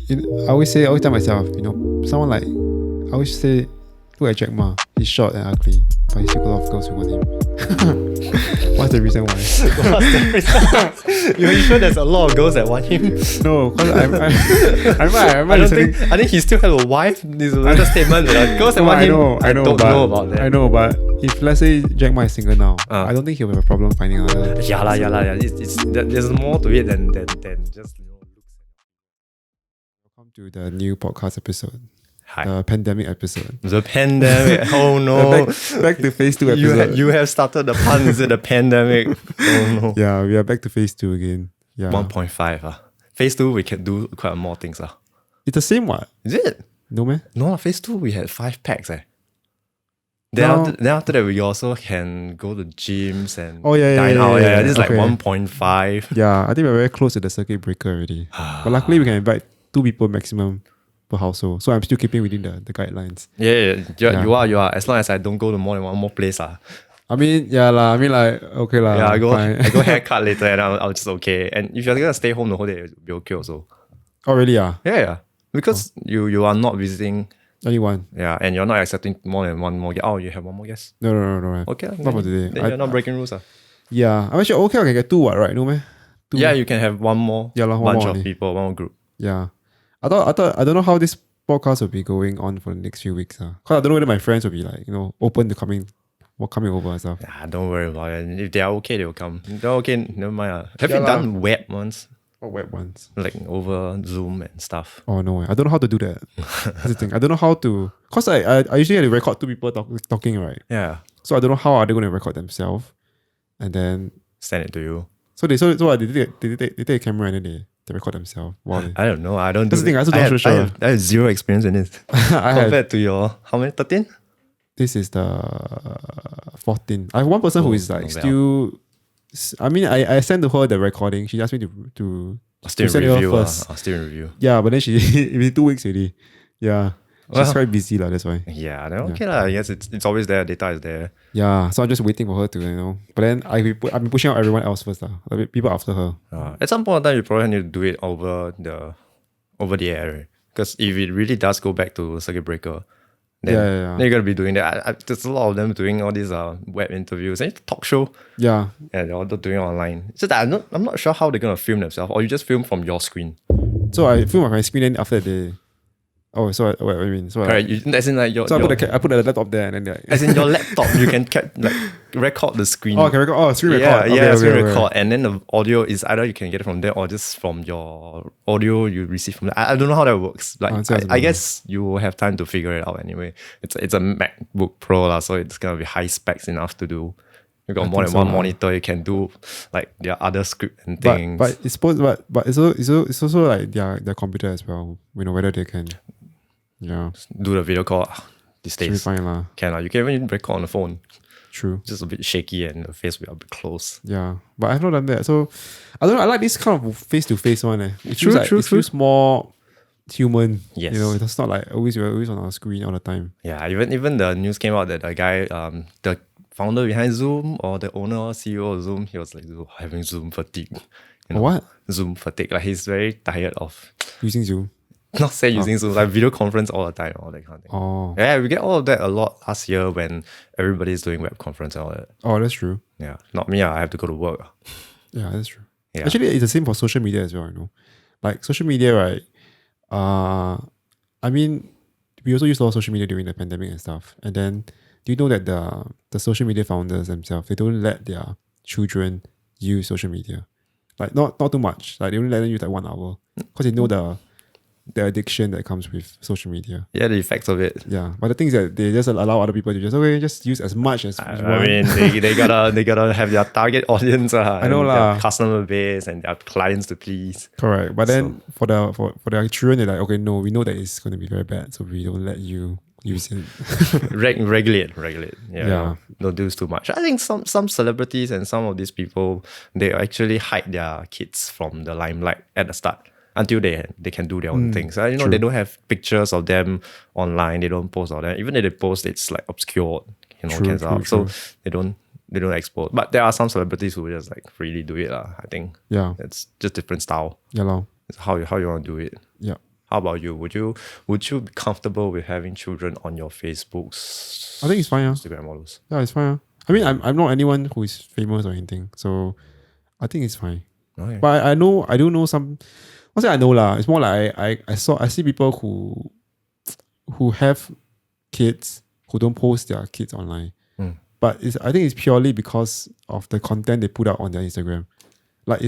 I always tell myself, someone like, I always say, look at Jack Ma. He's short and ugly, but he still got a lot of girls who want him. What's the reason why? What's the reason? You're sure there's a lot of girls that want him? No, because I remember I think he still has a wife. This is another statement. Girls that want him. I don't know about that. I know, but if let's say Jack Ma is single now, I don't think he'll have a problem finding another. Yeah. There's more to it than just looks. Welcome to the new podcast episode. Hi. The pandemic episode. The pandemic. Oh no. back to phase 2 episode. You have started the pun. Is it the pandemic? Oh no. Yeah, we are back to phase 2 again. Yeah. 1.5. Phase 2 we can do quite more things. It's the same what? Is it? No man? No, phase 2 we had 5 packs. Then after that we also can go to gyms and dine out. Yeah, this is like 1.5. Yeah, I think we're very close to the circuit breaker already. But luckily we can invite 2 people maximum per household. So I'm still keeping within the guidelines. Yeah. You are. As long as I don't go to more than one more place. I mean, like, okay lah. Yeah, I go haircut later and I'll just okay. And if you're gonna stay home the whole day, it'll be okay also. Oh really? Yeah. Because you are not visiting anyone. Yeah, and you're not accepting more than one more guest. Oh, you have one more guest? No. Okay. Not for today. Then you're not breaking rules. Yeah. I'm actually okay, I can get 2 right? No man? 2. Yeah, you can have one more bunch of people, one more group. Yeah. I don't know how this podcast will be going on for the next few weeks. Because I don't know whether my friends will be like, open to coming over and stuff. Yeah, don't worry about it. If they are okay, they will come. If they're okay, never mind. Have you done web ones? What web ones? Like over Zoom and stuff. Oh no, I don't know how to do that. That's the thing. I don't know how to, because I usually have to record 2 people talking, right? Yeah. So I don't know how are they going to record themselves and then send it to you. So they take a camera and then they record themselves. Wow. I don't know. I don't. That's the thing. I also don't sure. I have 0 experience in it. Compared to your how many? 13? This is the 14. I have one person who is like still. I mean, I sent to her the recording. She asked me to still send review. Her first. Still in review. Yeah, but then it's been 2 weeks already. Yeah. She's quite busy that's why. Yeah, then okay lah. I guess it's always there. Data is there. Yeah, so I'm just waiting for her to, But then I've been pushing out everyone else first like people after her. At some point in time, you probably need to do it over the air. Because if it really does go back to circuit breaker, then you're gonna be doing that. There's a lot of them doing all these web interviews and talk show. Yeah, they're all doing it online. It's just that I'm not sure how they're gonna film themselves, or you just film from your screen. So I film on my screen, and after they. Oh, so what do you mean? So right, as in like your. So I put the laptop there, and then as in your laptop, you can record the screen. Oh, can record. Oh, screen record. Screen record, and then the audio is either you can get it from there or just from your audio you receive from there. I don't know how that works. I guess you will have time to figure it out anyway. It's a MacBook Pro so it's gonna be high specs enough to do. You got more than one monitor. You can do like their other script and things. But it's supposed. But it's also like their computer as well. Whether they can. Yeah. Do the video call these days. Should be fine lah. Can you can even record on the phone. True. Just a bit shaky and the face will be a bit close. Yeah. But I've not done that. So I don't know. I like this kind of face-to-face one. It feels more human. Yes. It's not like we're always on our screen all the time. Yeah. Even the news came out that the guy, the founder behind Zoom or the owner or CEO of Zoom, he was like having Zoom fatigue. What? Zoom fatigue. Like he's very tired of using Zoom. Not say using Zoom, like video conference all the time, all that kind of thing. Oh. Yeah, we get all of that a lot last year when everybody's doing web conference and all that. Oh, that's true. Yeah. Not me, I have to go to work. Yeah, that's true. Yeah. Actually, it's the same for social media as well, Like social media, right? I mean, we also used a lot of social media during the pandemic and stuff. And then do you know that the social media founders themselves, they don't let their children use social media. Like not too much. Like they only let them use like 1 hour. Because they know the addiction that comes with social media. Yeah, the effects of it. Yeah, but the thing is that they just allow other people to just use as much as you want. I mean, they gotta have their target audience. I know lah. Their customer base and their clients to please. Correct, but then for their children, they're like, okay, no, we know that it's going to be very bad, so we don't let you use it. Regulate. Yeah. Don't do too much. I think some celebrities and some of these people, they actually hide their kids from the limelight at the start. Until they can do their own things. They don't have pictures of them online. They don't post all that. Even if they post, it's like obscured. True. So they don't expose. But there are some celebrities who just like really do it. I think. Yeah. It's just different style. Yeah. It's how you want to do it. Yeah. How about you? Would you be comfortable with having children on your Facebooks, I think it's fine. Instagram, all those? Yeah, it's fine. I mean, I'm not anyone who is famous or anything, so I think it's fine. Okay. But I do know some. Not say I know lah. It's more like I see people who have kids who don't post their kids online. But I think it's purely because of the content they put out on their Instagram. Like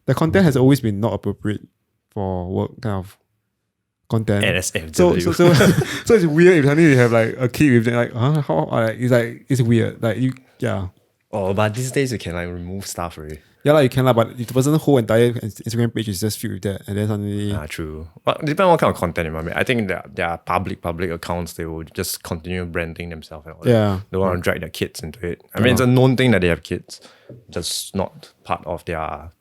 the content has always been not appropriate for work kind of content. NSFW. So it's weird if suddenly you have like a kid with them, like how like it's weird. Like yeah. Oh, but these days you can like remove stuff already. Yeah, like you can but if the person's whole entire Instagram page is just filled with that, and then suddenly True. But depending on what kind of content you make. I think there are public accounts, they will just continue branding themselves and all that. Yeah. They want to drag their kids into it. I mean, it's a known thing that they have kids, just not part of their,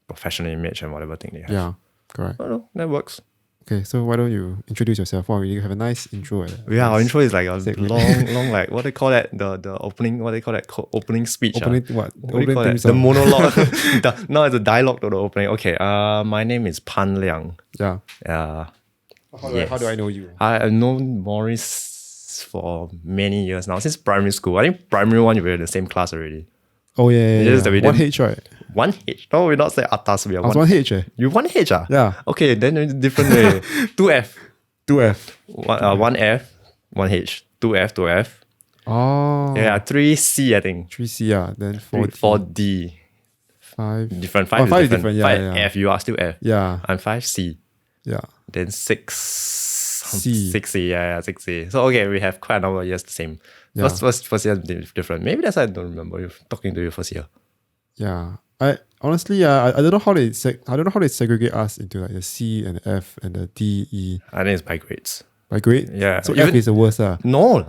professional image and whatever thing they have. Yeah, correct. I don't know, that works. Okay, so why don't you introduce yourself? Wow, you have a nice intro. Yeah, our intro is like a long, like, what they call that? The opening, what they call that? Opening speech. Opening what? What do you call that? The monologue. No, it's a dialogue to the opening. Okay, my name is Pan Liang. Yeah. How do I know you? I've known Maurice for many years now, since primary school. I think primary one, you were in the same class already. Oh, yeah. Just that we One didn't- H, right? 1H. No, we're not saying atas. We are I was one. 1H, eh? You 1H, ah? Yeah. Okay, then it's different way. 2F. 2F. 1F, 1H. 2F, 2F. Oh. Yeah, 3C, I think. 3C, yeah. Then 4, 4D. 5. Different. Oh, 5 5 is is different. different, 5 yeah. F, you are still F. Yeah. I'm 5C. Yeah. Then 6. C. 6C, yeah, 6C. So, okay, we have quite a number of years the same. Yeah. First year different. Maybe that's why I don't remember you talking to you first year. Yeah. I honestly, I don't know how they segregate us into like the C and the F and the D, E I think it's by grades. by grade. Yeah. So Even- F is the worst, No,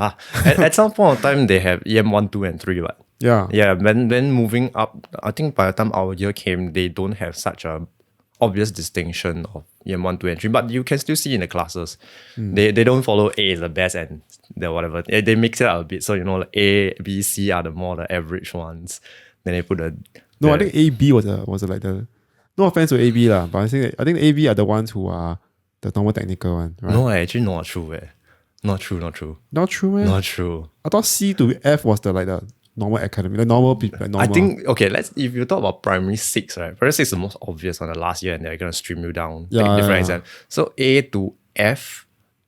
at some point of time, they have EM 1, 2, and 3, but Yeah. yeah, then moving up, I think by the time our year came, they don't have such a obvious distinction of EM 1, 2, and 3, but you can still see in the classes. They don't follow A is the best and the whatever. They mix it up a bit. So, like A, B, C are the average ones. Then they put No, I think A, B was like the. No offense to A, B lah, but I think A, B are the ones who are the normal technical one, right? No, actually not true. Not true. Not true, man. Not true. I thought C to F was the normal academy, the normal people. Like normal. I think, okay, if you talk about primary 6, right? Primary 6 is the most obvious on the last year, and they're going to stream you down, take Yeah, different yeah. exams. So A to F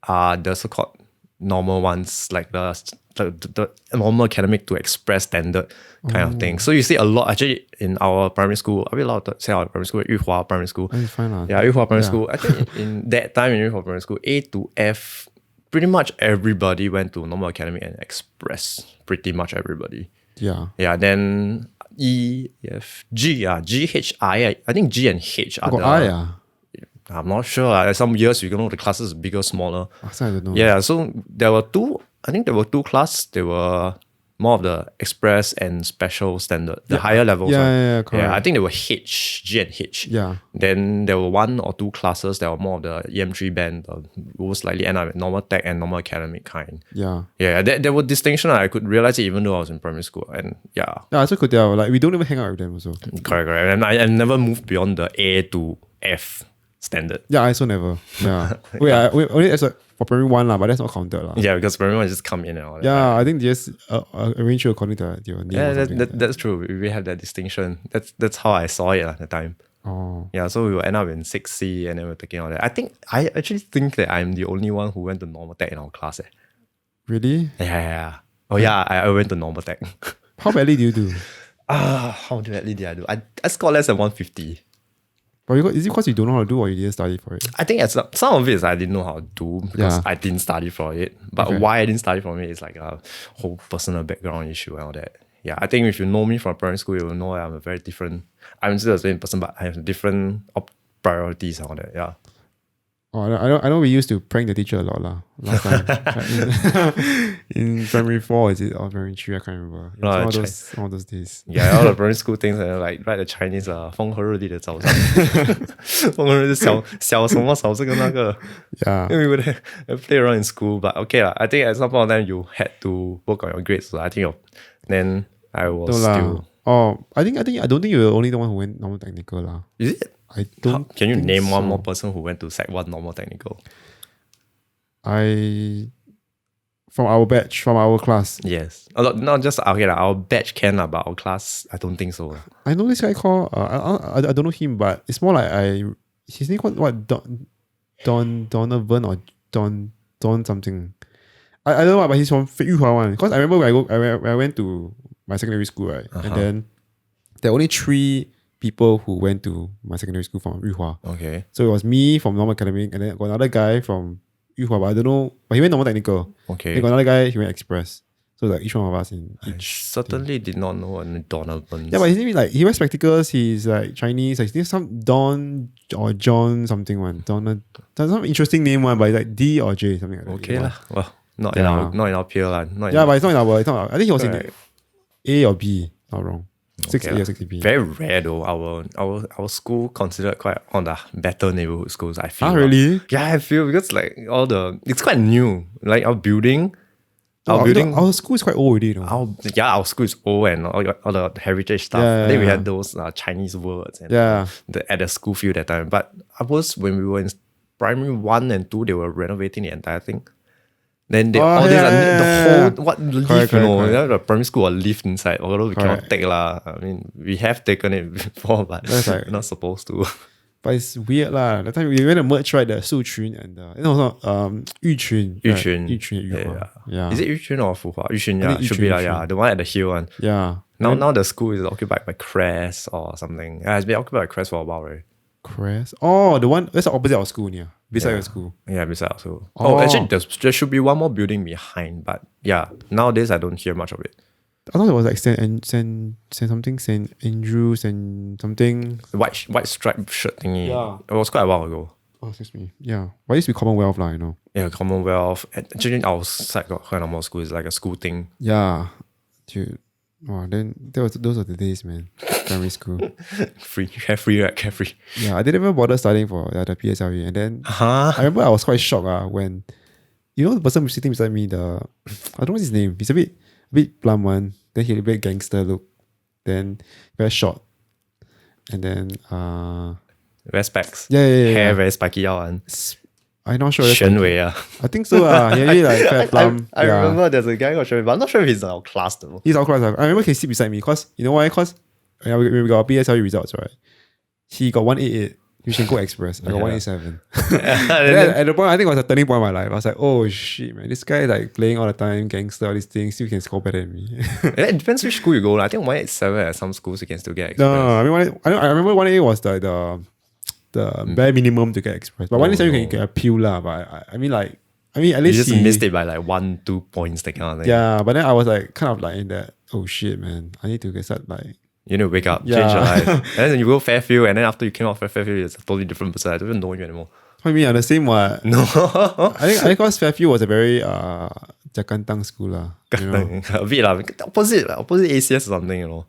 are the so-called normal ones, like the normal academic to express standard kind of thing. So you see a lot, actually, in our primary school, are we allowed to say our primary school, Yuhua primary school? I think it's fine lah. Yeah, Yuhua primary school. I think in that time in Yuhua primary school, A to F, pretty much everybody went to normal academic and express. Pretty much everybody. Yeah. Yeah, then E, F, G, G, H, I. I think G and H are Got the. I I'm not sure. Some years you know the classes bigger, smaller. I don't know. Yeah, so there were two. I think there were two classes. They were more of the express and special standard, the higher levels. Yeah, correct. I think they were H, G and H. Yeah. Then there were 1 or 2 classes that were more of the EM3 band, most likely end up with normal tech and normal academic kind. Yeah. Yeah, there were distinction. I could realize it even though I was in primary school. And yeah, Yeah, I also could tell. Like we don't even hang out with them also. correct. And I never moved beyond the A to F standard. Yeah, I also never. Yeah. Wait, only as for primary 1 lah, but that's not counted lah. Yeah, because primary one just come in and all that. Yeah, I think they just arrange you according to your name. Yeah, or something like that. that's true. We have that distinction. That's how I saw it at the time. Oh. Yeah, so we will end up in 6C and then we're taking all that. I actually think that I'm the only one who went to normal tech in our class. Really? Yeah. Oh yeah, I went to normal tech. How badly do you do? How badly did I do? I scored less than 150. But is it because you don't know how to do or you didn't study for it? I think some of it is I didn't know how to do because Yeah. I didn't study for it. But Okay. why I didn't study for it is like a whole personal background issue and all that. Yeah, I think if you know me from primary school, you will know I'm I'm still the same person, but I have different priorities and all that. Yeah. Oh, I know we used to prank the teacher a lot lah. Last time. in primary 4, is it? Or primary 3, I can't remember. It was one of those days. Yeah, all the primary school things and like write the Chinese 风和日丽的早上，风和日丽小什么少这个那个。 Yeah. We would play around in school, but okay lah. I think at some point of time you had to work on your grades. So I think then I was No lah. still. Oh, I don't think you were only the one who went normal technical lah. Is it? I don't. Can you think name one so. more person who went to Sec 1 normal technical? From our batch, from our class. Yes. Not just okay, like, our batch can, but our class, I don't think so. I know this guy called. I don't know him, but it's more like his name called what Donovan or Don something. I don't know what, but he's from Yuhua one. Because I remember when I went to my secondary school, right, and then there were only 3 people who went to my secondary school from Yuhua. Okay. So it was me from normal academic, and then got another guy from Yuhua, but I don't know. But he went normal technical. Okay. Then got another guy, he went express. So like each one of us in I each. certainly did not know any Donovans. Yeah, but his name is like, he wears spectacles. He's like Chinese. Like, his name some Don or John something one. That's some interesting name one, but it's like D or J something like that. Okay lah. Well, not Yeah. in our peer lah. Yeah, but it's not in our. It's not. I think he was in Correct. A or B. Not wrong. 6A Okay or 6B. Very rare though. Our school considered quite one of the better neighborhood schools, I feel. Ah, really? Yeah, I feel, because like it's quite new. Like our building. Our school is quite old already, though. Our school is old and all the heritage stuff. Yeah, I think we yeah. had those Chinese words and Yeah. at the school field that time. But when we were in primary 1 and 2, they were renovating the entire thing. Then the whole lift, Correct. the primary school a lift inside, although we cannot Correct. take lah. I mean, we have taken it before, but That's like- we're not supposed to. But it's weird lah. That time we went to merge, right, the Su Chun and Yu Chun. Yu right? Chun. Yu Chun. Yeah. Is it Yu Chun or Fu Hua? Yu Chun, I yeah. think Yu Should Chun, be Yu like, yeah. Chun. The one at the hill one. Yeah. Now the school is occupied by Crest or something. Yeah, it's been occupied by Crest for a while, right? Crest. Oh, the one that's the opposite of school, yeah. Beside your school. Yeah, beside also. Oh. Actually, there should be one more building behind, but yeah, nowadays I don't hear much of it. I thought it was like Saint Andrew, Saint something. The white striped shirt thingy. Yeah. It was quite a while ago. Oh, excuse me. Yeah. But it used to be Commonwealth, you know. Yeah, Commonwealth. Actually, our side got quite a number of schools. It's like a school thing. Yeah. Dude. Wow, then those are the days, man. Primary school. Carefree, right? Carefree. Yeah, I didn't even bother studying for the PSLE. And then Huh? I remember I was quite shocked when, you know, the person sitting beside me, I don't know what's his name. He's a bit plump one. Then he had a bit gangster look. Then very short. And then Wear specs. Yeah. Hair very spiky out one. I'm not sure. Shen Wei. I think so. He really like fat plump. I remember there's a guy called Shen Wei, but I'm not sure if he's in our class though. He's our class. I remember he sit beside me because you know why? Because when we got PSLE results, right? He got 188. You can go express. I got 187. Then at the point, I think it was a turning point in my life. I was like, oh shit, man, this guy is like playing all the time, gangster, all these things. Still can score better than me. It depends which school you go. I think 187 at some schools you can still get express. No, I mean, I remember 188 was the bare minimum to get express. But 187 you can appeal lah. But I mean at You least just missed it by like 1-2 points, that kind of thing. Yeah, but then I was like kind of like in that, oh shit, man, I need to get start like. You need to wake up, Yeah. change your life. And then you go Fairfield, and then after you came out Fairfield, it's a totally different person. I don't even know you anymore. What do you mean? The same what? No. I think because Fairfield was a very Jakantang school lah. You know? A bit lah. Opposite ACS or something, you know.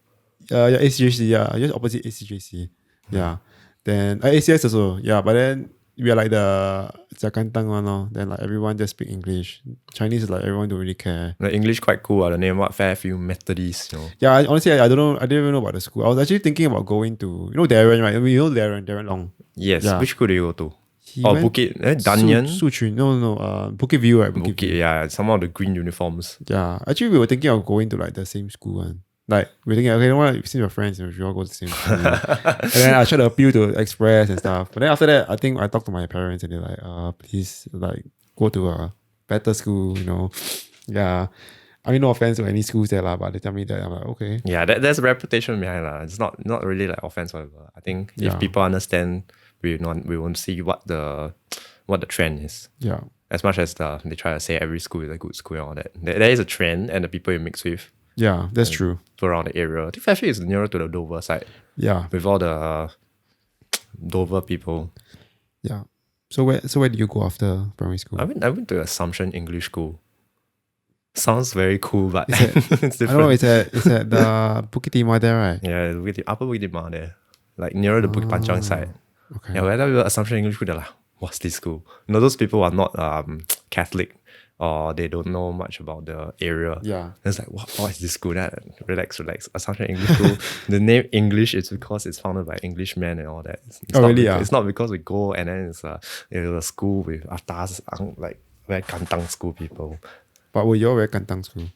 Yeah, ACJC, just opposite ACJC. Yeah. Then ACS also, yeah, but then we are like the Jakantang one, no? Then like everyone just speak English. Chinese is like everyone don't really care. The English quite cool. The name what Fairfield Methodist, you know. Yeah, honestly, I don't know. I didn't even know about the school. I was actually thinking about going to, Darren, right? You know Darren Long. Yes. Yeah. Which school do you go to? He Oh, went Bukit, Danyan. Suchun. No. Bukit View, right? Bukit View. Bukit, yeah. Some of the green uniforms. Yeah. Actually, we were thinking of going to like the same school one. Like we're thinking, okay, you know what? Since we're friends, we all go to the same school. And then I tried to appeal to Express and stuff. But then after that, I think I talked to my parents and they're like, please like go to a better school, Yeah. I mean, no offense to any schools there, but they tell me that. I'm like, okay. Yeah, there's a reputation behind that. It's not really like offense, whatever. I think if people understand, we won't see what the trend is. Yeah. As much as they try to say every school is a good school and all that. There is a trend, and the people you mix with Yeah, that's true. around the area. I think Fairfield is nearer to the Dover side Yeah. with all the Dover people. Yeah. So where did you go after primary school? I went to Assumption English School. Sounds very cool, but Is it- it's I don't know, different. it's at the Bukit Timah there, right? Yeah, Upper Bukit Timah there. Like nearer the Bukit Panjang side. Okay. Yeah, when I tell people Assumption English School, they're like, what's this school? Those people are not Catholic or they don't know much about the area. Yeah. It's like, what is this school? That relax. Assumption English school. The name English is because it's founded by Englishmen and all that. It's not really? It's not because we go and then it's a school with atas, like very kantang school people. But were you all very kantang school?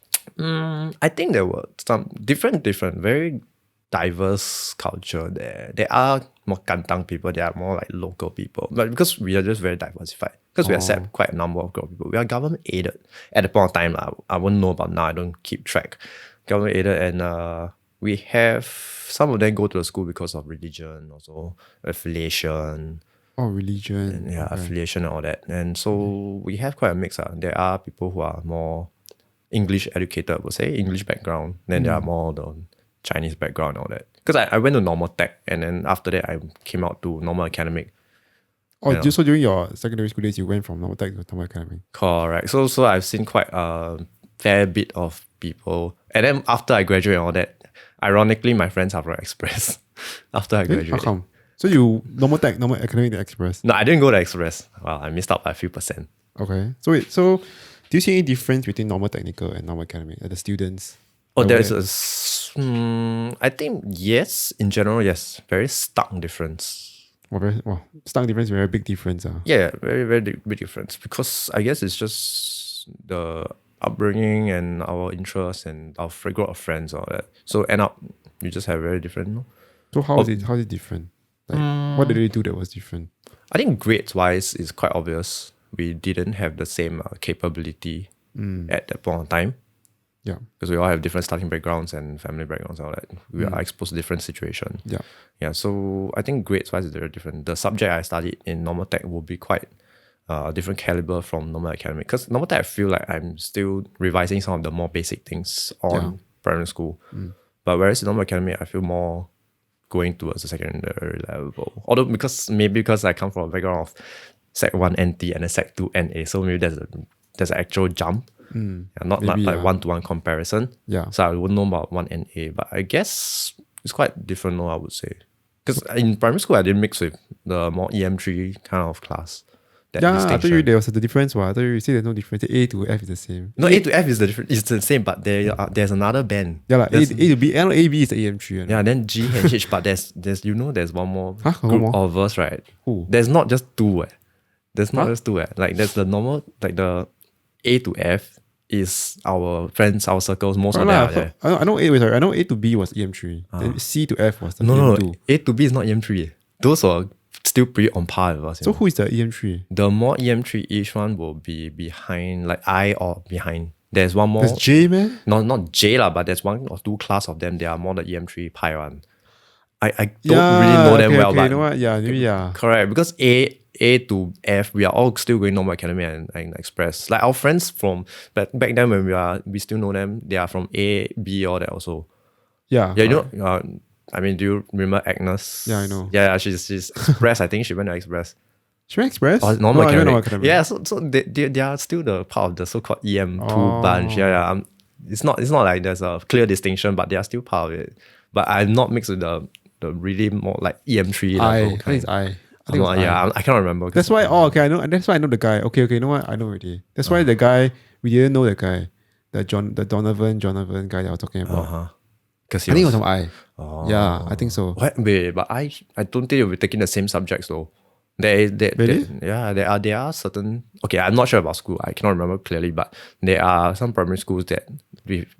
I think there were some different, very diverse culture there. There are more kantang people, there are more like local people. But because we are just very diversified, because we accept quite a number of people. We are government aided. At the point of time, I wouldn't know about now, I don't keep track. Government aided, and we have some of them go to the school because of religion, also affiliation. Oh, religion. Yeah, affiliation and all that. And so we have quite a mix. There are people who are more English educated, I would say, English background. Then there are more the Chinese background and all that. Because I went to normal tech, and then after that I came out to normal academic. Oh, just so during your secondary school days, you went from normal tech to normal academic. Correct. So I've seen quite a fair bit of people. And then after I graduate and all that, ironically, my friends are from Express. After I graduated. How come? So you normal tech, normal academic, the Express? No, I didn't go to Express. Well, I missed out by a few percent. Okay. So wait, so do you see any difference between normal technical and normal academic? The students? Oh, there's I think yes, in general, yes. Very stark difference. Stark difference, very big difference. Yeah, very, very big difference. Because I guess it's just the upbringing and our interests and our group of friends, all that. So end up, you just have very different. No? So how is it different? Like, what did they do that was different? I think grades wise is quite obvious. We didn't have the same capability at that point of time. Yeah. Because we all have different starting backgrounds and family backgrounds and all that. We are exposed to different situations. Yeah. Yeah. So I think grades wise is very different. The subject I studied in normal tech will be quite different caliber from normal academic. Because normal tech, I feel like I'm still revising some of the more basic things on primary school. But whereas in normal academic, I feel more going towards the secondary level. Although because I come from a background of Sec 1 NT and a Sec 2 NA, so maybe there's an actual jump. Not like one-to-one comparison. Yeah. So I wouldn't know about 1 NA, but I guess it's quite different, I would say. Because in primary school, I didn't mix with the more EM3 kind of class. I thought there was a difference. I thought you said there's no difference. A to F is the same. No, A to F is the different. It's the same, but there's another band. Yeah, like A to B. I know A, B is the EM3. Yeah, then G and H, but there's one more group of us, right? Who? There's not just two. There's not just two. Like there's the normal, like the A to F is our friends, our circles, most of them. I know A to B was EM3. Then C to F was the EM2. No, A to B is not EM3. Those are still pretty on par with us. So who is the EM3? The more EM3 each one will be behind, like I or behind. There's one more. There's J, man? Not J, but there's one or two class of them. They are more the EM3 pi one. I don't really know them well, but you know what? Yeah. Correct, because A to F, we are all still going normal academy and express. Like our friends from back then when we still know them, they are from A, B, all that also. Yeah. Yeah, you know, I mean, do you remember Agnes? Yeah, I know. Yeah, she's Express. I think she went to Express. She went Express? Or normal academy. Normal academy. Yeah, so they are still the part of the so-called EM2 bunch. Yeah. It's not like there's a clear distinction, but they are still part of it. But I'm not mixed with the really more like EM3 level. I think it's I. I cannot remember. That's why. I know. That's why I know the guy. Okay. You know what? I know already. That's why the guy we didn't know the guy, the Donovan guy that I was talking about. I think it was from I. Yeah, I think so. Wait, but I don't think we're taking the same subjects though. Really? There are certain. Okay, I'm not sure about school. I cannot remember clearly, but there are some primary schools that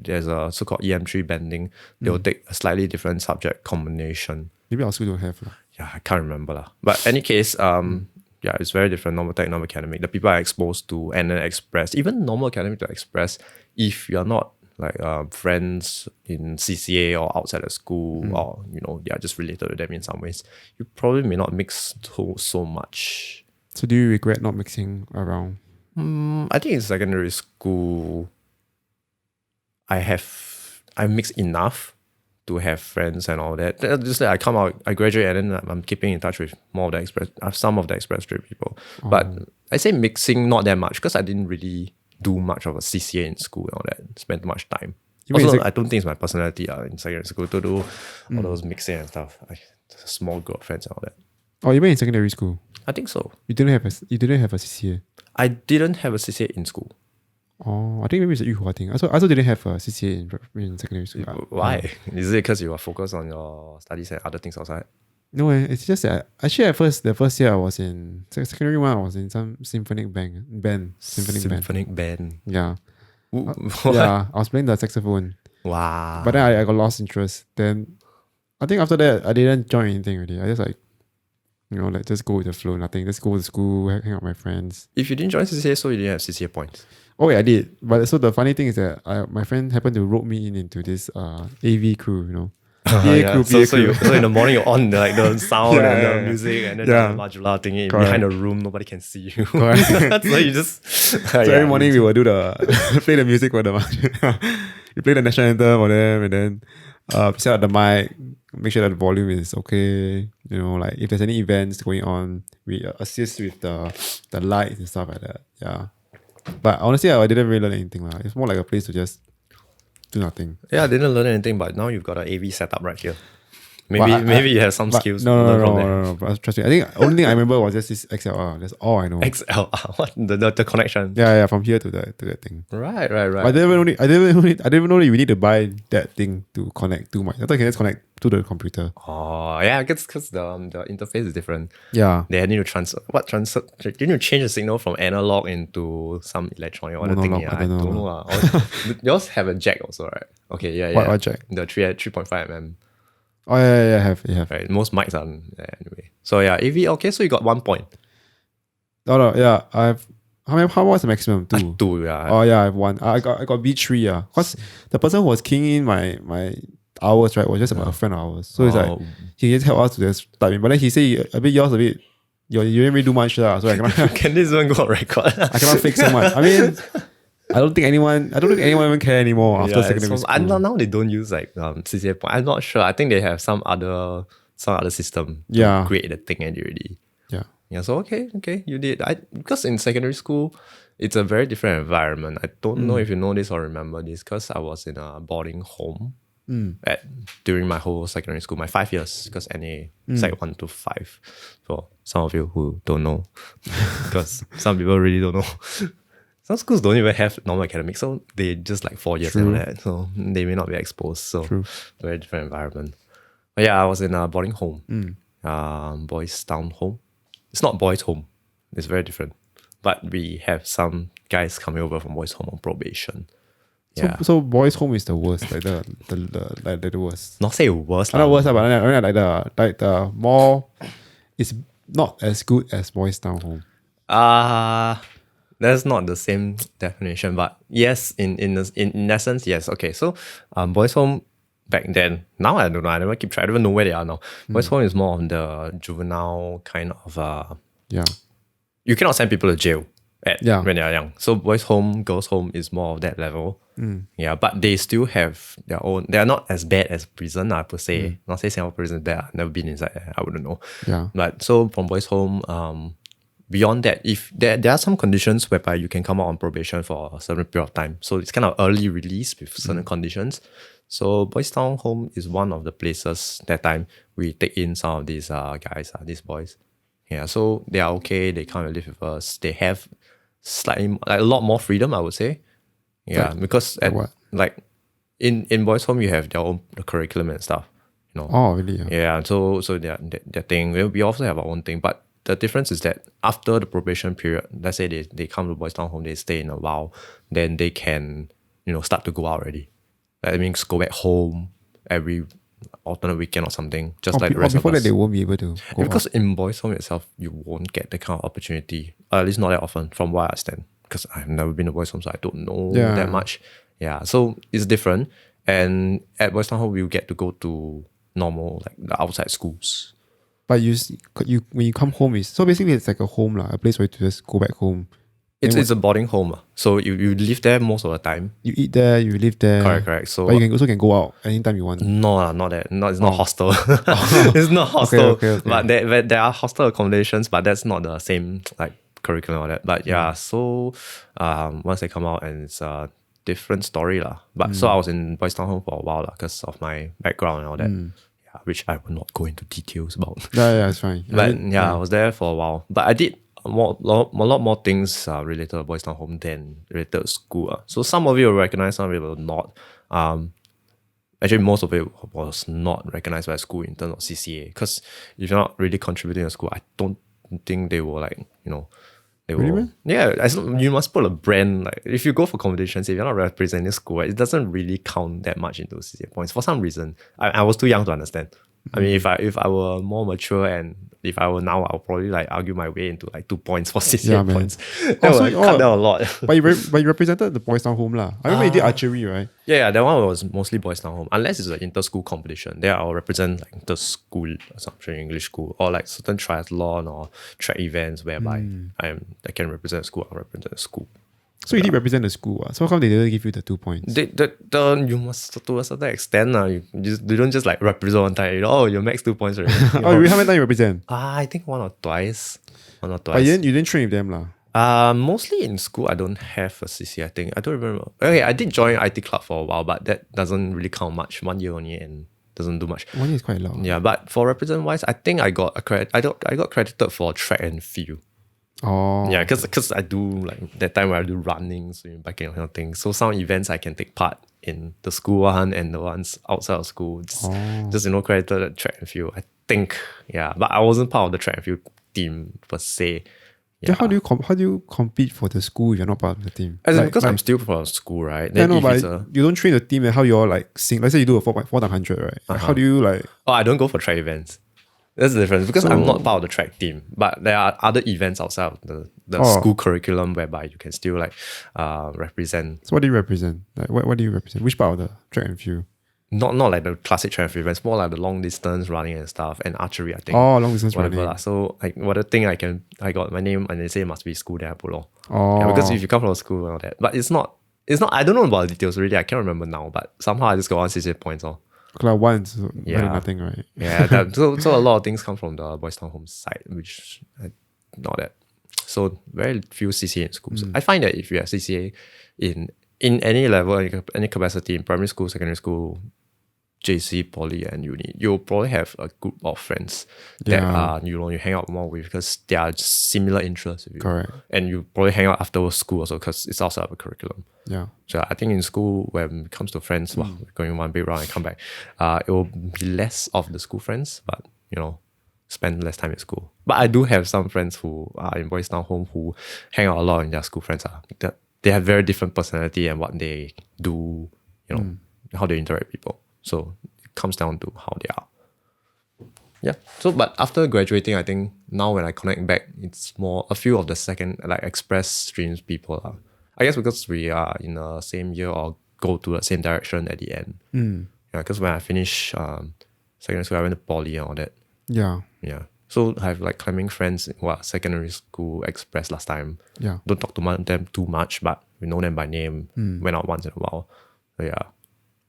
there's a so-called EM3 banding. They will take a slightly different subject combination. Maybe our school don't have. Yeah, I can't remember. But any case, it's very different. Normal tech, normal academic. The people are exposed to and then express. Even normal academic to express, if you're not like friends in CCA or outside of school, or they are just related to them in some ways, you probably may not mix so much. So do you regret not mixing around? I think in secondary school, I mixed enough to have friends and all that. Just like I come out, I graduate, and then I'm keeping in touch with some of the express trade people. But I say mixing not that much because I didn't really do much of a CCA in school and all that. Spend too much time. Also, I don't think it's my personality in secondary school to do all those mixing and stuff. Like a small group of friends and all that. Oh, you went in secondary school? I think so. You didn't have a CCA? I didn't have a CCA in school. Oh, I think maybe it's a Yuhua thing. I also didn't have a CCA in secondary school. Why? Is it because you are focused on your studies and other things outside? No, it's just that actually the first year I was in secondary one, I was in some symphonic band. Symphonic band. Yeah. What? Yeah, I was playing the saxophone. Wow. But then I got lost interest. Then I think after that I didn't join anything really. I just like, like just go with the flow, nothing. Just go to school, hang out with my friends. If you didn't join CCA, so you didn't have CCA points. Oh wait, I did. But so the funny thing is that my friend happened to rope me into this AV crew, Yeah. So in the morning you're on like the sound and the music and then the modular thingy behind the room, nobody can see you. So you just so every morning we will do play the music for them. We play the national anthem for them and then set up the mic, make sure that the volume is okay. Like if there's any events going on, we assist with the lights and stuff like that. Yeah. But honestly, I didn't really learn anything. It's more like a place to just do nothing. Yeah, I didn't learn anything, but now you've got an AV setup right here. Maybe you have some skills. No. But trust me. I think only thing I remember was just this XLR. That's all I know. XLR, what the connection? Yeah, from here to that thing. Right. But I didn't even know that you need to buy that thing to connect to my. I thought you can just connect to the computer. Oh yeah, because the interface is different. Yeah. They need to transfer. You need to change the signal from analog into some electronic or other thing. Yeah, I don't know. Yours have a jack also, right? Okay, yeah. What jack? The 3.5mm. Oh yeah, you have. Right, most mics are anyway. So yeah, AV. Okay, so you got 1 point. No, yeah. How was the maximum? 2. 2, yeah. Oh yeah, I have 1. I got B3. Yeah, cause the person who was keying in my hours, right, was just a friend of ours. So it's like he just helped us to just type in. But then he said you didn't really do much, so I cannot. Can this one go on record? I cannot fix so much. I mean, I don't think anyone even care anymore after secondary school. Now they don't use like CCA point. I'm not sure. I think they have some other system to create the thing already. Yeah. So okay, you did. Because in secondary school, it's a very different environment. I don't know if you know this or remember this, because I was in a boarding home during my whole secondary school, my 5 years, because NA Sec 1 to 5. For some of you who don't know, because some people really don't know. Some schools don't even have normal academics, so they just like 4 years and that, so they may not be exposed. So very different environment. But yeah, I was in a boarding home, boys' town home. It's not boys' home. It's very different. But we have some guys coming over from boys' home on probation. Yeah. So boys' home is the worst, like the worst. Not say worst, not worst, but like the more. It's not as good as boys' town home. That's not the same definition, but yes, in essence, yes. Okay, so boys' home back then. Now I don't know. I never keep track. I don't even know where they are now. Boys' home is more on the juvenile kind of. You cannot send people to jail when they are young. So boys' home, girls' home is more of that level. Yeah, but they still have their own. They are not as bad as prison, per se. Not say Singapore prison is bad. I've never been inside there. I wouldn't know. Yeah. But so from boys' home, beyond that, if there are some conditions whereby you can come out on probation for a certain period of time. So it's kind of early release with certain conditions. So Boys Town Home is one of the places that time we take in some of these guys, these boys. Yeah, so they are okay. They come and live with us. They have slightly a lot more freedom, I would say. Yeah, because in Boys Home you have their own curriculum and stuff. Oh really? Yeah. So their thing. We also have our own thing, but the difference is that after the probation period, let's say they come to Boys Town Home, they stay in a while, then they can start to go out already. That means go back home every alternate weekend or something, just like the rest of us. Before that, they won't be able to go because in Boys Home itself, you won't get that kind of opportunity. At least not that often, from what I understand. Because I've never been to Boys Home, so I don't know that much. Yeah, so it's different. And at Boys Town Home, we'll get to go to normal, like the outside schools. But when you come home, so basically it's like a home, a place where you just go back home. It's a boarding home. So you live there most of the time. You eat there, you live there. Correct. So but you can go out anytime you want. No, not that. No, it's not hostel. It's not hostel. Okay. But there are hostel accommodations, but that's not the same like curriculum or that. But yeah, so once they come out, and it's a different story lah. But so I was in Boys Town Home for a while because of my background and all that. Which I will not go into details about. Yeah, it's fine. But I was there for a while. But I did a lot more things related to Boys Town Home than related to school. So some of it will recognize, some of it will not. Actually, most of it was not recognized by school in terms of CCA. Because if you're not really contributing to school, I don't think they will they Really, will. man? Yeah, you must put a brand. Like if you go for competitions, if you're not representing school, right, it doesn't really count that much into CCA points for some reason. I was too young to understand. I mean, if I were more mature and if I were now, I'll probably argue my way into 2 points for CCA man. points. That would cut down a lot. But you represented the Boys Town Home lah. I remember you did archery, right? Yeah, that one was mostly Boys Town Home. Unless it's an inter-school competition, there I'll represent the school, Assumption English School, or certain triathlon or track events whereby I can represent a school, I'll represent a school. So you did represent the school. So how come they didn't give you the 2 points? You must, to a certain extent, you don't just represent one time. Your max 2 points already. How many times you represent? I think one or twice. But you didn't train with them lah. Mostly in school, I don't have a CC, I think. I don't remember. Okay, I did join IT club for a while, but that doesn't really count much. 1 year only and doesn't do much. 1 year is quite long. Yeah, but for represent wise, I think I got I got credited for track and field. Oh. Yeah, because I do that time where I do running, swimming, biking, kind of thing. So some events I can take part in the school one and the ones outside of school. Just credited at track and field. I think, yeah, but I wasn't part of the track and field team per se. Yeah. Then how do you compete for the school if you're not part of the team? Because I'm still part of school, right? Yeah, Then no, but you don't train the team and how you all sing. Let's say you do a 4x100, right? How do you Oh, I don't go for track events. That's the difference because I'm not part of the track team, but there are other events outside of the school curriculum whereby you can still represent. So what do you represent? What do you represent? Which part of the track and field? Not like the classic track and field events, more like the long distance running and stuff and archery, I think. Oh, long distance whatever running. So the thing I got my name and they say it must be school, then I put on. Oh. Yeah, because if you come from a school and all that. But it's not I don't know about the details really, I can't remember now, but somehow I just got 1 CCA points on. Like once, Yeah. nothing, right? Yeah, so a lot of things come from the Boys Town Home side, which not that. So very few CCA in schools. I find that if you have CCA in any level, any capacity, in primary school, secondary school, JC, poly, and uni, you'll probably have a group of friends that you hang out more with because they are similar interests with you. Correct. And you probably hang out after school also because it's outside of a curriculum. Yeah. So I think in school, when it comes to friends, we're going one big round and come back, it will be less of the school friends, but spend less time at school. But I do have some friends who are in Boys Town Home who hang out a lot and their school friends they have very different personality and what they do, how they interact with people. So it comes down to how they are. Yeah. So, but after graduating, I think now when I connect back, it's more a few of the second express streams people. I guess because we are in the same year or go to the same direction at the end. Yeah. Because when I finished secondary school, I went to poly and all that. Yeah. Yeah. So I have climbing friends in secondary school express last time. Yeah. Don't talk to them too much, but we know them by name. Went out once in a while. So yeah.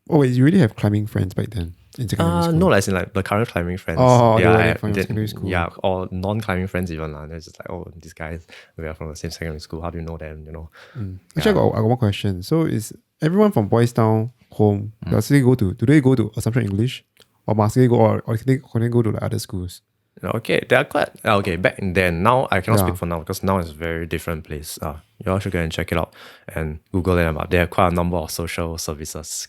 Oh wait, you really have climbing friends back then in secondary school? No, as in the current climbing friends. Oh, they were I from secondary school. Yeah, or non-climbing friends even. They're just these guys, we are from the same secondary school. How do you know them? Actually, I got one question. So is everyone from Boys Town Home, do they go to Assumption English? Or must they go or can they go to other schools? Okay, they are quite okay back then. Now I cannot speak for now because now it's a very different place. You all should go and check it out and Google them up. There are quite a number of social services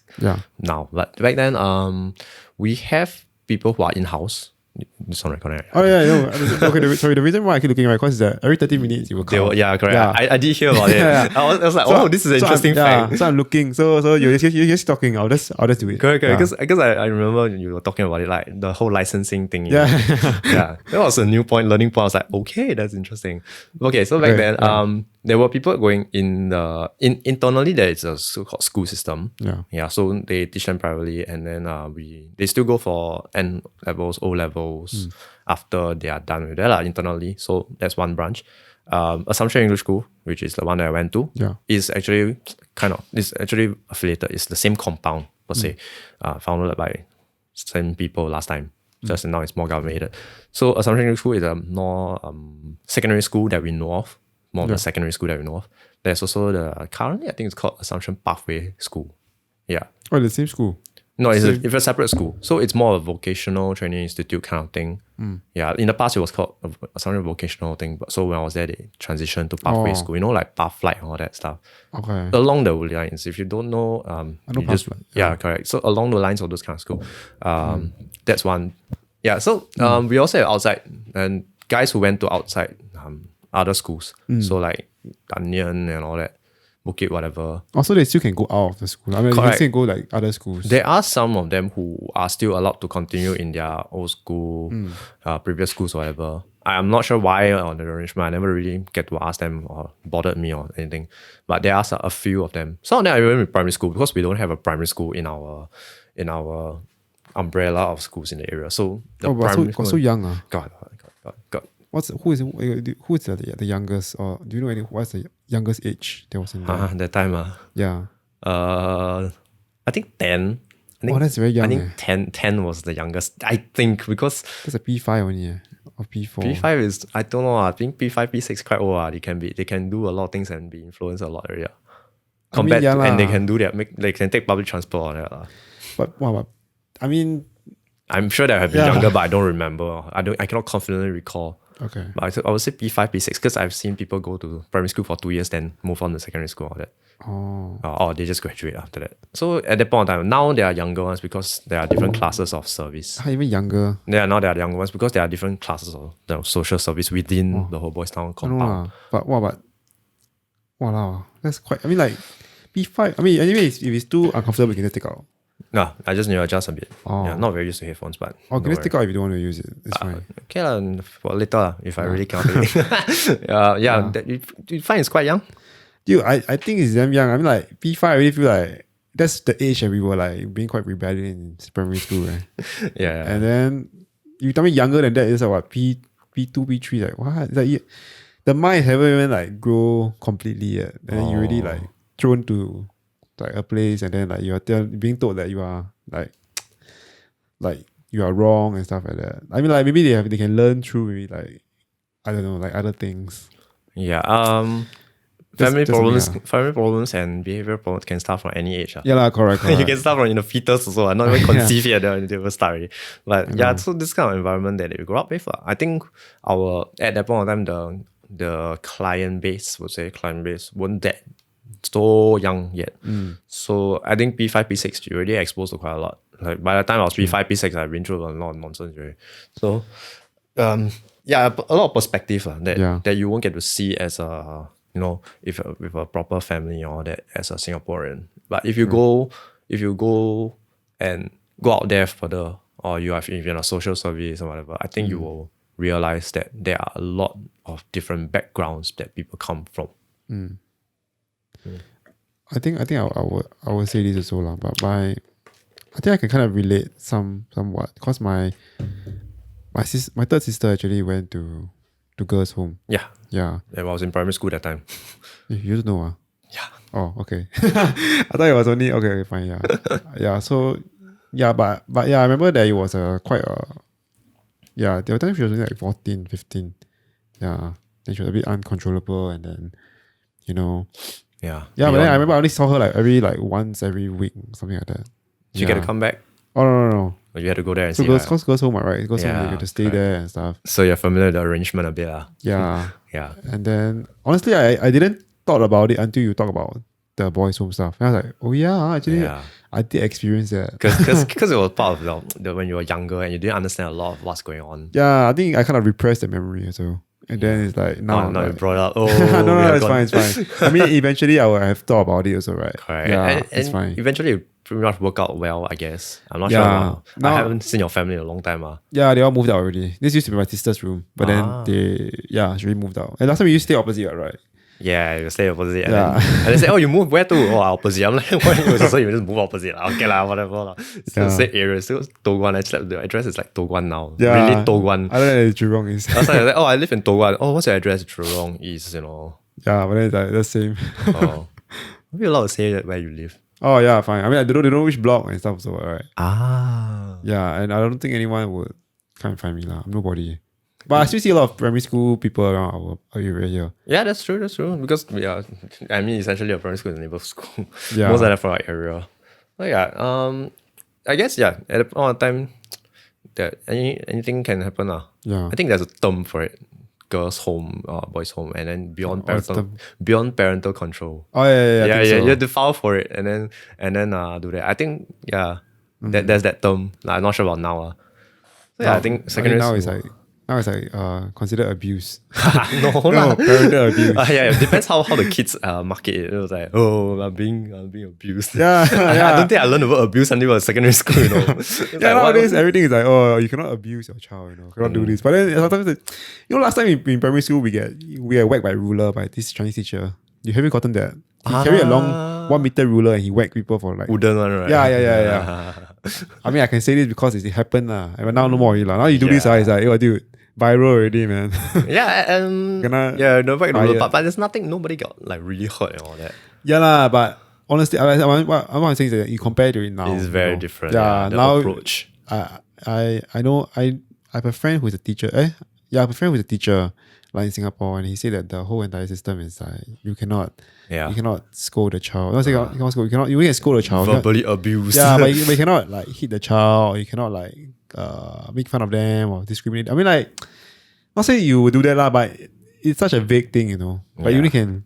now. But back then, we have people who are in-house. This one recording. Oh yeah, no. Okay, the reason why I keep looking right because every 30 minutes you will come. Yeah, correct. Yeah. I did hear about it. I was like, this is an interesting fact. So I'm looking. So you're just talking. I'll just do it. Correct. Because I remember you were talking about it, the whole licensing thing. Yeah. Yeah. That was a new learning point. I was like, okay, that's interesting. Okay, so back then, there were people going internally. There is a so-called school system. Yeah. Yeah. So they teach them privately, and then they still go for N levels, O levels after they are done with that internally. So that's one branch. Assumption English School, which is the one that I went to, is actually affiliated. It's the same compound per se, founded by same people last time. Just now it's more government-aided. So Assumption English School is a more secondary school that we know of. More of the secondary school that we know of. There's also currently I think it's called Assumption Pathway School. Yeah. Oh, the same school? No, it's a separate school. So it's more a vocational training institute kind of thing. Yeah, in the past it was called something vocational thing. But so when I was there, they transitioned to pathway school. You know, like pathlight and all that stuff. Okay. Along the lines, if you don't know, I know you just pathlight, yeah, correct. So along the lines of those kind of school, that's one. Yeah. So we also have outside and guys who went to outside other schools. So like Danyan and all that. Bukit, whatever. Also, they still can go out of the school. I mean, Correct. they can go like other schools. There are some of them who are still allowed to continue in their old school, previous schools or whatever. I'm not sure why on the arrangement. I never really get to ask them or bothered me or anything. But there are a few of them. Some of them are even in primary school because we don't have a primary school in our umbrella of schools in the area. So the primary so young. God. Who is the youngest, or do you know what's the youngest age that was in there? That time Yeah. I think 10. That's very young. I think 10 was the youngest. I think because that's a P5 only, or P4. P5 is, I don't know. I think P5, P6 quite old. They can do a lot of things and be influenced a lot already. Compared to, and they can do that. They can take public transport or that. But I mean, I'm sure they have been younger, but I don't remember. I cannot confidently recall. Okay. But I would say P5, P6 because I've seen people go to primary school for 2 years, then move on to secondary school or that. Or they just graduate after that. So at that point in time, now there are younger ones because there are different classes of service. Even younger? Yeah, now there are younger ones because there are different classes of the social service within the whole Boys Town compound. Wow, that's quite, I mean like P5, I mean anyway, if it's too uncomfortable, you can just take out. No, I just need to adjust a bit. Yeah, not very used to headphones, but. You can just take out if you don't want to use it. It's fine. Okay, for later, if I really can't. You find it's quite young? Dude, I think it's damn young. I mean, like, P5, I really feel like that's the age that we were like being quite rebellious in primary school, right? Yeah. And then you tell me younger than that is like what, P2, P3, like what? It's like the mind haven't even like grow completely yet. And then you really like thrown to like a place, and then like you're being told that you are like you are wrong and stuff like that. I mean, like maybe they can learn through maybe like, I don't know, like other things. Yeah. Family problems and behavior problems can start from any age. Yeah, correct. You can start from in the fetus also. I'm not even conceived yet, they will start already. But so this kind of environment that we grew up with. I think at that point of time, the client base weren't that so young yet. So I think P5, P6, you're already exposed to quite a lot. Like by the time I was P5, P6, I've been through a lot of nonsense already. So a lot of perspective that you won't get to see as a, with a proper family or that as a Singaporean. But if you go and go out there further, or if you're in a social service or whatever, I think you will realize that there are a lot of different backgrounds that people come from. I think I would say this also lah, but I think I can kind of relate somewhat because my third sister actually went to girls' home. Yeah. I was in primary school that time. You don't know? Yeah. Oh, okay. I thought it was only okay, fine, yeah. Yeah, so but yeah, I remember that it was quite the time she was only like 14, 15. Yeah. Then she was a bit uncontrollable, and then Yeah. Yeah, but then I remember I only saw her like once every week, something like that. She get to come back? Oh, no. Or you had to go there and see. So girls home, right? Girls home, you get to stay there and stuff. So you're familiar with the arrangement a bit, Yeah. Yeah. And then honestly, I didn't thought about it until you talk about the boys' home stuff. And I was like, oh yeah, actually, I did experience that. Because it was part of the when you were younger and you didn't understand a lot of what's going on. Yeah, I think I kind of repressed the memory also. And then it's like now. No, you brought up. Oh, no, it's fine. I mean, eventually I would have thought about it also, right? Correct. Yeah, it's fine. Eventually, it pretty much worked out well, I guess. I'm not sure. I haven't seen your family in a long time. Yeah, they all moved out already. This used to be my sister's room, but then she really moved out. And last time we used to stay opposite, right? Yeah, you stay opposite. And they say, oh, you moved where to? Oh, opposite. I'm like, what? So you just move opposite. Okay, whatever. Still same area, still Toguan. Actually, the address is like Toguan now. Yeah. Really Toguan. I don't know if Jurong is. I was like, oh, I live in Toguan. Oh, what's your address? Jurong East, Yeah, but then it's like the same. Oh. Maybe allowed to say where you live. Oh, yeah, fine. I mean, they don't know which block and stuff, so, right? Ah. Yeah, and I don't think anyone would come find me. Nobody. But I still see a lot of primary school people around our area here. Yeah, that's true. Because essentially a primary school is a neighborhood school. Yeah. Most of them from our area. But yeah, I guess at the point of time that anything can happen. Yeah. I think there's a term for it. Girls' home, boys' home, and then beyond what's beyond parental control. Oh yeah, I think so. You have to file for it and then do that. I think there's that term. Like, I'm not sure about now. So I think secondary now school. Now it's like considered abuse. No, parental abuse. It depends how the kids market it. It was like, oh, I'm being abused. Yeah, I don't think I learned about abuse until I was secondary school. Nowadays everything is like, oh, you cannot abuse your child. Cannot do this. But then sometimes, last time in primary school we get whacked by ruler by this Chinese teacher. You haven't gotten that? He carried a long 1 meter ruler and he whacked people for like wooden one, right? Yeah. I mean, I can say this because it happened but now no more already. Now you do this, it's like, dude, viral already, man. No back ruler, but there's nothing. Nobody got like really hurt and all that. Yeah lah, but honestly, what I'm saying is that you compare to it now. It's very different. Yeah, the now approach. I know I have a friend who's a teacher. I have a friend who's a teacher like in Singapore, and he said that the whole entire system is like you cannot scold the child. Not saying you cannot scold. You can scold the child. Verbally abuse. Yeah, but you cannot like hit the child. Or you cannot like make fun of them or discriminate. I mean, like, not saying you would do that lah, but it's such a vague thing, But you only can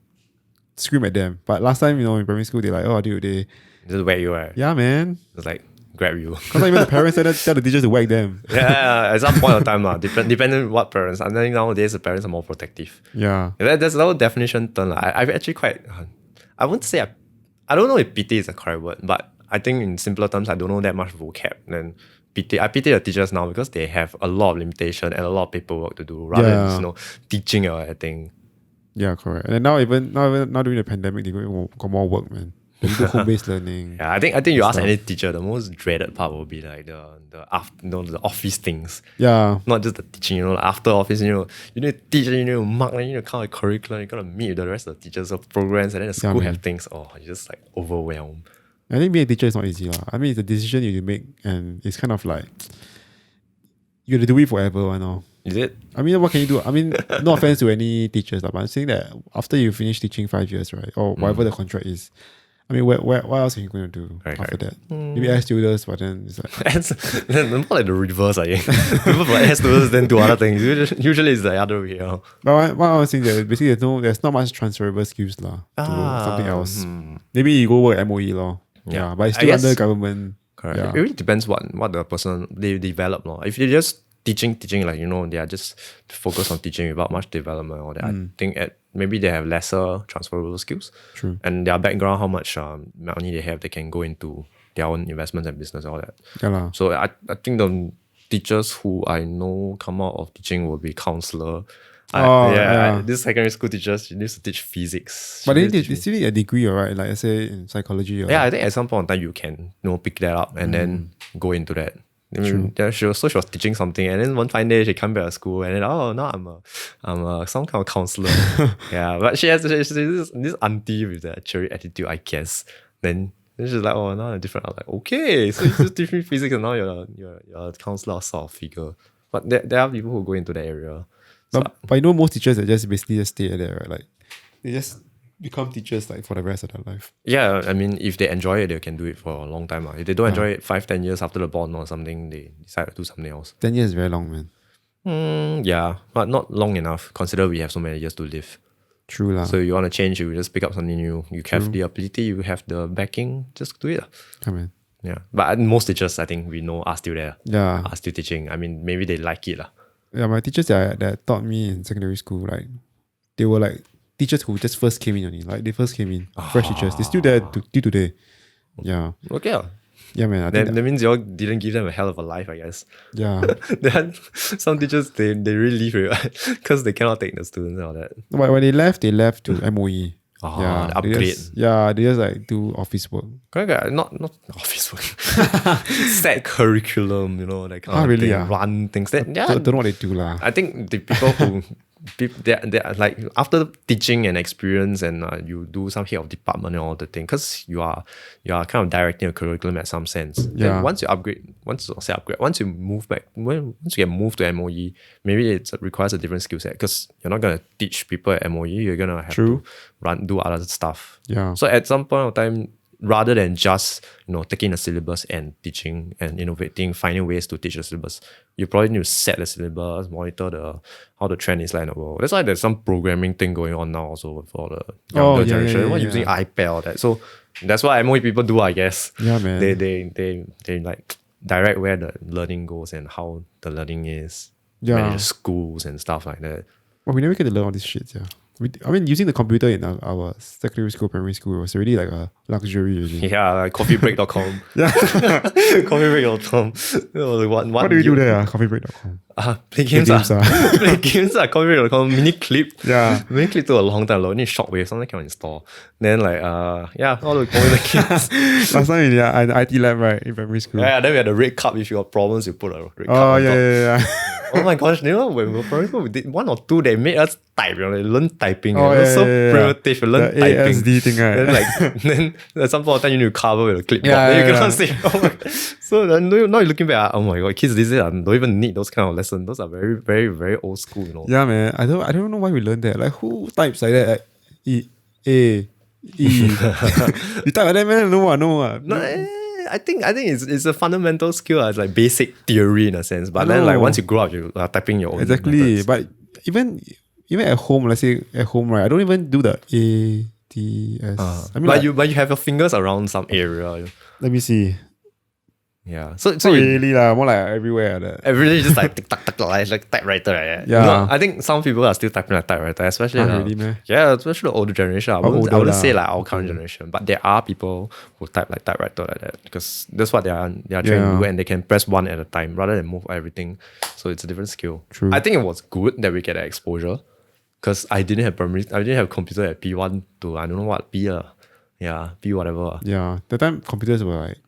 scream at them. But last time, in primary school, they're like, oh, dude, they just whack you, right? Yeah, man. It's like grab you. Because even the parents tell the teachers to whack them. Yeah, at some point of time, depending on what parents. I think nowadays the parents are more protective. Yeah. There's no definition term. I've actually I wouldn't say I don't know if pity is a correct word, but I think in simpler terms, I don't know that much vocab. Then I pity the teachers now because they have a lot of limitation and a lot of paperwork to do rather than teaching or anything. Yeah, correct. And now even during the pandemic, they got more work, man. They do home-based learning. Yeah, I think you ask any teacher, the most dreaded part will be like the office things. Yeah. Not just the teaching, after office, you need to teach, you need to mark, you need to count the curriculum, you gotta meet with the rest of the teachers of programs, and then the school have things. Oh, you're just like overwhelmed. I think being a teacher is not easy. I mean, it's a decision you make, and it's kind of like you have to do it forever, I know. Is it? I mean, what can you do? I mean, no offense to any teachers, but I'm saying that after you finish teaching 5 years, right, or whatever the contract is, I mean, what else are you going to do after that? Maybe air stewardess, but then it's like more like the reverse, I think. People from air stewardess then do other things. Usually it's the other way. But what I was saying that basically there's not much transferable skills to something else. Maybe you go work at MOE Yeah, but it's still under government. Correct. It really depends what the person they develop. If you're just teaching, like, they are just focused on teaching without much development or that, I think maybe they have lesser transferable skills. True. And their background, how much money they have, they can go into their own investments and business, all that. Yeah. So I think the teachers who I know come out of teaching will be counselor. This secondary school teachers used to teach physics. But they still need a degree, right? Like I say in psychology. I think at some point in time you can pick that up and then go into that. I mean, she was teaching something, and then one fine day she come back to school, and then now I'm some kind of counselor. But she has this auntie with that cherry attitude, I guess. Then she's like, now I'm different. I was like, okay, so you just teach me physics, and now you're a counselor sort of figure. But there are people who go into that area. But most teachers that just basically just stay there, right? Like they just become teachers like for the rest of their life. Yeah, I mean, if they enjoy it, they can do it for a long time. If they don't enjoy it 5-10 years after the bond or something, they decide to do something else. 10 years is very long, man. Yeah, but not long enough. Consider we have so many years to live. True lah. So you want to change, you just pick up something new. You have the ability, you have the backing, just do it. Come on. Yeah, but most teachers, I think we know, are still there. Yeah. Are still teaching. I mean, maybe they like it. Yeah, my teachers that taught me in secondary school, like, they were like teachers who just first came in only. Like, they first came in. Fresh teachers. They're still there till today. Yeah. Okay. Yeah, man. That means you all didn't give them a hell of a life, I guess. Yeah. Then some teachers, they really leave, right? Because they cannot take the students and all that. But when they left to MOE. Upgrade. They just like do office work. Correct. Not office work. Set curriculum, that kind of really, thing. Run things. Don't know what they do lah. I think the people who they are like after teaching and experience and you do some head of department and all the thing, because you are kind of directing a curriculum at some sense. Then once you move back, once you get moved to MOE, maybe it requires a different skill set because you're not gonna teach people at MOE. You're gonna have to do other stuff. Yeah. So at some point of time, rather than just, taking the syllabus and teaching and innovating, finding ways to teach the syllabus. You probably need to set the syllabus, monitor how the trend is like in the world. That's why there's some programming thing going on now also for the younger generation. Everyone using iPad or that. So that's what MOE people do, I guess. Yeah, man. They like direct where the learning goes and how the learning is. Yeah. Manage schools and stuff like that. Well, we never get to learn all this shit, yeah. Using the computer in our secondary school, primary school was already like a luxury. Really. Yeah, like coffeebreak.com. Yeah. Coffeebreak.com. What do you do there? Coffeebreak.com. Play games. Play games. Coffeebreak.com. Mini clip. Yeah. Mini clip took a long time. Only shockwave. Something can install. Then all the kids. Last time in an IT lab, right, in primary school. Yeah, then we had the red cup. If you got problems, you put a red cup. Oh, yeah. Oh my gosh, when we were primary school, we did 1 or 2, they made us type, they learn typing. Oh, it was so primitive, you learn the typing. ASD thing, right? Then at some point of time, you need to cover with a clipboard. Then you cannot say, oh my God. So then, now you're looking back, oh my God, kids these days don't even need those kind of lessons. Those are very, very, very old school, Yeah, man. I don't know why we learned that. Like, who types like that? Like, E, A, E. You type like that, man? No. I think it's a fundamental skill. It's like basic theory in a sense. But then like once you grow up, you are typing your own Exactly. methods. But even at home, let's say at home, right? I don't even do the A, T, S. But you have your fingers around some area. Let me see. Yeah. So Not really more like everywhere. Everything just like tick tock like typewriter, right? Yeah. I think some people are still typing like typewriter, especially really, man? Yeah, especially the older generation. I wouldn't say like our current generation, but there are people who type like typewriter like that because that's what they are trained to do, and they can press one at a time rather than move everything. So it's a different skill. True. I think it was good that we get that exposure because I didn't have computer at P1 to I don't know what P P whatever. Yeah, that time computers were like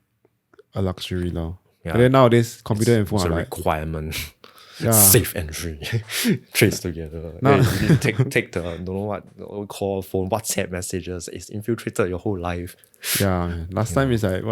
a luxury now. Yeah. But then nowadays, computer and phone It's are a like requirement. Yeah. Safe entry. Trace together. No. You need to take the don't know what call phone, WhatsApp messages. It's infiltrated your whole life. Yeah, man. Last time it's like,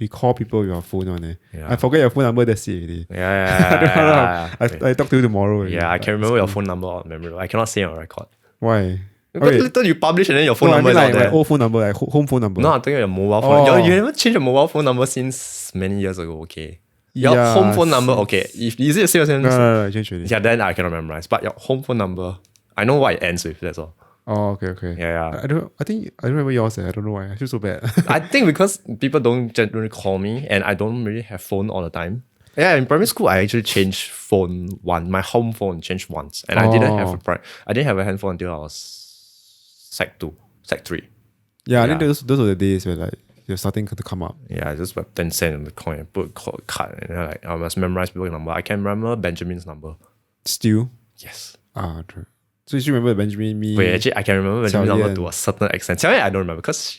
we call people with our phone on it. Yeah. I forget your phone number, that's it already. Yeah. I talk to you tomorrow already. Yeah, I can remember your phone number on memory. I cannot say on record. Why? Because later you publish and then your phone number is out there. old phone number, like home phone number. No, I'm talking about your mobile phone. Oh. You haven't changed your mobile phone number since many years ago, okay? Your home phone number, okay. If is it the same as No, change already. yeah, then I cannot memorize. But your home phone number, I know what it ends with, that's all. Oh, okay. Yeah. I don't remember yours. I don't know why. I feel so bad. I think because people don't generally call me and I don't really have phone all the time. Yeah, in primary school I actually changed phone my home phone changed once. And I didn't have a handphone until I was Sec 3. Yeah, I think those were the days where like you're starting to come up. Yeah, I just put 10 cents in the coin and put a card and then I must memorize people's number. I can remember Benjamin's number. Still? Yes. True. So you still remember Benjamin, me? Wait, actually, I can remember Benjamin's Xiao number Lian. to a certain extent. Xiao Lian, I don't remember because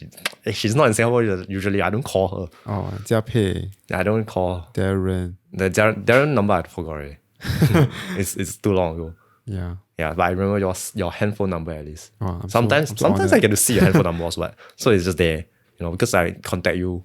she's not in Singapore usually. I don't call her. Oh, Jia Pei, I don't call Darren. the Darren number. I forgot already. it's too long ago. Yeah. Yeah, but I remember your handphone number at least. Oh, Sometimes I get to see your handphone number also, so it's just there. Because I contact you.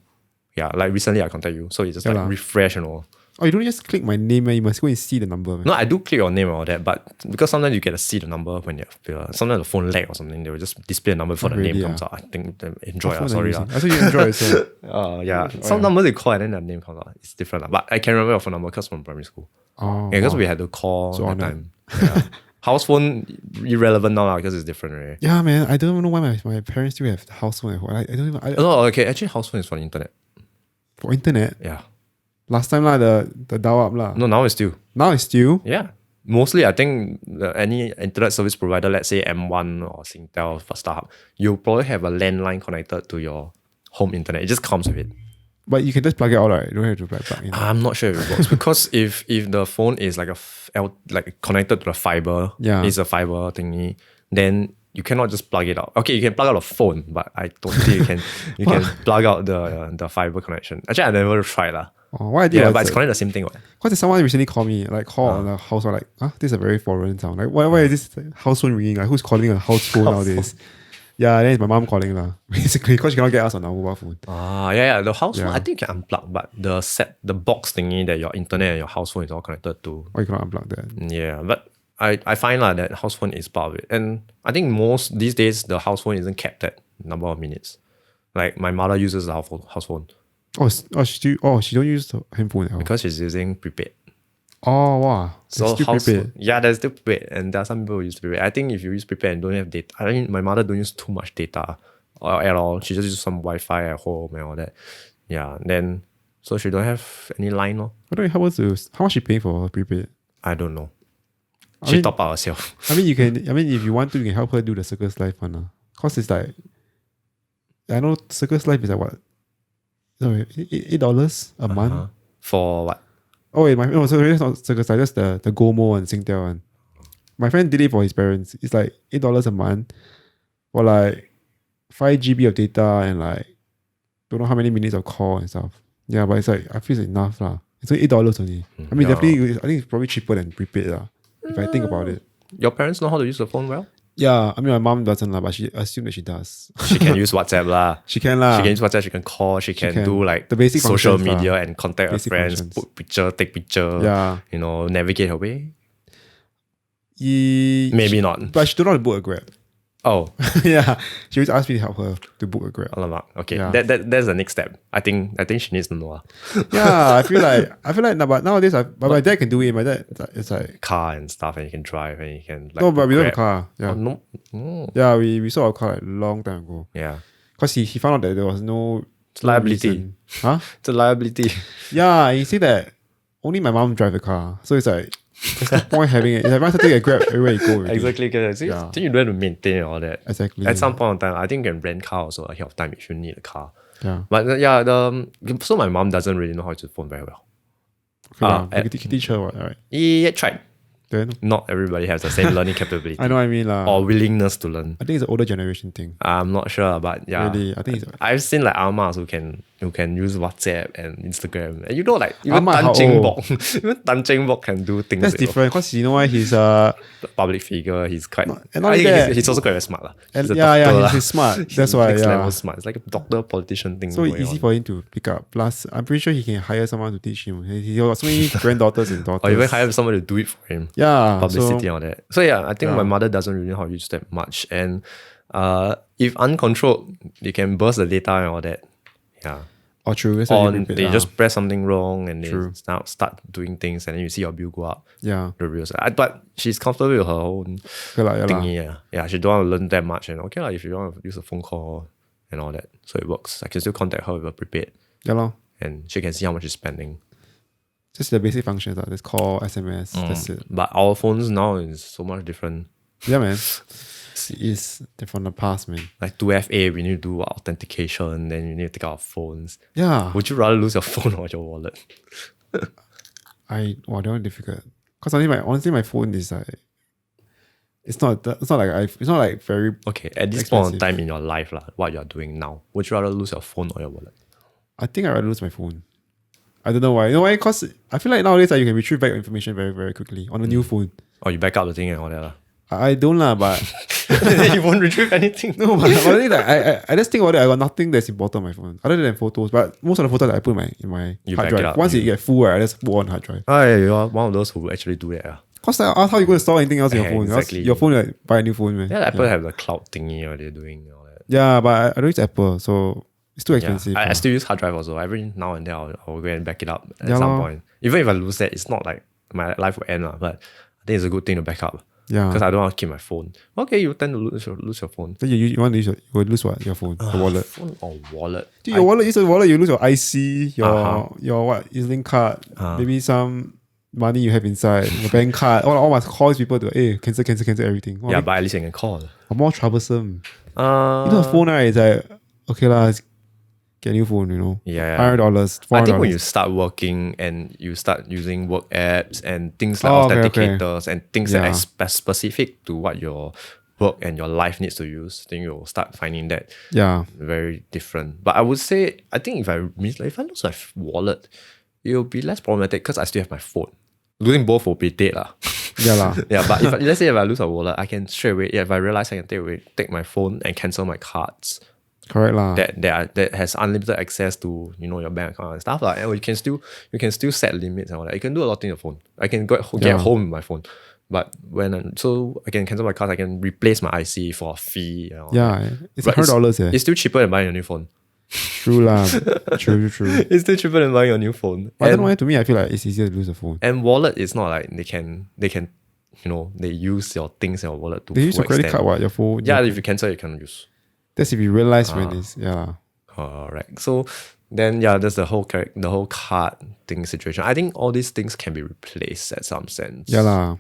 Yeah, like recently I contact you, so it's just refresh and all. Oh, you don't just click my name, man. You must go and see the number, man. No, I do click your name and all that, but because sometimes you get to see the number when sometimes the phone lag or something, they will just display a number before the name comes out. I think they enjoy it. Sorry. I thought you enjoy it. So. Yeah. Some numbers they call and then the name comes out. It's different. But I can remember your phone number because from primary school. Oh, because we had to call So that time. Yeah. House phone irrelevant now because it's different, right? Yeah, man. I don't even know why my parents still have the house phone at home. I don't even. No, okay. Actually, house phone is for the internet. For internet? Yeah. Last time the dial up lah. No, now it's still. Now it's still. Yeah. Mostly, I think any internet service provider, let's say M1 or Singtel for Starhub, you'll probably have a landline connected to your home internet. It just comes with it. But you can just plug it out, right? You don't have to plug in. I'm not sure if it works because if the phone is like like connected to the fiber, it's a fiber thingy, then you cannot just plug it out. Okay, you can plug out a phone, but I don't think you can plug out the fiber connection. Actually, I never tried lah. Oh, why I did but it's connected the same thing. Because someone recently called me, on the house, like, this is a very foreign sound. Like, why is this house phone ringing? Like, who's calling a house phone nowadays? Yeah, then it's my mom calling lah. Basically, because she cannot get us on our mobile phone. Yeah. The house phone, I think you can unplug, but the box thingy that your internet and your house phone is all connected to. Oh, you cannot unplug that. Yeah, but I find that house phone is part of it. And I think most these days, the house phone isn't capped at number of minutes. Like my mother uses the house phone She don't use the handphone at all. because she's using prepaid. Oh wow. So It's still house prepaid. phone, yeah, there's still prepaid, and there are some people who use prepaid. I think if you use prepaid and don't have data, I mean, my mother don't use too much data or at all. She just uses some Wi-Fi at home and all that. Yeah, then so she don't have any line. Why don't you help her to? How much she paying for her prepaid? I don't know. I She mean- top up herself. I mean, you can. I mean, if you want to, you can help her do the Circus Life one. Cause it's like, I know Circus Life is like what? No, $8 a month. Uh-huh. For what? Oh wait, so it's not Circus Life. That's the Gomo and Singtel one. My friend did it for his parents. It's like $8 a month for like 5 GB of data and like don't know how many minutes of call and stuff. Yeah, but it's like I feel it's enough lah. It's only $8 only. I mean, Yeah. definitely, I think it's probably cheaper than prepaid lah. If I think about it. Your parents know how to use the phone well? Yeah, I mean, my mom doesn't lah, but she assumes that she does. She can use WhatsApp lah. She can lah. She can use WhatsApp, she can call, she can do like The basic social functions media lah. and contact her Basic friends, functions. put picture, take picture, Yeah. navigate her way. Ye- Maybe not. But she don't know how to book a Grab. Oh, Yeah, she always asked me to help her to book a Grab. alamak. Okay, Yeah. that's the next step. I think she needs to know. Yeah, I feel like but nowadays, but my dad can do it. My dad, it's like Car and stuff, and you can drive, and you can like. no, but we don't have a Grab. car. Yeah, Oh, no. Oh, yeah, we saw a car like long time ago. yeah. Cause he found out that there was no liability. reason. Huh? It's a liability. Yeah, he said that only my mom drive a car, so it's like there's no point having it. It's like once I take a Grab everywhere you go. already. Exactly, because Yeah. you don't have to maintain all that. Exactly. At some point in time, I think you can rent car also ahead of time if you need a car. Yeah. But yeah, so my mom doesn't really know how to use the phone very well. Okay, lah. at- You can teach her what, right? Yeah, tried. Then Not everybody has the same learning capability I know what I mean lah. or willingness to learn. I think it's an older generation thing. I'm not sure, but yeah. Really, I think it's I've seen like amas who can use WhatsApp and Instagram. And like even Ama Tan how Cheng old? Bok, even Tan Cheng Bok can do things. that's you know. different because you know why he's Public figure. He's quite. and not I think only that- he's also quite very smart lah. and He's a yeah, doctor lah. he's smart. He's That's why next yeah. level smart. It's like a doctor politician thing. So going easy on. for him to pick up. Plus, I'm pretty sure he can hire someone to teach him. He got so many granddaughters and daughters. Or even hire someone to do it for him. Yeah, Publicity so, and all that. So yeah, I think Yeah. my mother doesn't really know how to use that much. And if uncontrolled, they can burst the data and all that. Yeah. oh, true. That's why Or you repeat, they just press something wrong and they True. start doing things and then you see your bill go up. yeah. The real side. But she's comfortable with her own Okay, lah, yeah, lah. thingy. Yeah, she don't want to learn that much. And okay, if you want to use a phone call and all that. So it works. I can still contact her with a prepaid Yeah, lor. and she can see how much she's spending. Just the basic functions. That's call, SMS. That's it. But our phones now is so much different. Yeah, man. It's from the past, man. Like 2FA, we need to do authentication, then you need to take out our phones. Yeah. Would you rather lose your phone or your wallet? That one difficult. Because honestly, my phone is like, it's not like very. Okay, at this point in Expensive. time in your life, what you're doing now, would you rather lose your phone or your wallet? I think I'd rather lose my phone. I don't know why. You know why? Because I feel like nowadays you can retrieve back information very, very quickly on a new phone. Or you back up the thing and all that. I don't lah, but You won't retrieve anything. no, but honestly, like, I just think about it. I got nothing that's important on my phone other than photos. But most of the photos that I put in my You hard back it drive. up. Once it get full, right, I just put on hard drive. You're one of those who actually do that. Cause like, how you going to store anything else in your Yeah, phone? exactly. Your phone, like, buy a new phone, man. Yeah, Apple have the cloud thingy or they're doing all that. Yeah, but I don't use Apple, so it's too Yeah, expensive. I still use hard drive also. Every now and then I'll go and back it up at Yeah some lor. point. Even if I lose that, it's not like my life will end, but I think it's a good thing to back up. Yeah. Because I don't want to keep my phone. Okay, you tend to lose your phone. Then you want to use you will lose what? Your phone, your wallet. Phone or wallet? Dude, your wallet, use your wallet, you lose your IC, Uh-huh. your what, EZ-Link card, maybe some money you have inside, your bank card. All must call these people to cancel everything. Yeah, but at least I can call. More troublesome. You Uh, know, the phone, right? It's like, okay lah, get a new phone, you know. yeah. $100, $400. I think when you start working and you start using work apps and things like Oh, okay, authenticators and things that Yeah. are specific to what your work and your life needs to use, then you'll start finding that Yeah. very different. But I would say, I think if I lose my wallet, it'll be less problematic because I still have my phone. Losing both will be dead lah. Yeah lah. Yeah, but let's say if I lose a wallet, I can straight away. Yeah, if I realize I can take my phone and cancel my cards. Correct lah. That has unlimited access to your bank account and stuff like. And you can still set limits and all that. You can do a lot in your phone. I can get home with my phone, but so I can cancel my cards. I can replace my IC for a fee. And all that. Yeah, it's But $100. Yeah. It's still cheaper than buying a new phone. True lah. True. It's still cheaper than buying a new phone. I don't know why. To me, I feel like it's easier to lose a phone. And wallet is not like they can they use your things in your wallet to They use your credit extend. card, what? Your phone. Yeah, if you cancel, you can use. That's if you realize when it's Correct. So then there's the whole card thing situation. I think all these things can be replaced at some sense. Yeah lah.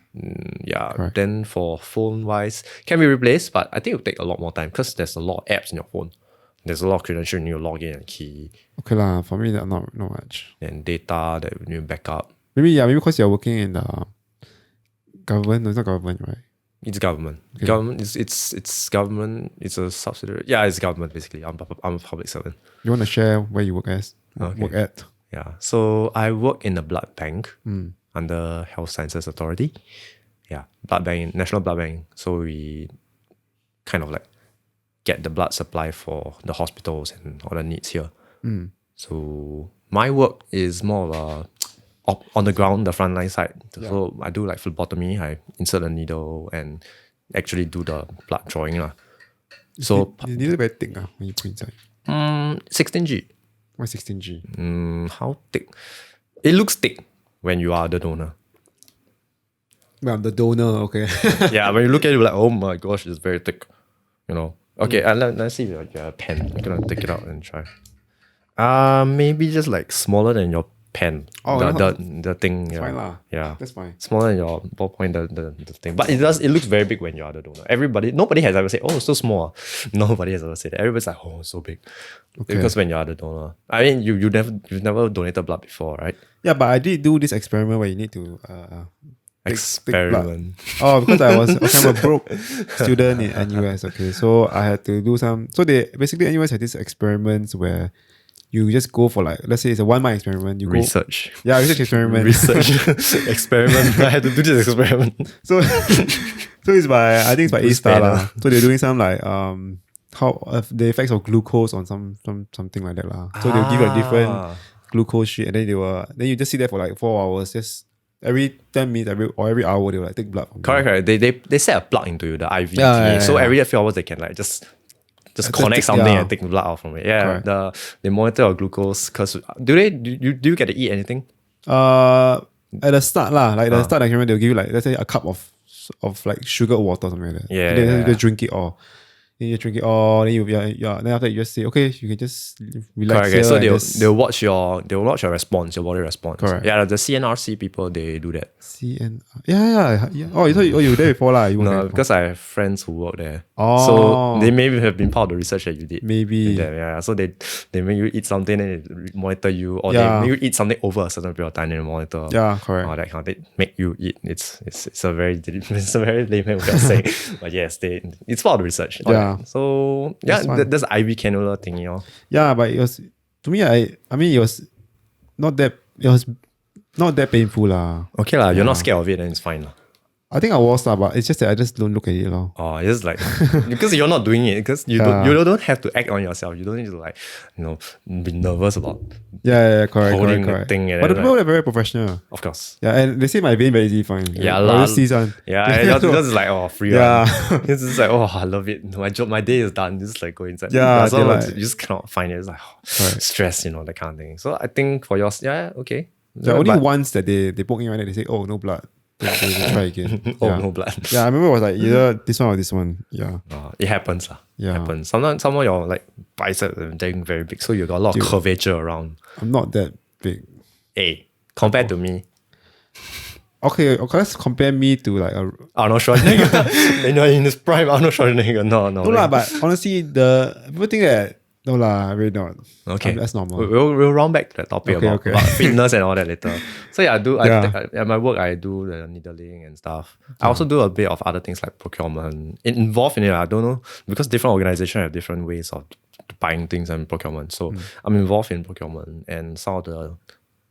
Yeah. Then for phone wise, can be replaced, but I think it will take a lot more time because there's a lot of apps in your phone. There's a lot of credentials you need to log in and key. Okay lah. For me, that not much. And data that you need to back up. Maybe because you're working in the government. No, it's not government, right? It's government. Okay. Government. It's government. It's a subsidiary. Yeah, it's government basically. I'm a public servant. You want to share where you work as? Okay. Work at? Yeah. So I work in the blood bank under Health Sciences Authority. Yeah, blood bank, National Blood Bank. So we kind of like get the blood supply for the hospitals and all the needs here. So my work is more of on the ground, the frontline side. So I do like phlebotomy. I insert a needle and actually do the blood drawing. So the needle very thick when you put inside. 16G. Why 16G? How thick? It looks thick when you are the donor. Well, I'm the donor, okay. Yeah, when you look at it, you're like, oh my gosh, it's very thick. Okay, let's see if you have a pen. I'm gonna take it out and try. Maybe just like smaller than your pen. Oh, the thing. Fine lah. Yeah. That's fine. Smaller than your ballpoint, the thing. But it looks very big when you are the donor. Nobody has ever said, oh, it's so small. Nobody has ever said that. Everybody's like, oh, it's so big. Okay. Because when you are the donor. I mean, you've never donated blood before, right? Yeah, but I did do this experiment where you need to Experiment. because I'm a broke student in NUS, okay. So I had to do some. So they basically NUS had these experiments where you just go for like, let's say it's a 1 month experiment. You research. Research experiment. Research experiment. I had to do this experiment. So it's by I think it's by A-Star lah. So they're doing some like how the effects of glucose on something like that lah. So they'll give you a different glucose sheet, and then you just sit there for like 4 hours, just every 10 minutes every hour they'll like take blood from you. Correct. They set a plug into you, the IV. Yeah. So every few hours they can like just connect something and take the blood out from it. Yeah. They monitor your glucose because do you get to eat anything? At the start lah, like the start experiment, they'll give you like, let's say a cup of like sugar or water or something like that. Yeah. Then you just drink it all. Then you drink it all. Then then after that you just say, okay, you can just relax. Correct. So they'll watch your response, your body response. Correct. Yeah, the CNRC people, they do that. CNR. Yeah. Oh, you were there before lah. No, because I have friends who work there. Oh. So they maybe have been part of the research that you did. Maybe. Yeah. So they make you eat something and they monitor you, or they make you eat something over a certain period of time and they monitor. Yeah, correct. Or that kind of they make you eat. It's a very layman way of saying. But yes, it's part of the research. Yeah. So yeah, that's the IV cannula thing, Yeah, but it was, to me, I mean it was not that painful lah. Okay lah, you're not scared of it, then it's fine lah. I think I was lah, but it's just that I just don't look at it lor. Oh, it's like because you're not doing it, because you don't have to act on yourself. You don't need to like be nervous about Correct. the thing. But the people are very professional. Of course. Yeah, and they say my vein very easy fine. Yeah, I just see some. Yeah, yours is like free. Yeah. It's just like I love it. My day is done. Just like go inside. Yeah, so like, you just cannot find it. It's like stress, that kind of thing. So I think for yours, okay. Yeah, only once that they poke in right, they say, oh, no blood. They try again. No blood. Yeah, I remember it was like either this one or this one. Yeah. It happens. Yeah. It happens. Sometimes your like bicep and thing very big, so you got a lot of curvature around. I'm not that big. Hey, compared to me. Okay, let's compare me to like Arnold Schwarzenegger. In his prime, Arnold Schwarzenegger. No. No lah, but honestly, the people think that no lah, really not. Okay, that's normal. We'll round back to the topic about fitness and all that later. So yeah, at my work I do the needling and stuff. I also do a bit of other things like procurement. Involved in it, I don't know, because different organizations have different ways of buying things and procurement. So I'm involved in procurement and some of the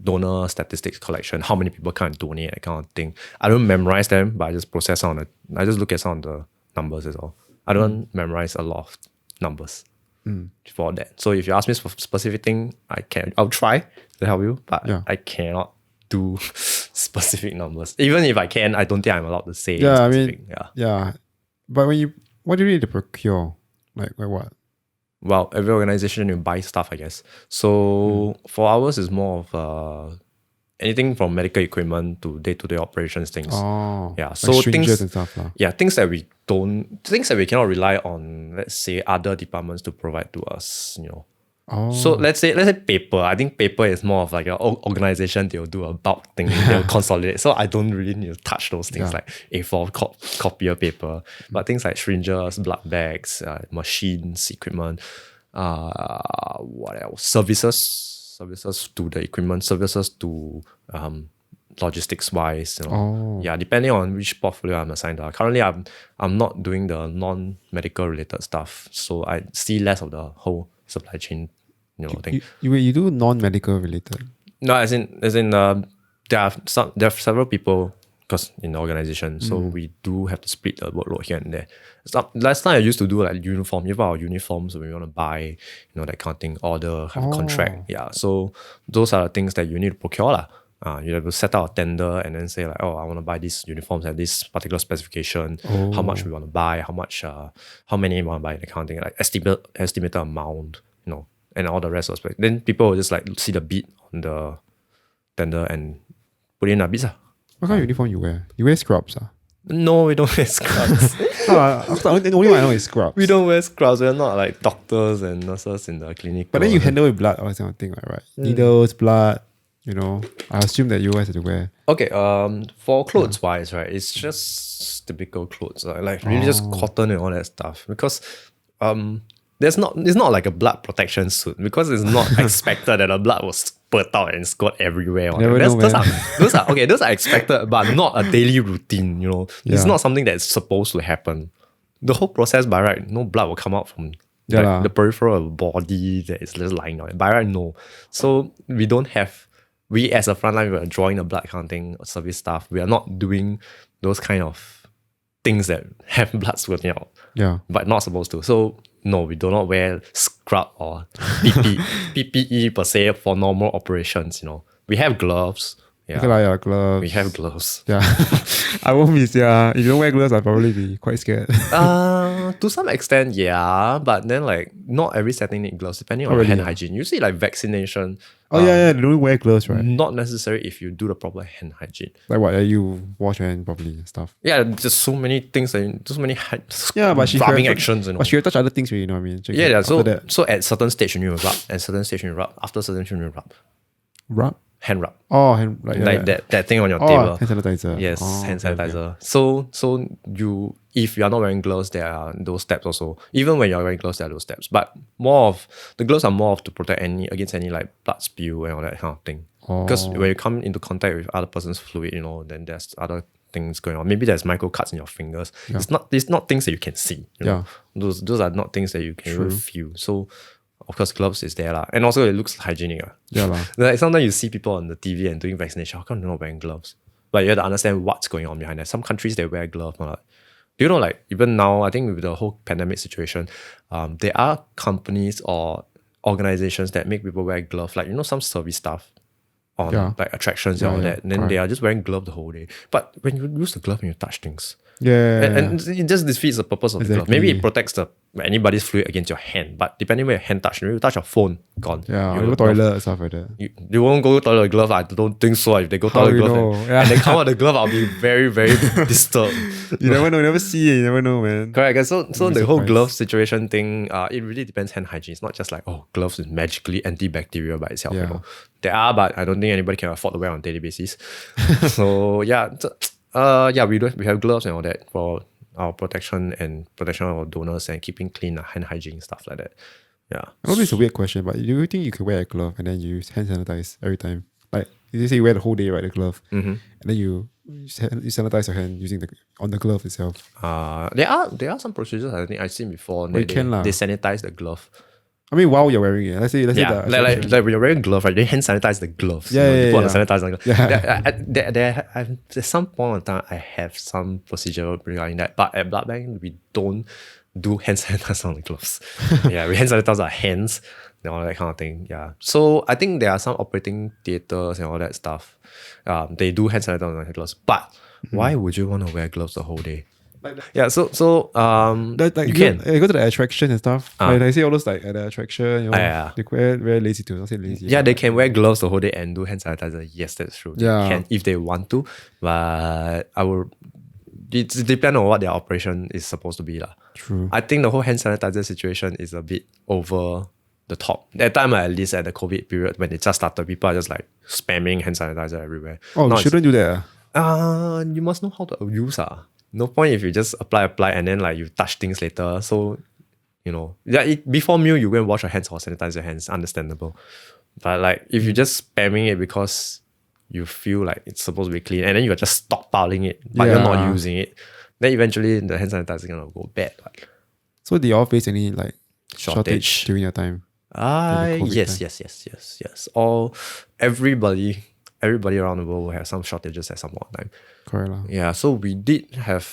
donor statistics collection, how many people can donate, that kind of thing. I don't memorize them, but I just I just look at some of the numbers as well. I don't memorize a lot of numbers for that. So if you ask me for specific thing, I'll try to help you, but I cannot do specific numbers. Even if I can, I don't think I'm allowed to say specific. But what do you need to procure? Like what? well, every organization you buy stuff, I guess. So for ours, it's more of anything from medical equipment to day-to-day operations things. Oh, Yeah, like so stringers things, and stuff lah. yeah, things that we cannot rely on, let's say, other departments to provide to us, you know. Oh, So let's say paper. I think paper is more of like an organization. They'll do a bulk thing. They'll consolidate. So I don't really need to touch those things like A4 copier paper. But things like syringes, blood bags, machines, equipment, what else? Services to the equipment, services to logistics wise. You know. Oh. Yeah, depending on which portfolio I'm assigned to. Currently, I'm not doing the non-medical related stuff, so I see less of the whole supply chain. Thing. You do non-medical related. No, as in there are several people because in the organization, so we do have to split the workload here and there. Last time I used to do like uniform, even our uniforms when we want to buy, that kind of thing, order, have a contract. Yeah. So those are the things that you need to procure lah. You have to set out a tender and then say like, oh, I want to buy these uniforms at this particular specification. How much we want to buy, how many we want to buy, that kind of thing. Like estimated amount, and all the rest of it. Then people will just like see the bid on the tender and put in a bid. What kind of uniform you wear? You wear scrubs? No, we don't wear scrubs. The only one I know is scrubs. We don't wear scrubs. We're not like doctors and nurses in the clinic. But then you handle with blood or something, right? Needles, blood, I assume that you guys have to wear. Okay, for clothes wise, right, it's just typical clothes. Like really just cotton and all that stuff. Because it's not like a blood protection suit because it's not expected that the blood will spurt out and squirt everywhere. Those are expected, but not a daily routine. It's not something that's supposed to happen. The whole process, by right, no blood will come out from the peripheral body that is just lying on it. By right, no. So we as a frontline, we are drawing the blood counting service staff. We are not doing those kind of things that have blood squirting out. Yeah, but not supposed to. So no, we do not wear scrub or PPE per se for normal operations. We have gloves. Yeah, okay, gloves. We have gloves. Yeah, I won't miss. Yeah, if you don't wear gloves, I'll probably be quite scared. To some extent, yeah, but then like not every setting need gloves depending on hand hygiene. You see, like vaccination. They don't wear gloves, right? Not necessary if you do the proper hand hygiene. Like what? You wash your hand properly and stuff. Yeah, just so many things and so many but rubbing actions. But she will touch other things, you know what I mean? Yeah. So at certain stage you need to rub, and certain stage you need to rub. After certain stage you need to rub. Rub? Hand rub. Oh, hand like that thing on your table. Hand sanitizer. Yes, hand sanitizer. Okay. So if you are not wearing gloves, there are those steps also. Even when you're wearing gloves, there are those steps. But the gloves are more of to protect against any like blood spill and all that kind of thing. Because when you come into contact with other person's fluid, then there's other things going on. Maybe there's micro cuts in your fingers. Yeah. It's not things that you can see. Those are not things that you can even feel. So of course, gloves is there and also it looks hygienic. Like sometimes you see people on the TV and doing vaccination. How come they're not wearing gloves? But you have to understand what's going on behind that. Some countries they wear gloves. Do you know, like even now, I think with the whole pandemic situation, there are companies or organizations that make people wear gloves. Like some service staff on like attractions and all that. And then they are just wearing gloves the whole day. But when you use the glove and you touch things. And it just defeats the purpose of the glove. Maybe it protects anybody's fluid against your hand, but depending where your hand touch, you touch your phone, gone. Yeah, you go toilet and stuff like that. You won't go toilet with glove. I don't think so. If they go toilet with glove and they come out the glove, I'll be very, very disturbed. You never know. You never see it. You never know, man. Correct. So the whole glove situation thing, it really depends hand hygiene. It's not just like, gloves is magically antibacterial by itself. There are, but I don't think anybody can afford to wear on a daily basis. So yeah. We have gloves and all that for our protection of our donors and keeping clean, hand hygiene, stuff like that. Yeah. I know it's a weird question, but do you think you can wear a glove and then you use hand sanitize every time? Like, you say you wear the whole day, right, the glove, and then you sanitize your hand using on the glove itself. There are some procedures I think I've seen before. They sanitize the glove. I mean, while you're wearing it, let's say like when you're wearing gloves, right? They hand sanitize the gloves. They put on the sanitizer. There's some point in time I have some procedure regarding that, but at blood bank we don't do hand sanitizer on the gloves. We hand sanitize our hands and all that kind of thing. Yeah. So I think there are some operating theaters and all that stuff. They do hand sanitize on the gloves, but why would you want to wear gloves the whole day? Yeah, Like you can. You go to the attraction and stuff. Like I see all those like at the attraction, Yeah. they wear very lazy too. Not say lazy. Yeah, but they like, can wear gloves the whole day and do hand sanitizer. Yes, that's true. They Yeah. can if they want to, but it depends on what their operation is supposed to be. True. I think the whole hand sanitizer situation is a bit over the top. That time, at least at the COVID period, when it just started, people are just like spamming hand sanitizer everywhere. Oh, Now you shouldn't do that. you must know how to use. No point if you just apply, and then like you touch things later. So, before meal, you go and wash your hands or sanitize your hands. Understandable. But like if you're just spamming it because you feel like it's supposed to be clean and then you're just stockpiling it, but you're not using it, then eventually the hand sanitizer is gonna go bad. So do you all face any like Shortage. during your time? Yes. Everybody around the world will have some shortages at some point in time. Correct lah. Yeah, so we did have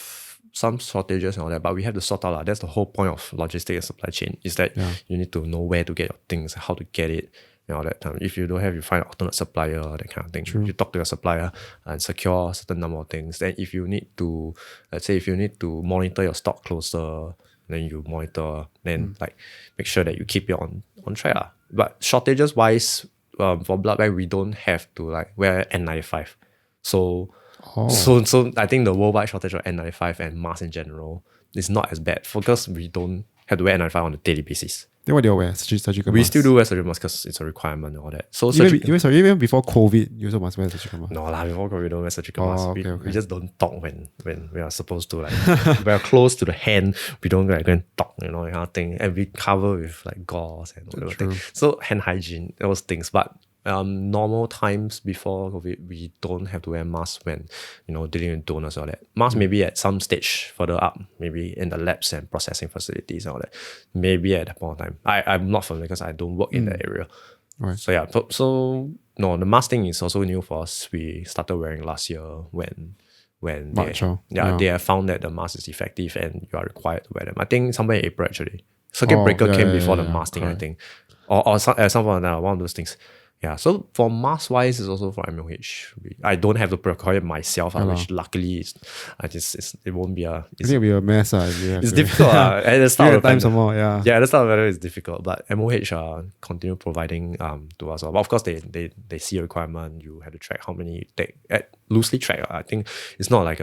some shortages and all that, but we have to sort out. That's the whole point of logistics and supply chain, is that you need to know where to get your things, how to get it, and all that time. If you don't have, you find an alternate supplier, that kind of thing. True. You talk to your supplier and secure a certain number of things. Then if you need to, let's say if you need to monitor your stock closer, then you monitor, then like make sure that you keep it on track. But shortages wise, for blood bank, we don't have to like wear N95. So I think the worldwide shortage of N95 and masks in general is not as bad because we don't have to wear N95 on a daily basis. Then what do you wear? Surgical We mask? still do wear surgical masks because it's a requirement and all that. So even before COVID, you also must wear surgical mask. No lah, before COVID we don't wear surgical masks. Okay. We just don't talk when we are supposed to, like we are close to the hand. We don't like go and talk, that kind of thing. And we cover with like gauze and whatever thing. So hand hygiene, those things. But normal times before COVID, we don't have to wear masks when dealing with donors or all that. Masks maybe at some stage further up, maybe in the labs and processing facilities and all that. Maybe at that point of time. I'm not familiar because I don't work in that area. Right. So yeah, so no, the mask thing is also new for us. We started wearing last year when they have found that the mask is effective and you are required to wear them. I think somewhere in April actually. Circuit breaker came before the mask thing, I think. Or at some point one of those things. Yeah, so for mask wise, it's also for MOH. I don't have to procure it myself, which luckily it won't be a. It'll be a mess. It's difficult. At the start of the time, some more, yeah. Yeah, at the start of the it's difficult, but MOH continue providing to us. But of course, they see a requirement. You have to track how many you take. Loosely track. I think it's not like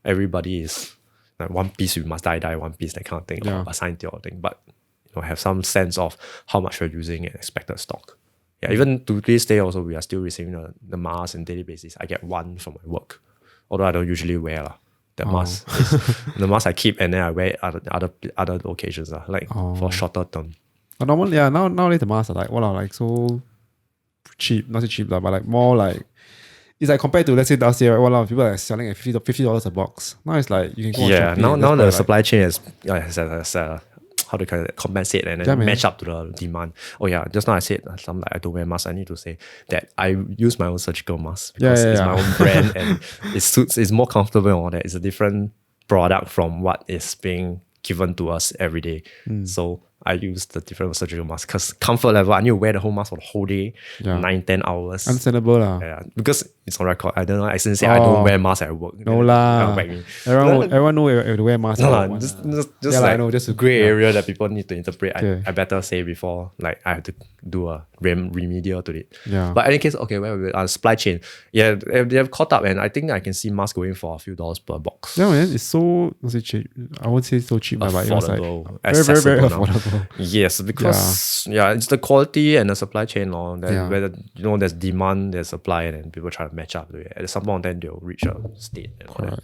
everybody is like one piece. You must die one piece, that kind of thing, or assigned to your thing. But have some sense of how much you're using and expected stock. Yeah, even to this day also, we are still receiving the masks on a daily basis. I get one from my work, although I don't usually wear the mask. The mask I keep and then I wear other occasions for shorter term. But normally, nowadays the masks are like so cheap, not so cheap but like more like it's like compared to let's say last year, people are selling at $50 a box. Now it's like you can go on Shopee now the supply chain has how to compensate and then match up to the demand. Oh yeah, just now I said something like I don't wear masks. I need to say that I use my own surgical mask because it's my own brand and it's more comfortable and all that. It's a different product from what is being given to us every day. So I use the different surgical mask because comfort level, I need to wear the whole mask for the whole day, 9-10 hours. Understandable lah. Yeah, because it's on record. I don't know. I shouldn't say I don't wear mask at work. No lah. Everyone know you have to wear mask. No lah. Just like I know, just a gray area that people need to interpret. Okay. I better say before like I have to do a remedial to it. Yeah. But in any case, okay, where we supply chain. Yeah, they have caught up and I think I can see masks going for a few dollars per box. Yeah, man, it's so not say cheap. I won't say so cheap, but it was like accessible, very affordable. Yes, because it's the quality and the supply chain whether there's demand, there's supply, and then people try to match up to it. At some point, then they'll reach a state. And all that.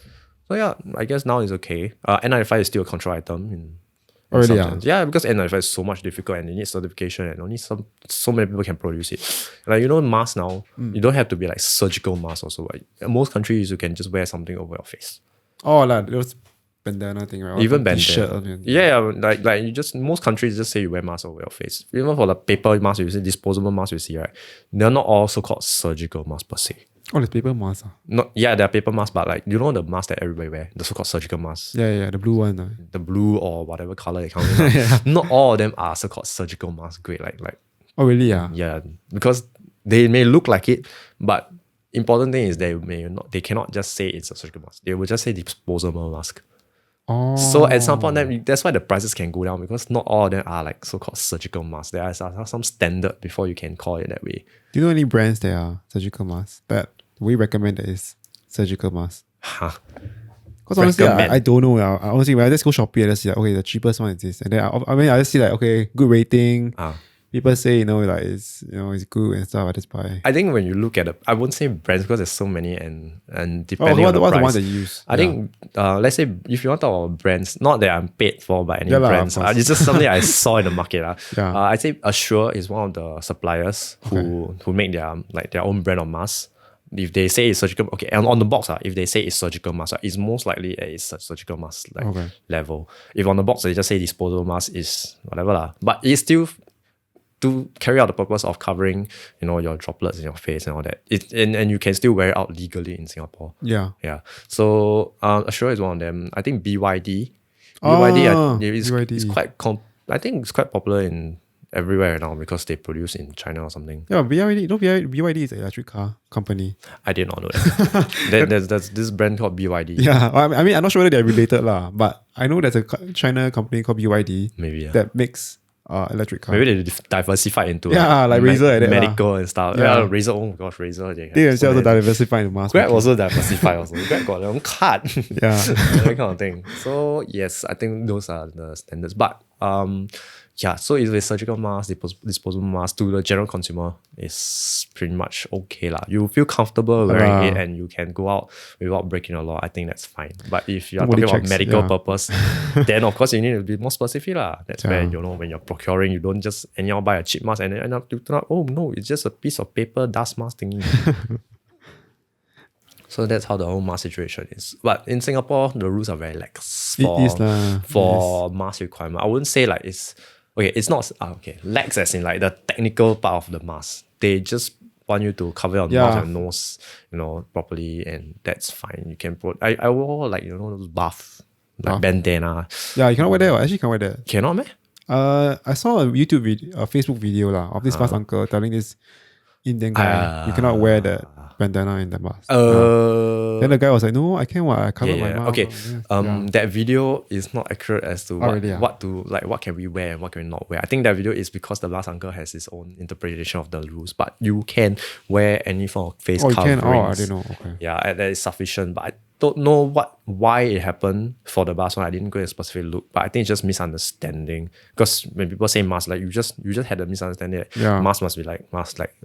So yeah, I guess now it's okay. N95 is still a control item. Really? Yeah, because N95 is so much difficult and it needs certification and only so many people can produce it. Like masks now, you don't have to be like surgical masks also. Right? In most countries, you can just wear something over your face. Oh, like those bandana thing, right? Even bandana. Yeah, like you just most countries just say you wear masks over your face. Even for the paper masks you see, disposable masks you see, right? They're not all so-called surgical masks per se. Oh, there's paper masks. They're paper masks, but like the mask that everybody wear, the so-called surgical masks. Yeah, the blue one. The blue or whatever color they count. Not all of them are so-called surgical masks. Great, like. Oh really? Yeah, because they may look like it, but important thing is they cannot just say it's a surgical mask. They will just say disposable mask. Oh. So at some point, that's why the prices can go down because not all of them are like so-called surgical masks. There are some standard before you can call it that way. Do you know any brands that are surgical masks that we recommend that is surgical mask? Huh. Because honestly, Recommend. I don't know. I honestly, when I just go Shopee, I just see like, okay, the cheapest one is this. And then I just see like, okay, good rating. People say, like it's it's good and stuff. I just buy. I think when you look at I won't say brands because there's so many and depending on the what's price. the one that you use? I think let's say if you want to talk about brands, not that I'm paid for by any Yeah lah, brands. of course. It's just something I saw in the market. Yeah. I'd say Assure is one of the suppliers who make their own brand of masks. If they say it's surgical, okay, and on the box, if they say it's surgical mask, it's most likely it's a surgical mask level. If on the box they just say disposable mask is whatever lah, but it's still to carry out the purpose of covering, your droplets in your face and all that. And you can still wear it out legally in Singapore. Yeah. Yeah. So Assure is one of them. I think BYD. BYD is quite I think it's quite popular in everywhere now because they produce in China or something. Yeah, BYD is an electric car company. I did not know that. There's this brand called BYD. Yeah, I mean, I'm not sure whether they're related lah, but I know there's a China company called BYD Maybe that makes electric cars. Maybe they diversify into like Razer like that medical and stuff. Yeah. Razer. Oh my gosh, Razer. They themselves also diversify into mass Grab market. also diversify also. Grab got their own card. Yeah. That kind of thing. So yes, I think those are the standards. But so if it's surgical mask, disposable mask to the general consumer is pretty much okay lah. You feel comfortable wearing it and you can go out without breaking the law. I think that's fine. But if you're talking about medical purpose, then of course you need to be more specific lah. That's where when you're procuring, you don't just anyhow buy a cheap mask and then end up oh no, it's just a piece of paper dust mask thingy. So that's how the whole mask situation is. But in Singapore, the rules are very lax for mask requirement. I wouldn't say like it's not lax as in like the technical part of the mask. They just want you to cover your mouth and nose, properly, and that's fine. You can put. I wore like those buff bandana. Yeah, you cannot wear that. Actually, you can wear that. Cannot, man. I saw a YouTube video, a Facebook video lah of this mask uncle telling this Indian guy you cannot wear that bandana in the mask. Then the guy was like, "No, I can't. I covered my mouth." Okay. That video is not accurate as to what can we wear and what can we not wear. I think that video is because the last uncle has his own interpretation of the rules, but you can wear any form of face coverings. You can. I didn't know. Okay. Yeah, that is sufficient. But I don't know why it happened for the last one. I didn't go in a specific look, but I think it's just misunderstanding. Because when people say mask, like you just had a misunderstanding that mask must be like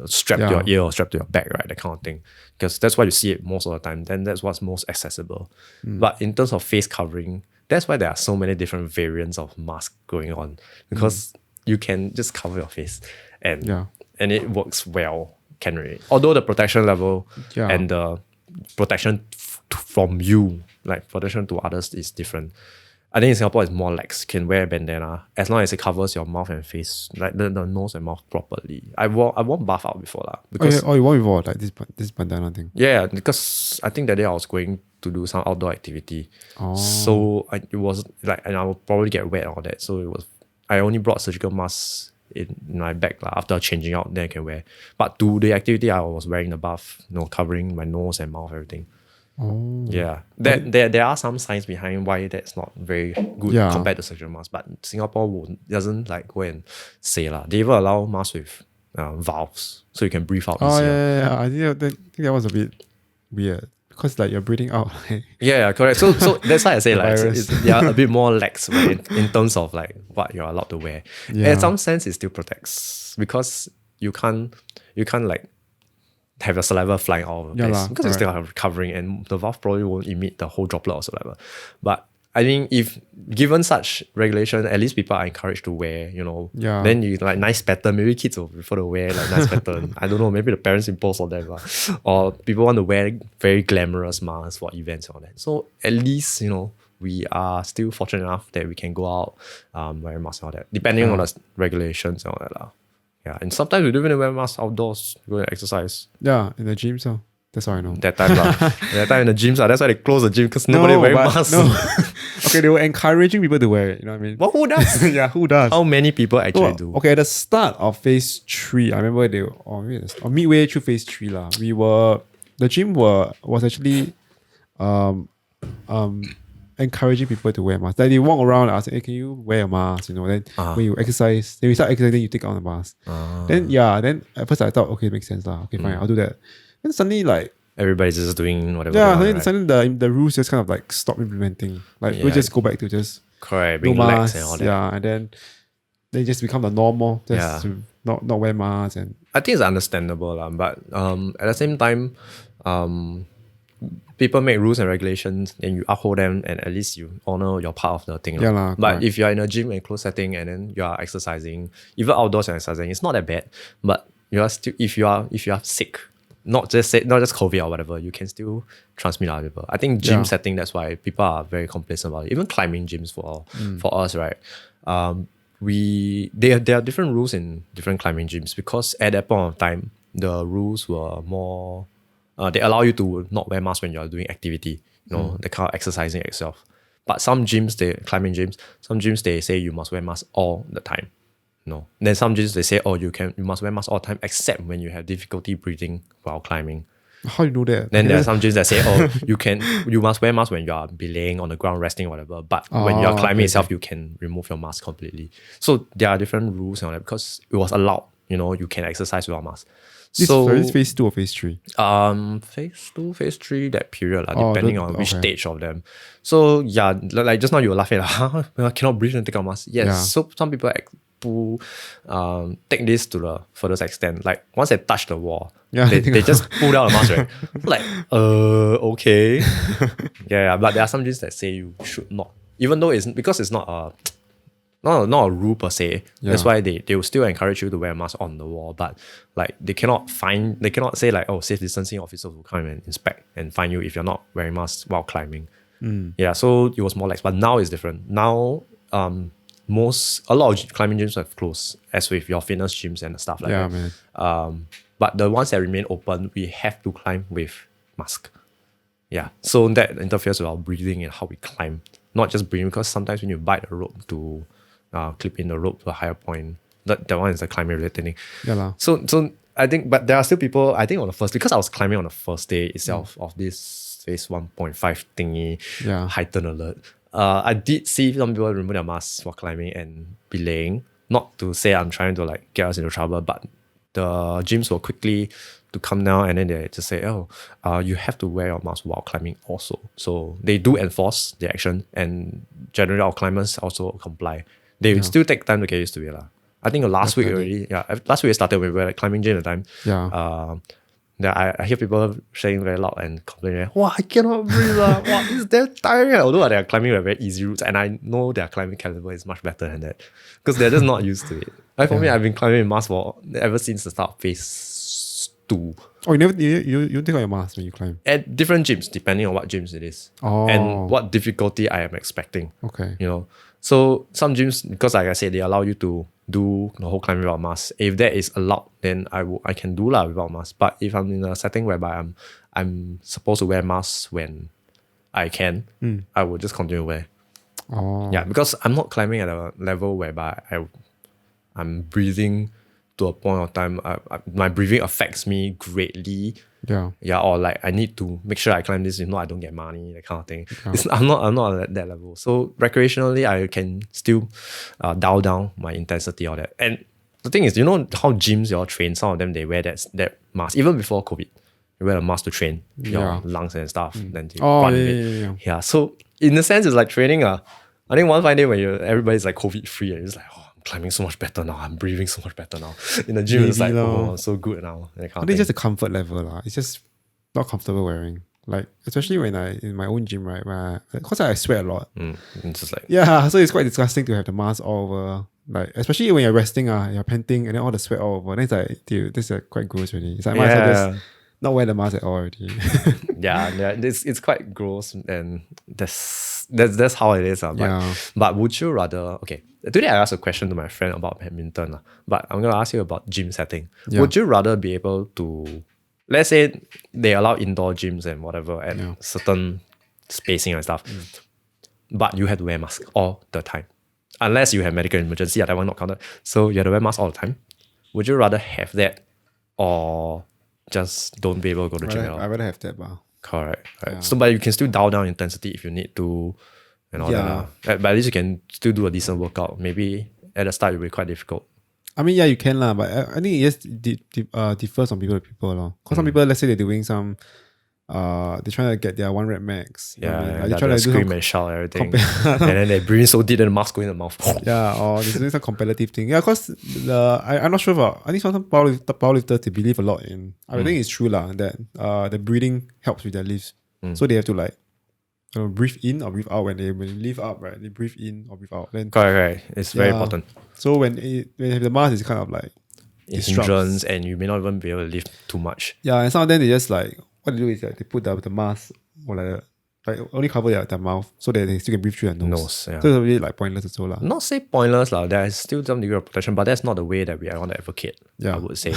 strapped to your ear or strapped to your back, right? That kind of thing. Because that's why you see it most of the time. Then that's what's most accessible. But in terms of face covering, that's why there are so many different variants of mask going on. Because you can just cover your face and it works well, can really. Although the protection level and the protection from you, like protection to others, is different. I think in Singapore it's more lax. You can wear a bandana as long as it covers your mouth and face, like the nose and mouth properly. I wore buff out before lah. Because you wore before like this bandana thing. Yeah, because I think that day I was going to do some outdoor activity. So it was like, and I will probably get wet and all that. So I only brought surgical masks in my bag after changing out, then I can wear. But to the activity, I was wearing the buff, covering my nose and mouth, everything. Yeah, there are some science behind why that's not very good compared to surgical masks. But Singapore doesn't like go and say lah. They even allow masks with valves, so you can breathe out easier. Yeah. I think that was a bit weird because like you're breathing out. Yeah, correct. So that's why I say like they are a bit more lax in terms of like what you're allowed to wear. Yeah. In some sense, it still protects because you can't like have your saliva flying all over the place because it's still recovering and the valve probably won't emit the whole droplet or saliva. But I think if given such regulation, at least people are encouraged to wear, then you like nice pattern. Maybe kids will prefer to wear like nice pattern. I don't know, maybe the parents impose on them. Or people want to wear very glamorous masks for events and all that. So at least, we are still fortunate enough that we can go out wearing masks and all that, depending on the regulations and all that. Yeah, and sometimes we don't even wear masks outdoors, go and exercise. Yeah, in the gym, so that's how I know. That time in the gyms, that's why they close the gym because nobody wearing masks. No. Okay, they were encouraging people to wear it, you know what I mean? Well, who does? Yeah, who does? How many people actually do? Okay, at the start of phase 3, I remember they were midway through phase 3 the gym was actually encouraging people to wear masks. Like they walk around and ask, hey, can you wear a mask? You know, then when you exercise, then you start exercising, you take out the mask. Then at first I thought, okay, makes sense lah. Okay, fine, I'll do that. Then suddenly like everybody's just doing whatever. yeah, they want, suddenly the rules just kind of like stop implementing. Like we just go back to just correct, no being lax masks. and all that. Yeah, and then they just become the normal. Just to not wear masks and I think it's understandable, but at the same time, people make rules and regulations and you uphold them, and at least you honor your part of the thing. Yeah lah, but correct. if you're in a gym and closed setting and then you are exercising, even outdoors and exercising, it's not that bad. But you are still if you are sick, not just COVID or whatever, you can still transmit other people. I think gym setting, that's why people are very complacent about it. Even climbing gyms for us, right? There are different rules in different climbing gyms because at that point of time, the rules were more. They allow you to not wear masks when you're doing activity, the kind of exercising itself. But some gyms, climbing gyms, some gyms they say you must wear masks all the time. Then some gyms they say, you must wear masks all the time except when you have difficulty breathing while climbing. How do you know that? Then there are some gyms that say, you must wear masks when you are belaying on the ground, resting or whatever. But when you are climbing itself, you can remove your mask completely. So there are different rules on that because it was allowed. You can exercise without mask. This is phase 2 or phase 3? Phase 2, phase 3, that period, depending on which stage of them. So yeah, like just now you were laughing, I cannot breathe and take out mask. Yes, so some people take this to the furthest extent. Like once they touch the wall, they just pull down the mask, right? Like, okay. But there are some gyms that say you should not. Even though it's not a rule per se. That's why they will still encourage you to wear a mask on the wall. But like they cannot say like, safe distancing officers will come and inspect and fine you if you're not wearing masks while climbing. So it was more lax. But now it's different. Now a lot of climbing gyms have closed, as with your fitness gyms and stuff like that. Man. But the ones that remain open, we have to climb with mask. So that interferes with our breathing and how we climb. Not just breathing, because sometimes when you bite a rope to clip in the rope to a higher point, that one is the climbing related thing. So I think, but there are still people, I think on the first, because I was climbing on the first day itself of this phase 1.5 thingy, heightened alert. I did see some people remove their masks while climbing and belaying. Not to say I'm trying to like get us into trouble, but the gyms were quickly to come down and then they just say, you have to wear your mask while climbing also. So they do enforce the action, and generally our climbers also comply. They will still take time to get used to it. I think last week already, last week I started when we were at climbing gym at the time. I hear people saying very loud and complaining, wow, I cannot breathe. Wow, it's damn tiring. Although they are climbing a very easy routes, and I know their climbing caliber is much better than that because they're just not used to it. Like for me, I've been climbing in mask ever since the start of phase 2. Oh, you don't take out your mask when you climb? At different gyms, depending on what gyms it is. And what difficulty I am expecting. Okay. So some gyms, because like I said, they allow you to do the whole climbing without mask. If that is allowed, then I can do without mask. But if I'm in a setting whereby I'm supposed to wear masks when I can, I will just continue to wear. Because I'm not climbing at a level whereby I'm breathing to a point of time. My breathing affects me greatly. Or like I need to make sure I climb this, if not I don't get money, that kind of thing. I'm not at that level. So recreationally, I can still dial down my intensity or that. And the thing is, how gyms you all train, some of them they wear that mask even before COVID. You wear a mask to train your lungs and stuff. Then you So in a sense, it's like training. I think one fine day when everybody's like COVID free, and it's like, I'm climbing so much better now. I'm breathing so much better now. In the gym, it's like, I'm so good now. I think it's just a comfort level. It's just not comfortable wearing. Like, especially when in my own gym, right, where because I sweat a lot. It's just like so it's quite disgusting to have the mask all over. Like, especially when you're resting, you're panting, and then all the sweat all over. Then it's like, dude, this is quite gross already. It's like, I might as well just not wear the mask at all already. It's quite gross, and that's how it is. But would you rather? Okay, today I asked a question to my friend about badminton, but I'm gonna ask you about gym setting. Would you rather be able to, let's say they allow indoor gyms and whatever at certain spacing and stuff, but you have to wear mask all the time, unless you have medical emergency. That one not counted. So you have to wear mask all the time. Would you rather have that, or just don't be able to go to gym at all? I'd rather have that, Correct. Right. So, but you can still dial down intensity if you need to. and all that. But at least you can still do a decent workout. Maybe at the start it will be quite difficult. I mean, yeah, you can lah, but I think it just differs from people to people lor. Cause some people, let's say they're doing some, they're trying to get their 1 rep max. Yeah, they're like trying they to do scream some and shout and everything, and then they breathe so deep that the mask go in the mouth. yeah, or they're doing some competitive thing. Yeah, cause I'm not sure about. I think some powerlifters they believe a lot in. I think it's true lah that the breathing helps with their lifts. So they have to like breathe in or breathe out when they lift up, right? They breathe in or breathe out. Then Correct. It's very important. So when you have the mask, it's kind of like It's hindrance, and you may not even be able to lift too much. Yeah, and some of them they just like what they do is like they put the mask or like only cover their mouth so that they still can breathe through their nose. Yeah. So it's really like pointless as well lah. Not say pointless lah. There is still some degree of protection, but that's not the way that we want to advocate. Yeah. I would say.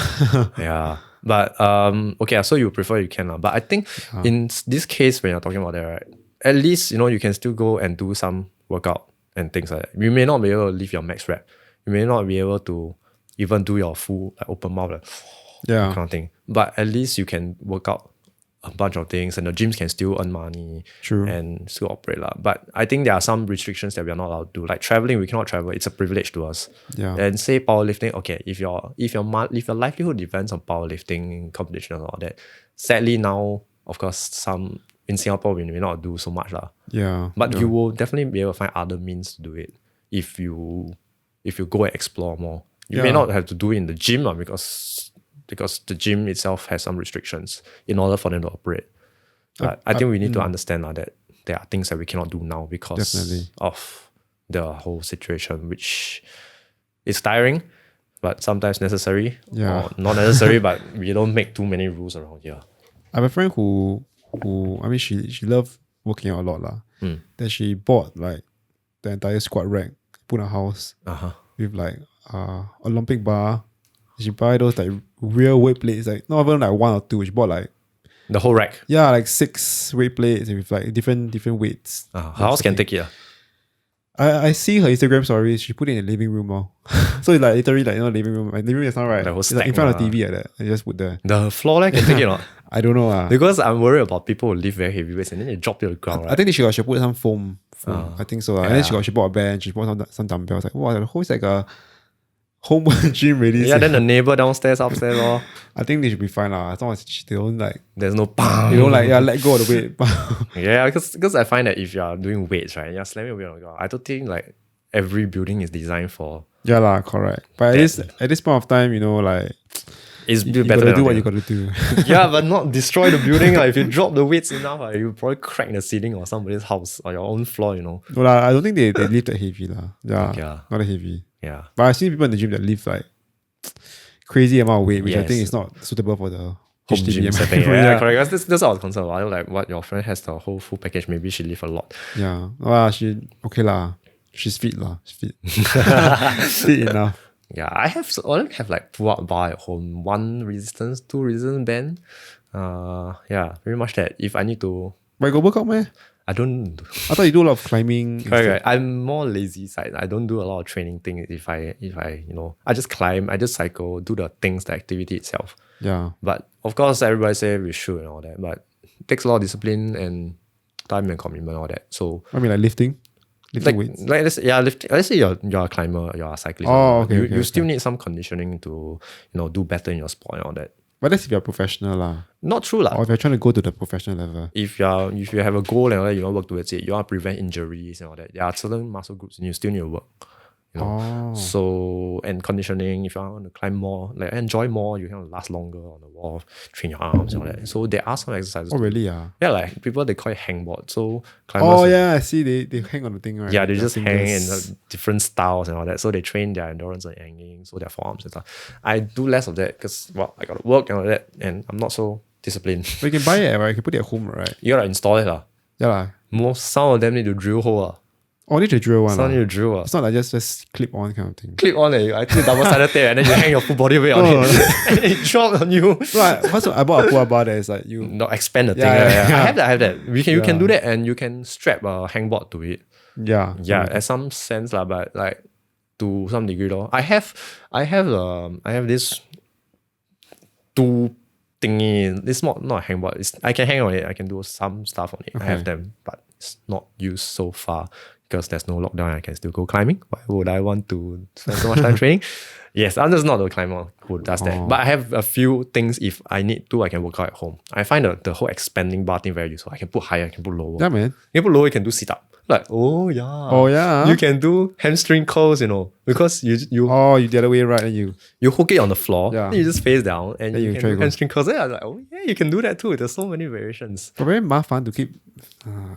Yeah. But okay, so you prefer you can lah. But I think in this case when you're talking about that, right, at least you can still go and do some workout and things like that. You may not be able to lift your max rep. You may not be able to even do your full like, open mouth kind of thing. But at least you can work out a bunch of things, and the gyms can still earn money. True. And still operate lah. But I think there are some restrictions that we are not allowed to do. Like traveling, we cannot travel. It's a privilege to us. Yeah. And say powerlifting, okay, if your livelihood depends on powerlifting competition and all that, sadly now, of course, some in Singapore we may not do so much lah. Yeah. But you will definitely be able to find other means to do it if you go and explore more. You may not have to do it in the gym because the gym itself has some restrictions in order for them to operate. But I think we need to understand that there are things that we cannot do now because of the whole situation, which is tiring, but sometimes necessary or not necessary, but we don't make too many rules around here. I have a friend who I mean she loved working out a lot lah. Then she bought like the entire squat rack, put in her house with like Olympic bar. She buy those like real weight plates, like not even like 1 or 2. She bought like the whole rack. Yeah, like 6 weight plates with like different weights. Her house can take it. I see her Instagram stories. She put it in the living room. So it's like literally like living room. My living room is not right. It's like in front of the TV like that. I just put there. The floor can take it or not? I don't know. Because I'm worried about people who lift very heavy weights and then they drop to the ground. I think she put some foam. I think so. And then she bought a bench. She bought some dumbbells. Like wow, the whole is like a home gym really. Yeah, then the neighbor downstairs, upstairs. I think they should be fine lah. As long as they don't like. There's no bang. They don't like let go of the weight. Yeah, because I find that if you are doing weights, right, you're slamming weight on the ground. I don't think like every building is designed for. Yeah lah, correct. But at this point of time, like it's you better gotta do what you gotta do. Yeah, but not destroy the building. If you drop the weights enough, you probably crack the ceiling or somebody's house or your own floor. No lah, I don't think they lift that heavy lah. Yeah, not that heavy. Yeah, but I've seen people in the gym that lift like crazy amount of weight, which I think is not suitable for the home gym setting. Yeah, correct. That's what I was concerned about. Like what your friend has the whole full package. Maybe she lift a lot. Yeah, she okay lah. She's fit lah. She's fit. Fit enough. Yeah, I only have like pull-up bar at home. 1 resistance, 2 resistance band. Yeah, very much that. If I need to. But you go work out, man? I don't. I thought you do a lot of climbing. Correct. I'm more lazy side. I don't do a lot of training things. If I I just climb, I just cycle, do the things, the activity itself. Yeah. But of course, everybody say we should and all that. But it takes a lot of discipline and time and commitment and all that. So I mean, like lifting weights. Like let's say you're a climber, you're a cyclist. Oh, okay. You still need some conditioning to do better in your sport and all that. But that's if you're a professional lah. Not true lah. Or if you're trying to go to the professional level. If you have a goal and all that, you want to work towards it, you want to prevent injuries and all that. There are certain muscle groups and you still need to work. So, and conditioning, if you want to climb more, like enjoy more, you can last longer on the wall, train your arms and all that. So there are some exercises. Oh really? Yeah. Yeah, like people they call it hangboard. So climbers. Oh yeah, I see. They hang on the thing, right? Yeah, they just hang in different styles and all that. So they train their endurance and hanging, so their forearms and stuff. I do less of that because I gotta work and all that, and I'm not so disciplined. But you can buy it, right? You can put it at home, right? You gotta install it lah. Yeah lah. Some of them need to drill hole. Oh, need to drill one. Some need to drill. It's not like just clip on kind of thing. Clip on I think double-sided tape and then you hang your full body weight on it. And it drops on you. Right. I bought a pull-up bar that is like you expand the thing. Yeah. I have that. You can do that and you can strap a hangboard to it. Yeah. Yeah, at some sense lah, but like to some degree though. I have this 2 thingy. It's not a hangboard. I can hang on it. I can do some stuff on it. I have them, but it's not used so far because there's no lockdown. I can still go climbing. Why would I want to spend so much time training? Yes, I'm just not the climber who does that. But I have a few things. If I need to, I can work out at home. I find the whole expanding bar thing very useful. I can put higher, I can put lower. Yeah, man. You can put lower, you can do sit up. Like, oh yeah. Oh, yeah. You can do hamstring curls, because you Oh, you the other way, right? And you hook it on the floor, Yeah. then you just face down, and Then you you can try do to go. hamstring curls. Yeah, I was like, oh yeah, you can do that too. There's so many variations. but very mafan to keep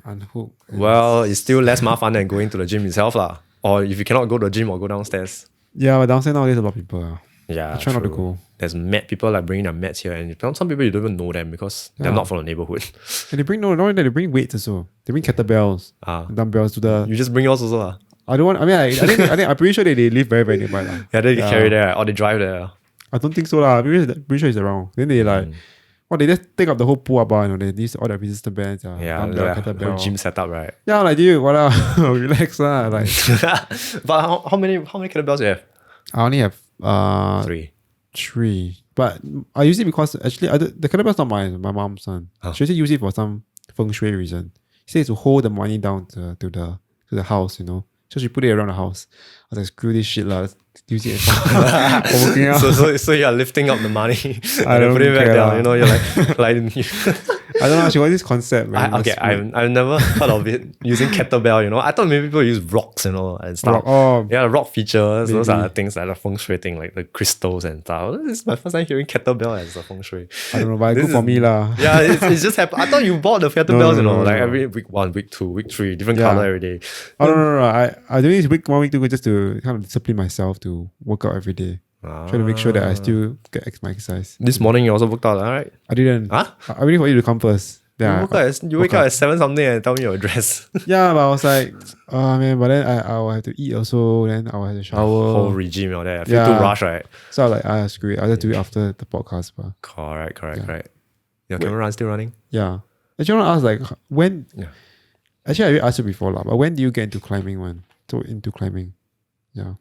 unhooked. Well, it's still less fun than going to the gym itself, lah. Or if you cannot go to the gym or go downstairs. Yeah, but downstairs nowadays a lot of people. Yeah, I try not to true. go. There's mat people like bringing their mats here, and some people you don't even know them because they're not from the neighborhood. And they bring not only that, they bring weights also. They bring kettlebells, dumbbells to the. You just bring yours also, lah. I don't want. I mean, I think I'm pretty sure they live very very nearby lah. Yeah, they carry there or they drive there. I don't think so lah. Pretty sure it's around. Then they like, they just take up the whole pool bar. They use all the resistant bands. Dumbbell, kettlebell. Gym setup, right? Yeah, like dude, what up? Relax lah. Like, but how many kettlebells do you have? I only have 3, but I use it because actually the kettlebell's not mine. My mom's son. She actually use it for some feng shui reason. She says to hold the money down to the house, So she put it around the house. I was like, screw this shit lah. Let's use it for working out. So you're lifting up the money I and don't put it back care down. lah. You're like I don't know. She got this concept, man. I've never heard of it using kettlebell. I thought maybe people use rocks, and stuff. Yeah, rock features. Those are the things like the feng shui thing, like the crystals and stuff. This is my first time hearing kettlebell as a feng shui. I don't know, but good for me lah. Yeah, it's just happened. I thought you bought the kettlebells, No. every week 1, week 2, week 3, different color every day. Oh no. I do this week 1, week 2 just to kind of discipline myself to work out every day. Try to make sure that I still get my exercise. This morning you also worked out, right? I didn't. Huh? I waited for you to come first. Yeah, You wake up at 7 something and tell me your address. Yeah, but I was like, oh man, but then I will have to eat also, then I will have to shower. Whole regime all that. I feel too rushed, right? So I was like, screw it. I'll just do it after the podcast. But Correct. Your camera run still running? yeah. Actually, I want to ask, like, when... Yeah. Actually, I asked you before, but when do you get into climbing one? So into climbing. Yeah.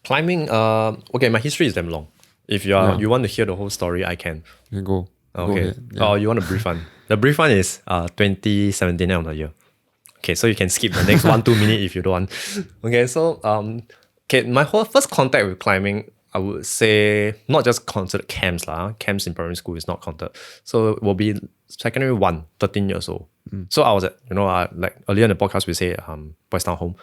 Climbing, okay, my history is damn long. If you want to hear the whole story, I can. You can go. Okay. Go ahead. Yeah. Oh, you want a brief one? The brief one is 2017 of the year. Okay, so you can skip the next 1-2 minutes if you don't want. Okay, so my whole first contact with climbing, I would say not just considered camps lah. Camps in primary school is not counted. So it will be secondary 1, 13 years old. So I was at, like earlier in the podcast we say Boys Town Home.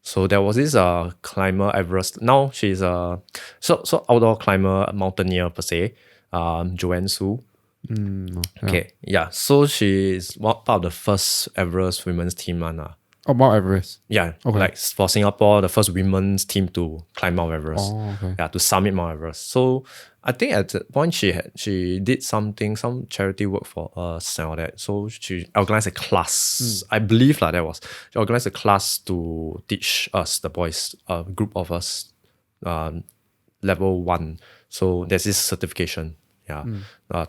So there was this climber Everest. Now she's a so outdoor climber, mountaineer per se. Joanne Su. Okay, yeah. So she's part of the first Everest women's team, Oh, Mount Everest. Yeah, Okay. like for Singapore, the first women's team to climb Mount Everest. Oh, okay. Yeah, to summit Mount Everest. So I think at that point she did some charity work for us and all that. So she organized a class. I believe she organized a class to teach us, the boys, a group of us, level 1. So there's this certification. Yeah,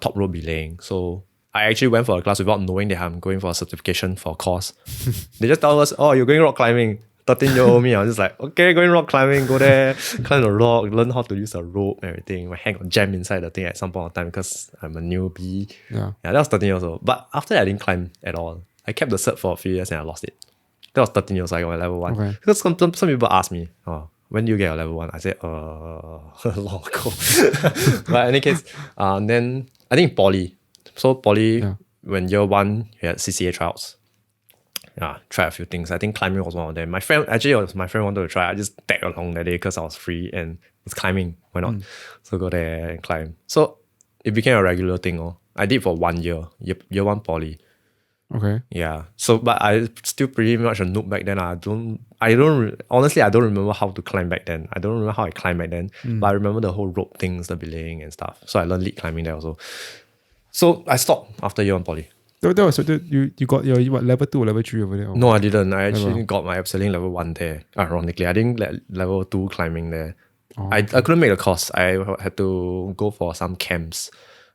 top rope belaying. So I actually went for a class without knowing that I'm going for a certification for a course. They just tell us, oh, you're going rock climbing. 13-year-old me, I was just like, okay, going rock climbing, go there, climb the rock, learn how to use a rope and everything. My hand got jammed inside the thing at some point of time because I'm a newbie. Yeah. That was 13 years old. But after that, I didn't climb at all. I kept the cert for a few years and I lost it. That was 13 years old, I got my level 1. Okay. Because some people ask me, when do you get your level 1? I said, long ago. But in any case, then I think poly. So poly, when year 1, you had CCA tryouts. Yeah, try a few things. I think climbing was one of them. My friend wanted to try. I just tagged along that day because I was free and it's climbing. Why not? So go there and climb. So it became a regular thing. I did for 1 year, year 1 poly. Okay. Yeah. So, but I still pretty much a noob back then. Honestly, I don't remember how to climb back then. I don't remember how I climbed back then. But I remember the whole rope things, the belaying and stuff. So I learned lead climbing there also. So I stopped after year 1 poly. You got your level 2 or level 3 over there? No, I didn't. I actually got my abseiling level 1 there. Ironically, I didn't get level 2 climbing there. I couldn't make the course. I had to go for some camps.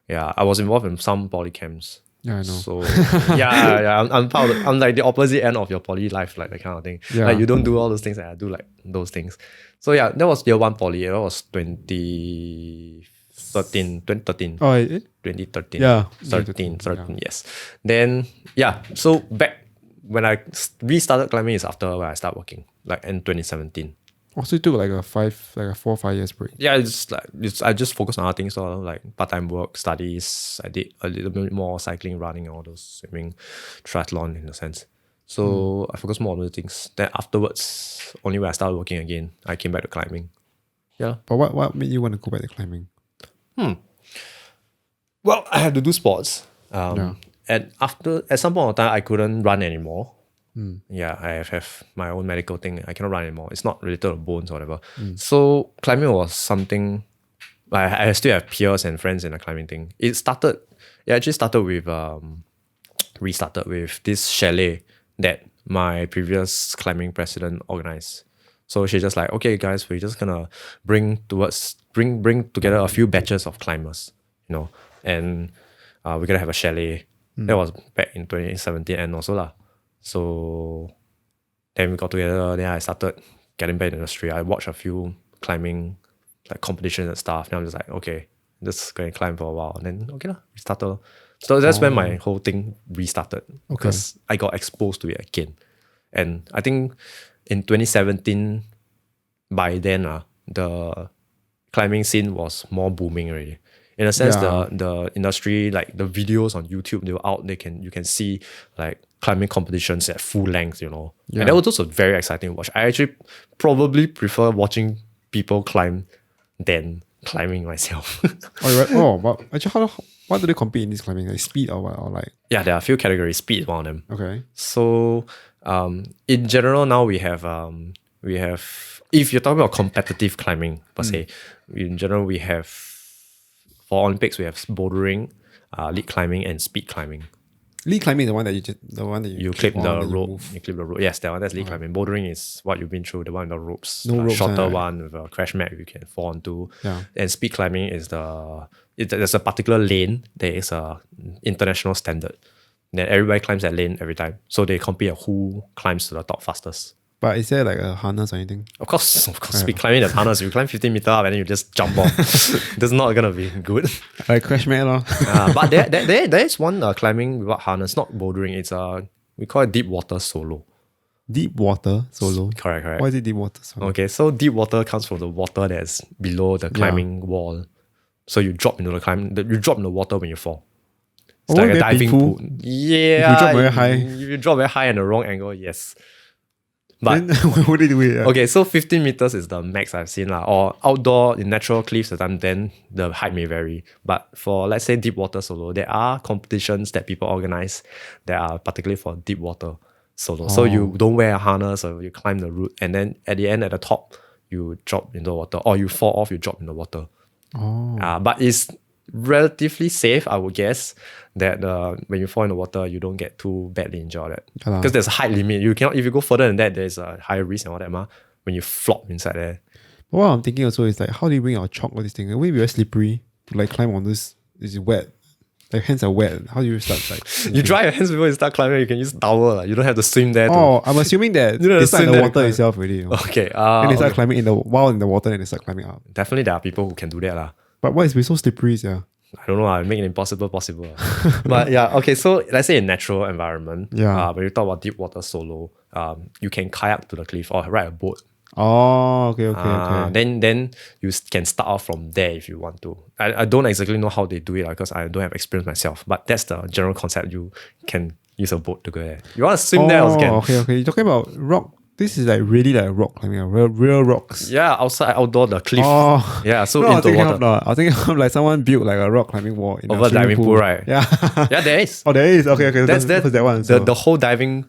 Yeah, I was involved in some poly camps. Yeah, I know. So I'm like the opposite end of your poly life, like that kind of thing. Yeah. Like you don't do all those things, and I do like those things. So yeah, that was year 1 poly. That was 2015. 2013. Oh, 2013. Yeah. 13, Yeah. yes. Then, yeah, so back when I restarted climbing is after when I started working, like in 2017. Also, you took like a 4 or 5 years break. Yeah, I just focused on other things, so like part-time work, studies. I did a little bit more cycling, running, all those, swimming, triathlon in a sense. So I focused more on those things. Then afterwards, only when I started working again, I came back to climbing. Yeah. But what made you want to go back to climbing? Well, I had to do sports. Yeah. And at some point of time, I couldn't run anymore. Yeah, I have my own medical thing. I cannot run anymore. It's not related to bones or whatever. So climbing was something. I still have peers and friends in the climbing thing. It actually started with restarted with this chalet that my previous climbing president organized. So she's just like, okay, guys, we're just gonna bring together a few batches of climbers, and we're gonna have a chalet. That was back in 2017 and also lah. So then we got together. Then I started getting back in the industry. I watched a few climbing like competitions and stuff. Then I'm just like, okay, just going to climb for a while. And then okay lah, restarted. So that's when my whole thing restarted because I got exposed to it again. And I think in 2017, by then the climbing scene was more booming already. In a sense, the industry, like the videos on YouTube, they were out. You can see like climbing competitions at full length, And that was also very exciting to watch. I actually probably prefer watching people climb than climbing myself. But actually, what do they compete in this climbing? Like speed or what? Or like? Yeah, there are a few categories. Speed is one of them. Okay. So, in general, now we have if you're talking about competitive climbing per se, in general we have for Olympics we have bouldering, lead climbing, and speed climbing. Lead climbing is the one that you clip the rope. You clip the rope. Yes, that one. That's lead climbing. Bouldering is what you've been through. The one with the ropes. No ropes, shorter one with a crash mat you can fall onto. Yeah. And speed climbing is there's a particular lane. There is a international standard. Then everybody climbs that lane every time. So they compete on who climbs to the top fastest. But is there like a harness or anything? Of course, speed climbing there's harness. You climb 15 meters up and then you just jump off. That's not gonna be good. Like crash mat lor. But there is one climbing without harness, not bouldering. It's we call it deep water solo. Deep water solo? Correct. Why is it deep water solo? Okay, so deep water comes from the water that's below the climbing wall. So you drop into you drop in the water when you fall. It's like a diving pool. Yeah. If you drop very high. If you drop very high at the wrong angle, yes. But then why would they do it? Okay, so 15 meters is the max I've seen lah. Or outdoor in natural cliffs, then the height may vary. But for let's say deep water solo, there are competitions that people organize that are particularly for deep water solo. So you don't wear a harness or you climb the route, and then at the end at the top you drop into the water, or you fall off, you drop in the water. But it's relatively safe, I would guess, that when you fall in the water, you don't get too badly injured. Because there's a height limit. You cannot, if you go further than that, there's a higher risk and all that. When you flop inside there. But what I'm thinking also is like, how do you bring our chalk or this thing? It will be very slippery to like climb on this. It's wet. Like hands are wet. How do you start like? You dry your hands before you start climbing. You can use towel. You don't have to swim there. I'm assuming that they start in the water itself already. Okay. And they start climbing while in the water, and they start climbing up. Definitely, there are people who can do that. But why is it so slippery? Yeah. I don't know. I make it impossible possible. But yeah, okay. So let's say in natural environment. Yeah. When you talk about deep water solo, you can kayak to the cliff or ride a boat. Oh, okay. Then you can start off from there if you want to. I don't exactly know how they do it because I don't have experience myself. But that's the general concept. You can use a boat to go there. You want to swim there also can. Okay. You're talking about rock. This is like really like rock climbing, real rocks. Yeah, outdoor the cliff. Yeah, so no, into water. I was thinking of like someone built like a rock climbing wall in over a diving pool, right? Yeah. Yeah, there is. Oh, there is. Okay. That's that one. So. The whole diving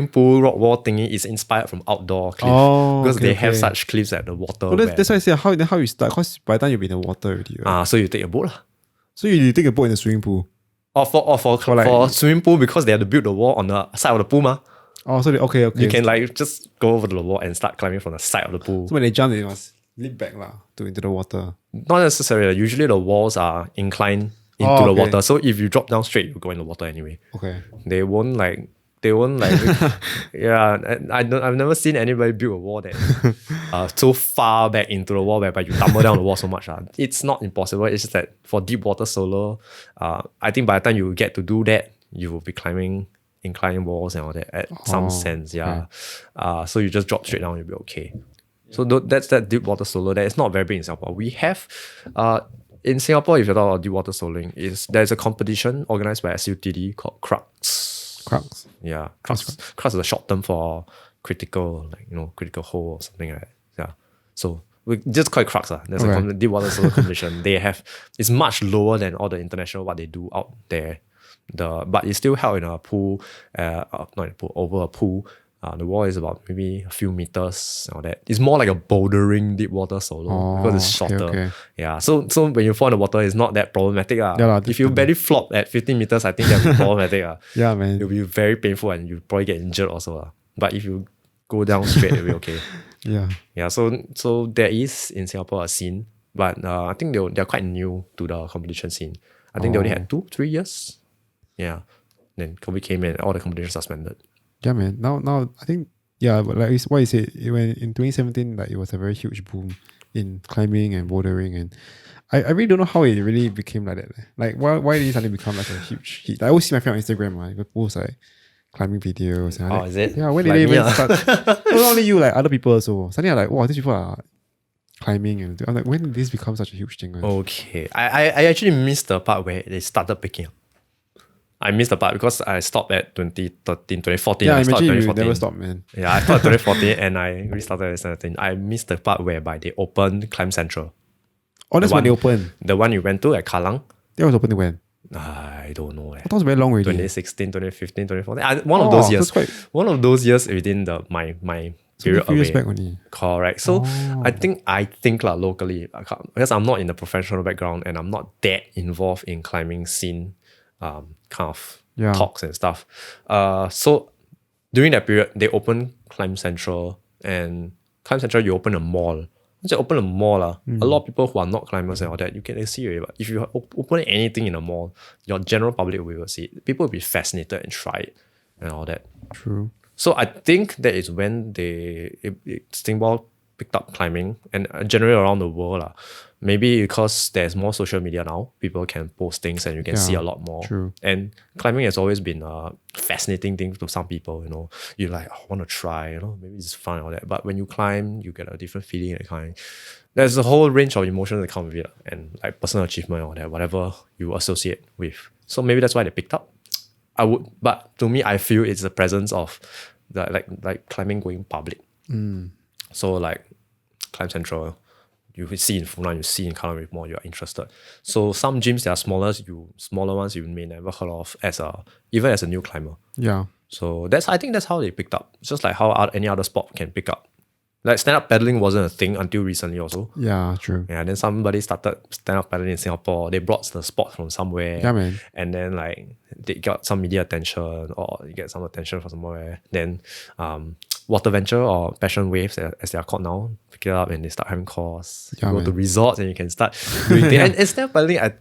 pool rock wall thingy is inspired from outdoor cliff because they have such cliffs at the water. So that's why I say how you start, because by the time you'll be in the water already. Right? So you take a boat lah. So you take a boat in the swimming pool. Or for swimming pool because they have to build the wall on the side of the pool ma. Oh, so okay. You can like just go over to the wall and start climbing from the side of the pool. So when they jump, they must leap back into the water. Not necessarily. Usually the walls are inclined into the water. So if you drop down straight, you go in the water anyway. Okay. They won't like They won't like, yeah. And I've never seen anybody build a wall that so far back into the wall whereby you tumble down the wall so much. It's not impossible. It's just that for deep water solo, I think by the time you get to do that, you will be climbing inclining walls and all that at some sense. Yeah. So you just drop straight down, you'll be okay. So that's that deep water solo. That is not very big in Singapore. We have in Singapore, if you're talking about deep water soloing, there's a competition organized by SUTD called Crux. Yeah. Crux is a short term for critical, critical hole or something like that. Yeah. So we just call it Crux. There's a deep water solo competition. It's much lower than all the international what they do out there. But it's still held in a pool, not in a pool, over a pool. The wall is about maybe a few meters or that. It's more like a bouldering deep water solo because it's shorter. Okay. Yeah. So when you fall in the water, it's not that problematic. If you barely flop at 15 meters, I think that'll be problematic. Yeah, man. It'll be very painful and you'll probably get injured also. But if you go down straight, it'll be okay. Yeah. Yeah. So there is in Singapore a scene, but I think they're quite new to the competition scene. I think they only had 2-3 years. Yeah. Then COVID came in and all the competition suspended. Yeah, man. Now I think, yeah, but like what you said, when in 2017, like it was a very huge boom in climbing and bouldering, and I really don't know how it really became like that. Like why did it suddenly become like a huge hit? I always see my friend on Instagram, they post like climbing videos. And is it? Yeah, when did they even start? Not only you, like other people also. Suddenly I'm like, wow, these people are climbing, and I'm like, when did this become such a huge thing? Okay, I actually missed the part where they started picking up. I missed the part because I stopped at 2013, 2014. Yeah, I imagine stopped you never stopped, man. Yeah, I stopped 2014 and I restarted at 2017. I missed the part whereby they opened Climb Central. Oh, that's when they opened. The one you went to at Kallang. That was open when? I don't know. I thought it was very long already. 2016, 2015, 2014. One of those years. One of those years within my period few years away. back only. Correct. So I think locally, because I'm not in the professional background and I'm not that involved in climbing scene kind of talks and stuff. So during that period, they opened Climb Central, and Climb Central, you open a mall. Once you open a mall, a lot of people who are not climbers and all that, you can see it. But if you open anything in a mall, your general public will be able to see it. People will be fascinated and try it and all that. True. So I think that is when Stingball picked up climbing, and generally around the world. Maybe because there's more social media now, people can post things and you can see a lot more. True. And climbing has always been a fascinating thing to some people, You're like, I want to try, maybe it's fun and all that. But when you climb, you get a different feeling and kind. There's a whole range of emotions that come with it, and like personal achievement or that, whatever you associate with. So maybe that's why they picked up. But to me, I feel it's the presence of the like climbing going public. So like Climb Central, you see in Funan, you see in Kallang Wave Mall, you are interested. So some gyms that are smaller ones you may never heard of even as a new climber. Yeah. So I think that's how they picked up. It's just like how any other sport can pick up. Like stand-up paddling wasn't a thing until recently also. Yeah, true. Yeah, then somebody started stand-up paddling in Singapore. They brought the sport from somewhere. Yeah, man. And then like they got some media attention or you get some attention from somewhere. Then Water Venture or Passion Waves, as they are called now, pick it up and they start having courses. You go to resorts and you can start doing things. And stand-up paddling, I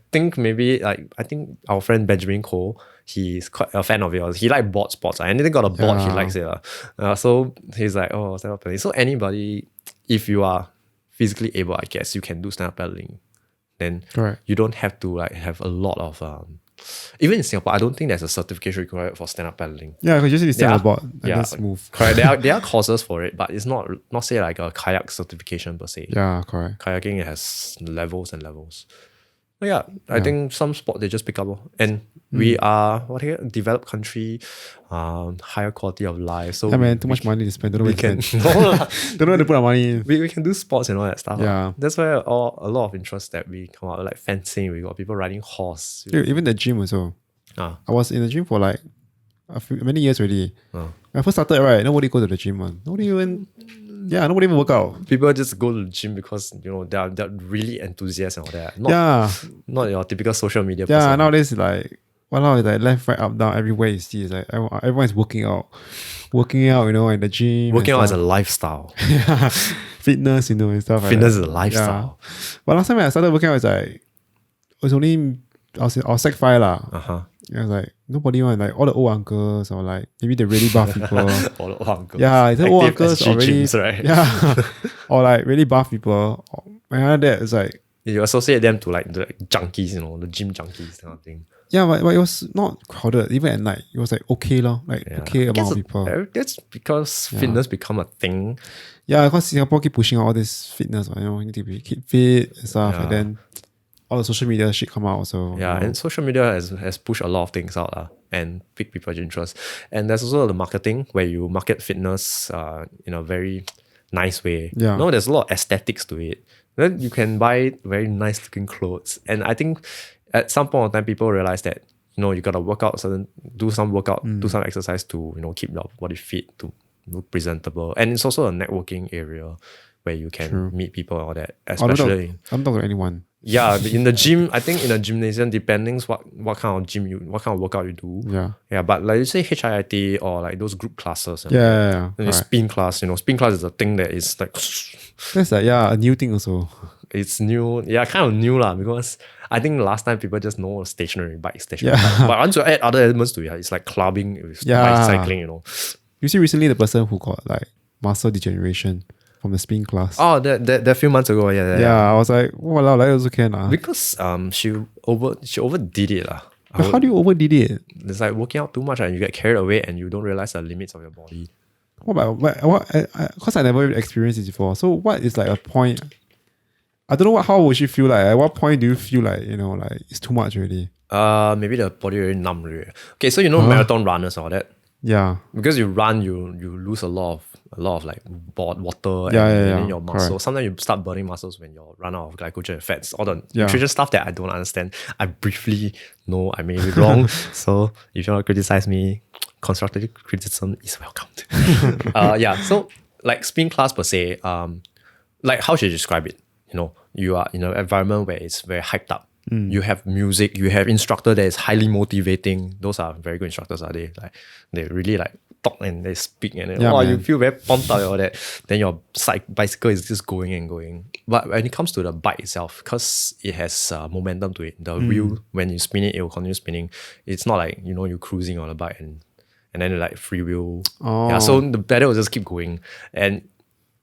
think our friend Benjamin Cole, he's quite a fan of yours. He likes board sports. Anything got a board, he likes it. So he's like, stand-up paddling. So anybody, if you are physically able, I guess, you can do stand-up paddling. Then you don't have to like have a lot of... even in Singapore, I don't think there's a certification required for stand-up paddling. Yeah, because usually stand up board and just move. Correct. There are courses for it, but it's not say like a kayak certification per se. Yeah, correct. Kayaking has levels and levels. But I think some sport they just pick up. And we are a developed country, higher quality of life. So man, too much money to spend. Don't know where to spend. Don't know where to put our money in. We can do sports and all that stuff. Yeah. That's where a lot of interest that we come out, like fencing, we got people riding horse. Dude, even the gym also. I was in the gym for like many years already. When I first started, right, nobody go to the gym. Nobody even work out. People just go to the gym because they're really enthusiastic and all that. Not your typical social media person. Yeah, nowadays like it's like left, right, up, down, everywhere you see. It's like everyone is working out, in the gym. Working out is a lifestyle. Yeah, fitness, and stuff. Fitness is a lifestyle. Yeah. But last time when I started working out, I was only I was Sec 5 lah. Yeah, like nobody want like all the old uncles or like maybe the really buff people. All the old uncles. Yeah, the old Active uncles SG already. gyms, right? Yeah, or like really buff people. And other that is like You associate them to like the junkies, the gym junkies kind of thing. yeah, but it was not crowded even at night. It was like okay lor, like Yeah. okay I guess amount of people. that's because fitness become a thing. Yeah, because Singapore keep pushing out all this fitness, you need to keep fit and stuff, and then all the social media shit come out. So Yeah, and social media has pushed a lot of things out and pick people's interest. And there's also the marketing where you market fitness in a very nice way. Yeah. No, there's a lot of aesthetics to it. Then you can buy very nice looking clothes. And I think at some point of time people realize that you gotta work out do some workout, do some exercise to keep your body fit, to look presentable. And it's also a networking area where you can meet people and all that. Especially I'm not talking to anyone. yeah, in the gym, I think in a gymnasium, depending what kind of workout you do. Yeah, but like you say HIIT or like those group classes. Yeah. And spin class, spin class is a thing that is like That's like a new thing also. it's new. Yeah, kind of new lah, because I think last time people just know stationary bike. Yeah. But once you add other elements to it, it's like clubbing, bicycling, You see recently the person who got like muscle degeneration from the spin class. Oh, that few months ago, yeah. Yeah, I was like, wow, like also can. Because she overdid it lah. But how do you overdid it? It's like working out too much and you get carried away and you don't realize the limits of your body. Because I never experienced it before. So what is like a point? I don't know how would she feel like. At what point do you feel like, like it's too much already? Maybe the body very numb already. Okay, so marathon runners and all that. Yeah. Because you run, you lose a lot of like water and then your muscle. Correct. Sometimes you start burning muscles when you run out of glycogen and fats. All the nutrition stuff that I don't understand. I briefly know I may be wrong. So if you want to criticize me, constructive criticism is welcomed. So like spin class per se, like how should you describe it? You are in an environment where it's very hyped up. You have music, you have instructor that is highly motivating. Those are very good instructors, are they? Like they really like talk and they speak and then, you feel very pumped out and all that. Then your bicycle is just going and going. But when it comes to the bike itself, because it has momentum to it, the wheel, when you spin it will continue spinning. It's not like you're cruising on a bike and then like free wheel. Yeah, so the pedal will just keep going. And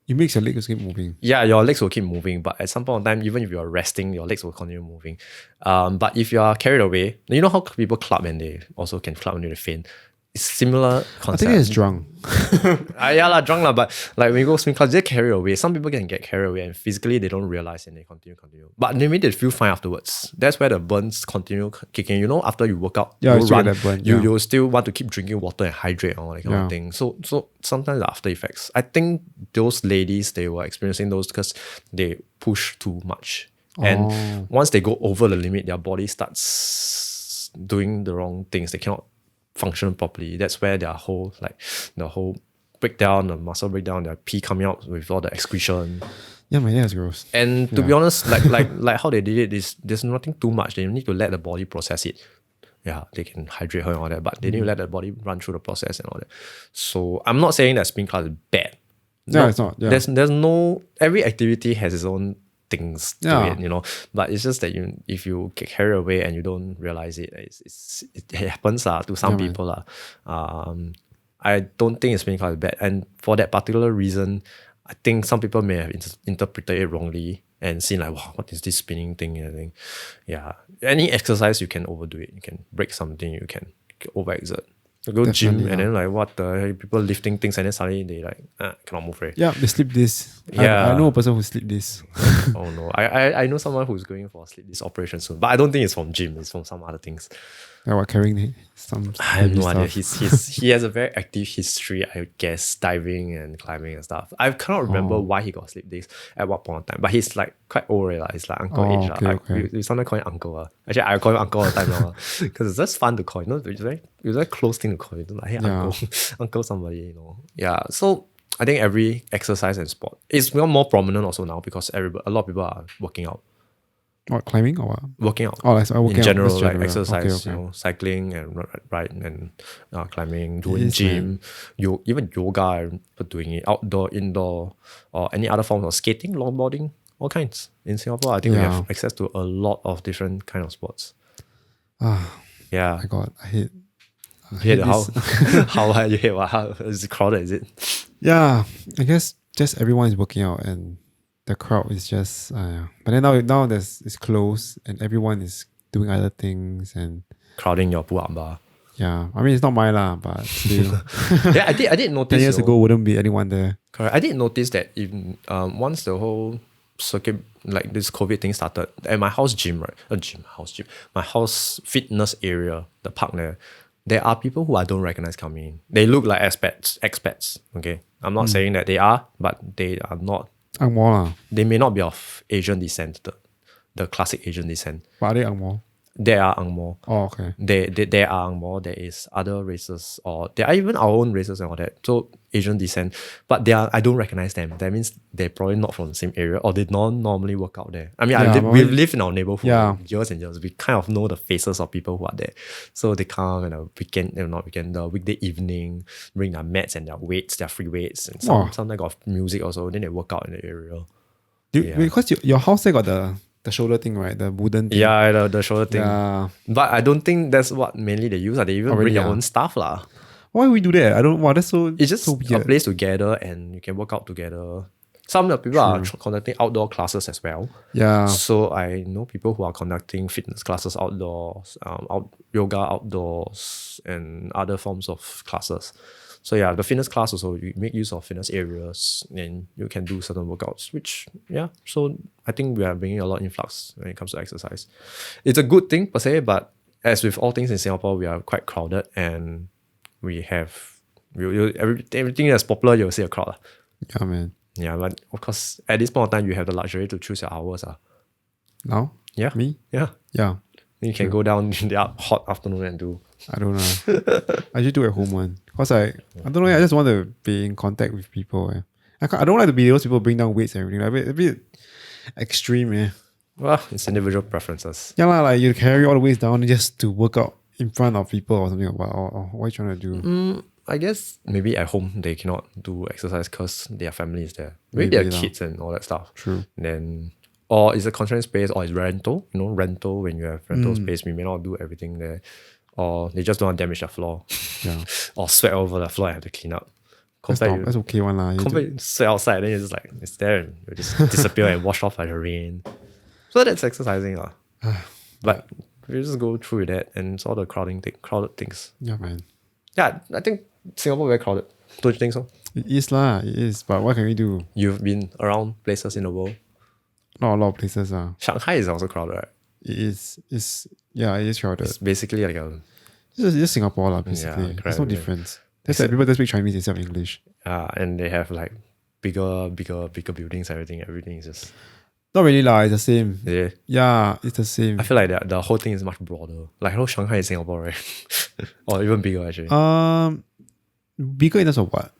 it makes your legs keep moving. Yeah, your legs will keep moving, but at some point in time, even if you're resting, your legs will continue moving. But if you are carried away, you know how people club and they also can club when they faint. It's similar concept. I think it's drunk. Drunk but like when you go swim class, they carry away. Some people can get carried away and physically they don't realize and they continue. But maybe they feel fine afterwards. That's where the burns continue kicking. After you work out, you run, you still want to keep drinking water and hydrate and all that kind of thing. So sometimes the after effects. I think those ladies, they were experiencing those because they push too much. And once they go over the limit, their body starts doing the wrong things. They cannot function properly. That's where the whole breakdown, the muscle breakdown, their pee coming out with all the excretion. Yeah, man, that's gross. And to be honest, like how they did it is there's nothing too much. They need to let the body process it. Yeah, they can hydrate her and all that, but they need to let the body run through the process and all that. So I'm not saying that spin class is bad. No, it's not. Yeah. There's no, every activity has its own things to it, but it's just that if you get carried away and you don't realize it, it happens to some people. I don't think spinning class is bad, and for that particular reason, I think some people may have interpreted it wrongly and seen like, wow, what is this spinning thing? I think, any exercise you can overdo it, you can break something, you can overexert. You go gym and then like what the people lifting things and then suddenly they like cannot move right. Yeah, they slip this. Yeah, I know a person who slipped this. Oh no, I know someone who's going for a slip disc operation soon, but I don't think it's from gym. It's from some other things. Yeah, what, carrying some? I have no idea. He has a very active history, I guess, diving and climbing and stuff. I cannot remember why he got slip disc at what point in time, but he's like quite old already. He's like uncle age. Okay. We sometimes call him uncle. Actually, I call him uncle all the time because it's just fun to call. It's very close thing to call. Like, hey, uncle, uncle somebody. Yeah. So I think every exercise and sport is more prominent also now because a lot of people are working out. What, climbing or what? Working out. Oh, like working in general, out. like exercise, cycling and and climbing, doing gym, even yoga, people doing it, outdoor, indoor, or any other forms of skating, longboarding, all kinds. In Singapore, I think we have access to a lot of different kind of sports. Yeah. My God, I hate. You hate hate how this. how you hate what? How is it crowded? Is it? Yeah, I guess just everyone is working out and the crowd is just. But then now it's closed and everyone is doing other things and Crowding your pull-up bar. yeah. I mean, it's not mine lah, but still. Yeah, I did notice. 10 years though. ago, wouldn't be anyone there. Correct. I did notice that even once the whole circuit, like this COVID thing started, at my house gym, right? My house fitness area, the park there are people who I don't recognize coming in. They look like expats. Okay. I'm not saying that they are, but they are not. Angmo lah. They may not be of Asian descent, the classic Asian descent. But are they Angmo? They are Angmo. Oh, okay. They are Angmo. There is other races, or there are even our own races and all that. So Asian descent, but I don't recognize them. That means they're probably not from the same area, or they don't normally work out there. I mean, we've lived in our neighborhood for years and years. We kind of know the faces of people who are there. So they come on a weekend, not weekend, the weekday evening, bring their mats and their weights, their free weights, and sometimes got music also. Then they work out in the area. Because your house there got the shoulder thing, right? The wooden thing. Yeah, the shoulder thing. Yeah. But I don't think that's what mainly they use. They even bring their own stuff. Why we do that? I don't. Wow, that's so. It's just so a weird. place to gather and you can work out together. Some of the people are conducting outdoor classes as well. Yeah. So I know people who are conducting fitness classes outdoors, yoga outdoors, and other forms of classes. So yeah, the fitness class also, you make use of fitness areas and you can do certain workouts, which, yeah. So I think we are bringing a lot of influx when it comes to exercise. It's a good thing per se, but as with all things in Singapore, we are quite crowded and we have, everything that's popular, you'll see a crowd. Yeah, man. Yeah, but of course, at this point of time, you have the luxury to choose your hours. Now? Yeah. Me? Yeah. Yeah. Then you can go down in the hot afternoon and do. I don't know. I usually do at home one. Because I don't know, I just want to be in contact with people. I don't like to be those people bring down weights and everything. Like, a bit extreme, Well, it's individual preferences. Yeah, like you carry all the weights down just to work out in front of people or something. Or what are you trying to do? I guess maybe at home they cannot do exercise because their family is there. Maybe their kids and all that stuff. True. Then, or it's a constrained space, or it's rental. Rental, when you have rental space, we may not do everything there. Or they just don't want to damage the floor. Yeah. Or sweat over the floor and have to clean up. That's okay one lah. Compared to sweat outside, then you're just like, it's there and you just disappear and wash off by the rain. So that's exercising. But we just go through with that and it's all the crowded things. Yeah, man. Yeah, I think Singapore very crowded. Don't you think so? It is lah. It is. But what can we do? You've been around places in the world. Not a lot of places. Shanghai is also crowded, right? It is. It is crowded. It's basically like a... It's just Singapore lah, basically. Yeah, There's no difference. There's like people that speak Chinese instead of English. And they have like bigger buildings, everything is just... Not really lah, it's the same. Yeah. Yeah, it's the same. I feel like the whole thing is much broader. Like how Shanghai is Singapore, right? Or even bigger actually. Bigger in terms of what?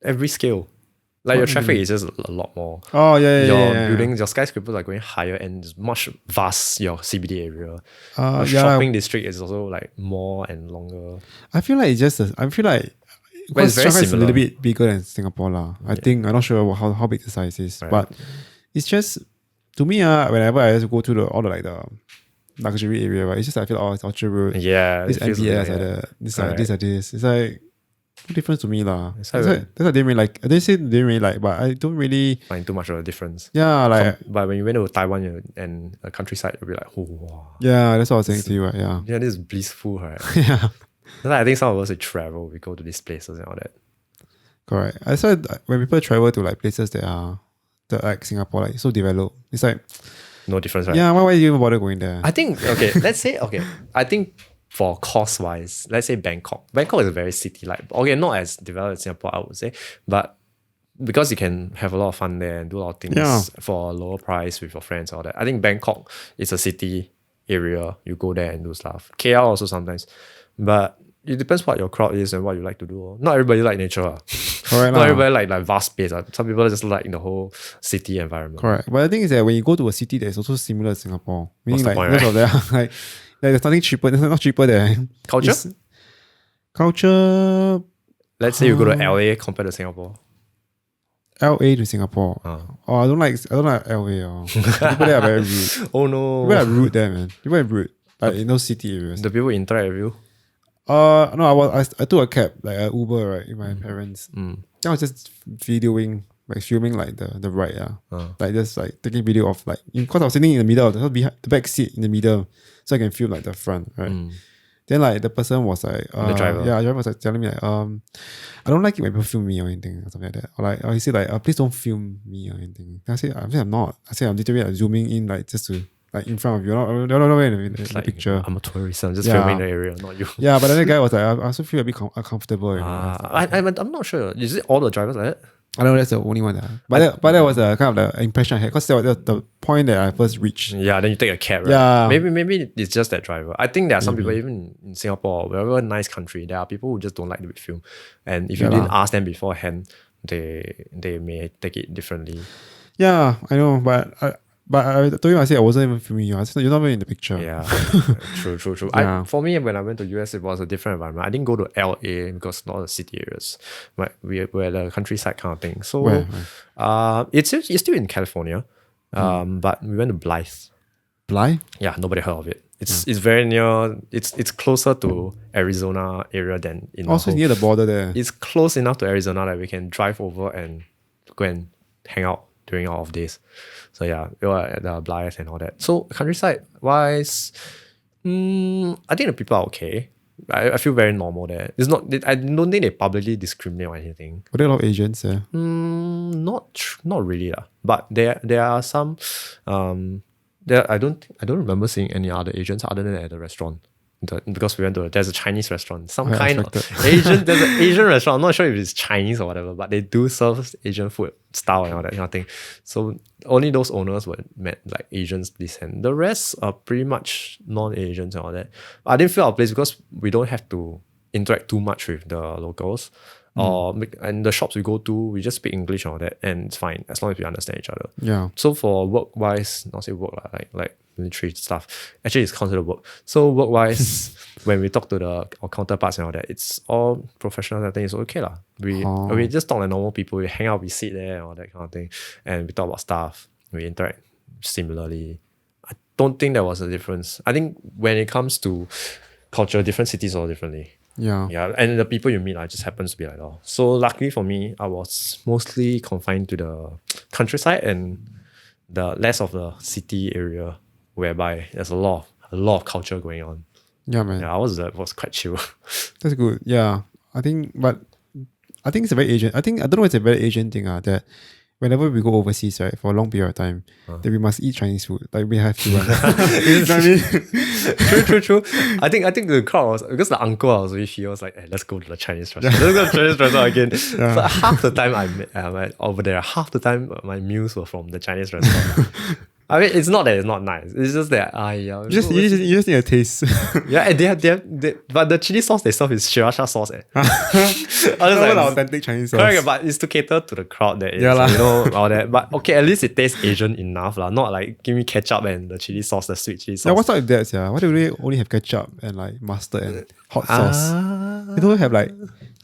Every scale. Like your traffic is just a lot more. Oh yeah, Your yeah. buildings, your skyscrapers are going higher and it's much vast, your CBD area. Yeah. Shopping district is also like more and longer. I feel like it's just I feel like But it's very Shanghai is a similar. little bit bigger than Singapore lah. I think I'm not sure how big the size is. Right. But it's just to me, whenever I just go to all the luxury area, right? It's just I feel it's Orchard Road. Yeah. This it feels MBS like like this. It's like no difference to me lah. That's like- why I didn't really like. I didn't say didn't really like, but I don't really. find too much of a difference. Yeah, like But when you went to Taiwan and a countryside, you'll be like, oh, wow. yeah, that's what I was saying to you. Right? Yeah, Yeah, this is blissful, right? yeah, I think some of us we travel, we go to these places and all that. correct. I saw when people travel to like places that like Singapore, like so developed. It's like No difference, right? yeah, why do you even bother going there? I think, I think for cost wise, let's say Bangkok. Bangkok is a very city-like. Okay, not as developed as Singapore, I would say, but because you can have a lot of fun there and do a lot of things Yeah. for a lower price with your friends and all that. I think Bangkok is a city area. You go there and do stuff. KL also sometimes. But it depends what your crowd is and what you like to do. Not everybody like nature. Correct, Not lah. everybody like vast space. Some people just like the whole city environment. Correct. But the thing is that when you go to a city that is also similar to Singapore, meaning What's the like point, most of them like there's nothing cheaper. There's not cheaper there. Culture? Culture. Let's say you go to LA compared to Singapore. LA to Singapore. Oh, I don't like LA. Oh. People there are very rude. Oh no. People are rude there, man. People are rude. like in those city areas. The people interact with you. No, I took a cab, like an Uber, right, with my parents. Then I was just filming like the ride, like just like taking video of like, because I was sitting in the middle, behind the back seat in the middle, so I can film like the front, right. Then like the person was like, The driver. the driver was like telling me like, I don't like it when people film me or anything or something like that. Or he said like, please don't film me or anything. Then I said I'm not. I said I'm literally like zooming in like just to like in front of you, no, in the Like, picture. I'm a tourist. I'm just filming the area, not you. Yeah, but then the guy was like, I also feel a bit uncomfortable. I'm not sure. Is it all the drivers like that? I don't know, that's the only one. But that was kind of the impression I had, because that was the point that I first reached. Yeah, then you take a cab, right? Yeah. Maybe it's just that driver. I think there are some people, even in Singapore, wherever nice country, there are people who just don't like the film. And if you didn't ask them beforehand, they may take it differently. Yeah, I know, but I told you, I said I wasn't even filming you. I said you're not even in the picture. Yeah, true. Yeah. For me, when I went to US, it was a different environment. I didn't go to LA because not the city areas. We were at the countryside kind of thing. So Where? it's still in California, but we went to Blythe. Blythe? Yeah, nobody heard of it. It's very near. It's closer to Arizona area than in. Also near the border there. It's close enough to Arizona that we can drive over and go and hang out during our off days. So yeah, we were at the Blythe and all that. So countryside wise, I think the people are okay. I feel very normal there. It's not. I don't think they publicly discriminate or anything. Were there a lot of Asians there? Not really lah. But there are some. I don't remember seeing any other Asians other than at the restaurant. Because we went to there's a Chinese restaurant, some kind of Asian. There's an Asian restaurant. I'm not sure if it's Chinese or whatever, but they do serve Asian food style and all that kind of thing. So only those owners were met like Asians descent. The rest are pretty much non-Asians and all that. I didn't feel our place because we don't have to interact too much with the locals. And the shops we go to, we just speak English and all that, and it's fine as long as we understand each other. Yeah. So for work wise, not say work like military stuff. Actually, it's considered work. So work wise, when we talk to our counterparts and all that, it's all professional. I think it's okay lah. We just talk like normal people. We hang out, we sit there and all that kind of thing, and we talk about stuff. We interact similarly. I don't think there was a difference. I think when it comes to culture, different cities all differently. Yeah, and the people you meet just happens to be like that. So luckily for me, I was mostly confined to the countryside and the less of the city area, whereby there's a lot of culture going on. Yeah, man. Yeah, was quite chill. That's good. Yeah, I think it's a very Asian. I don't know, it's a very Asian thing. That whenever we go overseas, right, for a long period of time, that we must eat Chinese food. Like we have to. You know what I mean? True. I think the crowd was, because the uncle I was with, he was like, hey, let's go to the Chinese restaurant. Let's go to the Chinese restaurant again. Yeah. So half the time I'm over there, half the time my meals were from the Chinese restaurant. I mean, it's not that it's not nice. It's just that you just need a taste. Yeah, and they but the chili sauce they serve is sriracha sauce. Authentic Chinese sauce. Correct, but it's to cater to the crowd that is, all that. But okay, at least it tastes Asian enough lah. Not like give me ketchup and the chili sauce, the sweet chili sauce. Yeah, what's up with that? Yeah, why do they only have ketchup and like mustard and hot sauce? They don't have like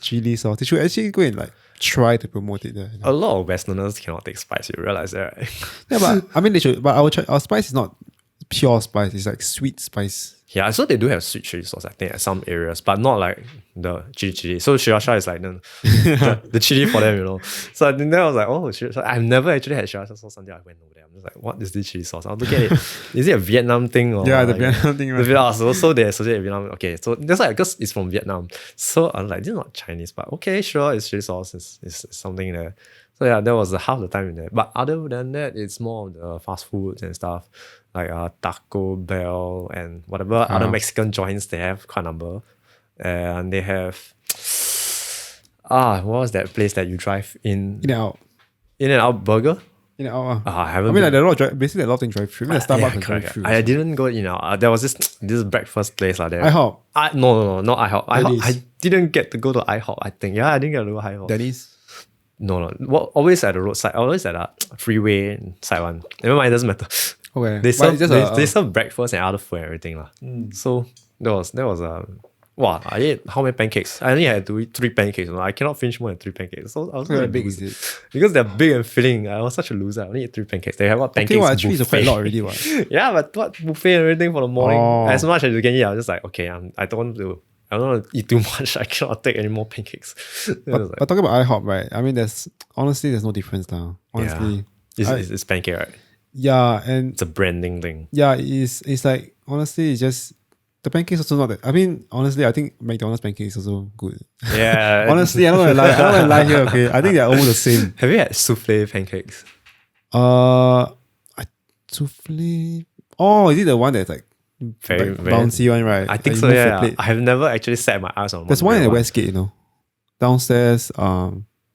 chili sauce. They should actually go and like try to promote it there. A lot of Westerners cannot take spice. You realize that, right? Yeah, but I mean they should. But our spice is not pure spice. It's like sweet spice. Yeah, so they do have sweet chili sauce, I think, at some areas, but not like the chili. So sriracha is like the chili for them, So I think that was like, oh, sriracha. I've never actually had sriracha sauce until I went over there. I'm just like, what is this chili sauce? I'll look at it. Is it a Vietnam thing? Or yeah, the Vietnam thing, right? So they associate Vietnam. Okay, so that's like, because it's from Vietnam. So I'm like, this is not Chinese, but okay, sure, it's chili sauce. It's something there. So yeah, that was half the time in there. But other than that, it's more of the fast foods and stuff, like Taco Bell and whatever other Mexican joints they have, quite a number. And they have what was that place that you drive in? In-N-Out Burger? In-N-Out. I haven't. I mean, like there are a lot of basically a lot of things drive through. I mean, Starbucks and drive through. I didn't go In-N-Out. There was this breakfast place there. IHOP. No, not IHOP. I didn't get to go to IHOP. I think I didn't get to go to IHOP. Denny's. No. Always at the roadside. Always at a freeway side one. Never mind, it doesn't matter. Okay. They serve breakfast and other food and everything lah. So that was Wow, I ate how many pancakes? I only had to eat 3 pancakes. I cannot finish more than 3 pancakes. So I was How like big is it? because they're big and filling. I was such a loser. I only ate 3 pancakes. They have what pancakes Okay, well, 3 is buffet. quite a lot already. What? Yeah, but what buffet and everything for the morning? Oh. As much as you can eat, I was just like, okay, I don't want to eat too much. I cannot take any more pancakes. But talking about IHOP, right? I mean, there's no difference now. Honestly, it's pancake, right? yeah, and It's a branding thing. yeah, it's like honestly, it's just the pancakes also not that. I mean, honestly, I think McDonald's pancakes also good. Yeah. Honestly, I don't want to lie. I don't want to lie here. Okay, I think they're almost the same. Have you had souffle pancakes? Souffle. Oh, is it the one that's like Very, like very bouncy one, right? I think Like so. you move the Yeah, plate. I have never actually set my eyes on. There's one in Westgate, downstairs.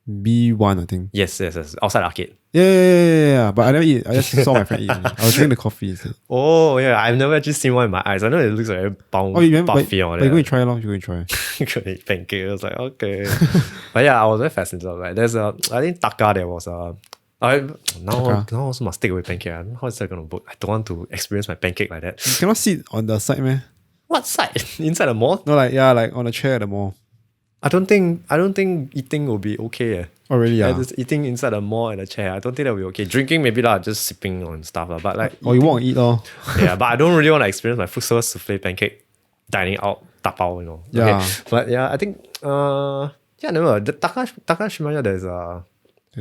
B1, I think. Yes. Outside arcade. Yeah. But I never eat. I just saw my friend eat. I was drinking the coffee instead. Oh yeah, I've never actually seen one in my eyes. I know it looks like very Oh, you remember? puffy on But you go it. and try it. You go and try. Could eat pancake. I was like, okay. But yeah, I was very fascinated. Like, there's I think Taka there was now also must take away pancake. I don't know how is that gonna work. I don't want to experience my pancake like that. You cannot sit on the side, man. What side? Inside the mall? No, like on a chair at the mall. I don't think eating will be okay. Oh, really? Yeah. Just eating inside the mall and a chair. I don't think that will be okay. Drinking maybe lah, just sipping on stuff lah. But like Or you walk and eat, yeah, but I don't really want to experience my food service souffle pancake dining out, tapao, Yeah. Okay. But yeah, I think no, the Takashimaya there's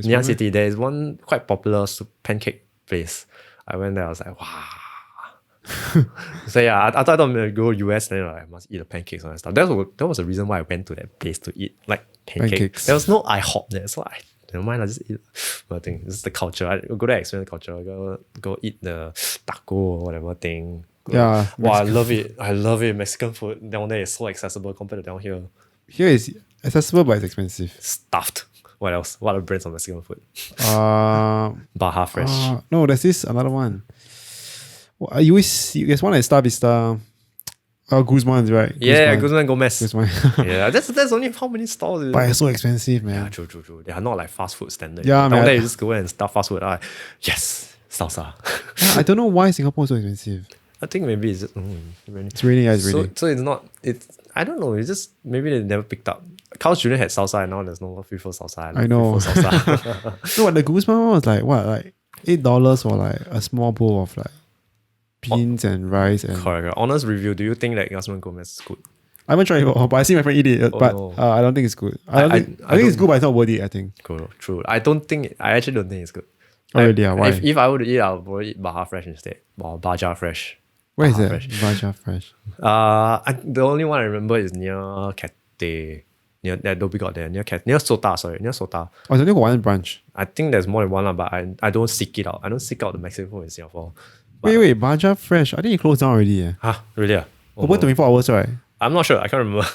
Nia one, City, there is one quite popular pancake place. I went there, I was like, wow. So yeah, I thought I'd go US and then I must eat the pancakes and stuff. That was the reason why I went to that place to eat like pancakes. There was no IHOP there, so I never mind. I just eat. But I think this is the culture. I go there, experience the culture. Go eat the taco or whatever thing. Yeah. Wow, I love it. I love it. Mexican food down there is so accessible compared to down here. Here is accessible, but it's expensive. Stuffed. What else? What are brands of Mexican food? Baja Fresh. No, there's this another one. Well, you always see, there's one at Star Vista. Guzman's, right? Yeah, Guzman Gomez. Guzman. Yeah, that's only how many stores. But it's so expensive, man. Yeah, true. They are not like fast food standard. Yeah, down man. there you just go and stuff fast food. Yes, salsa. I don't know why Singapore is so expensive. I think maybe it's just It's raining, guys. so, Raining. so it's not. It's I don't know. It's just maybe they never picked up. Carl's Jr. had salsa and now there's no free for salsa. I know. Free for salsa. No, but the Guzman one was like what, like $8 for like a small bowl of like beans and rice and. Correct. Honest review. Do you think that Guzman Gomez is good? I haven't tried it before, but I see my friend eat it. But no. I don't think it's good. I I think it's good, but it's not worth it. I think. Cool. True. I actually don't think it's good. Oh, really? Yeah, why? If I were to eat, I would probably eat Baja Fresh instead. Or Baja Fresh. Where is Baja it? Fresh. Baja Fresh. The only one I remember is near Cathay. Near that Dhoby got there. Near Sota, sorry. Near Sota. Oh, it's only got one branch. I think there's more than one, but I don't seek it out. I don't seek out the Mexican food in Singapore. Wait, Baja Fresh. I think it closed down already. Huh? Really? Oh, Open 24 hours, right? I'm not sure. I can't remember.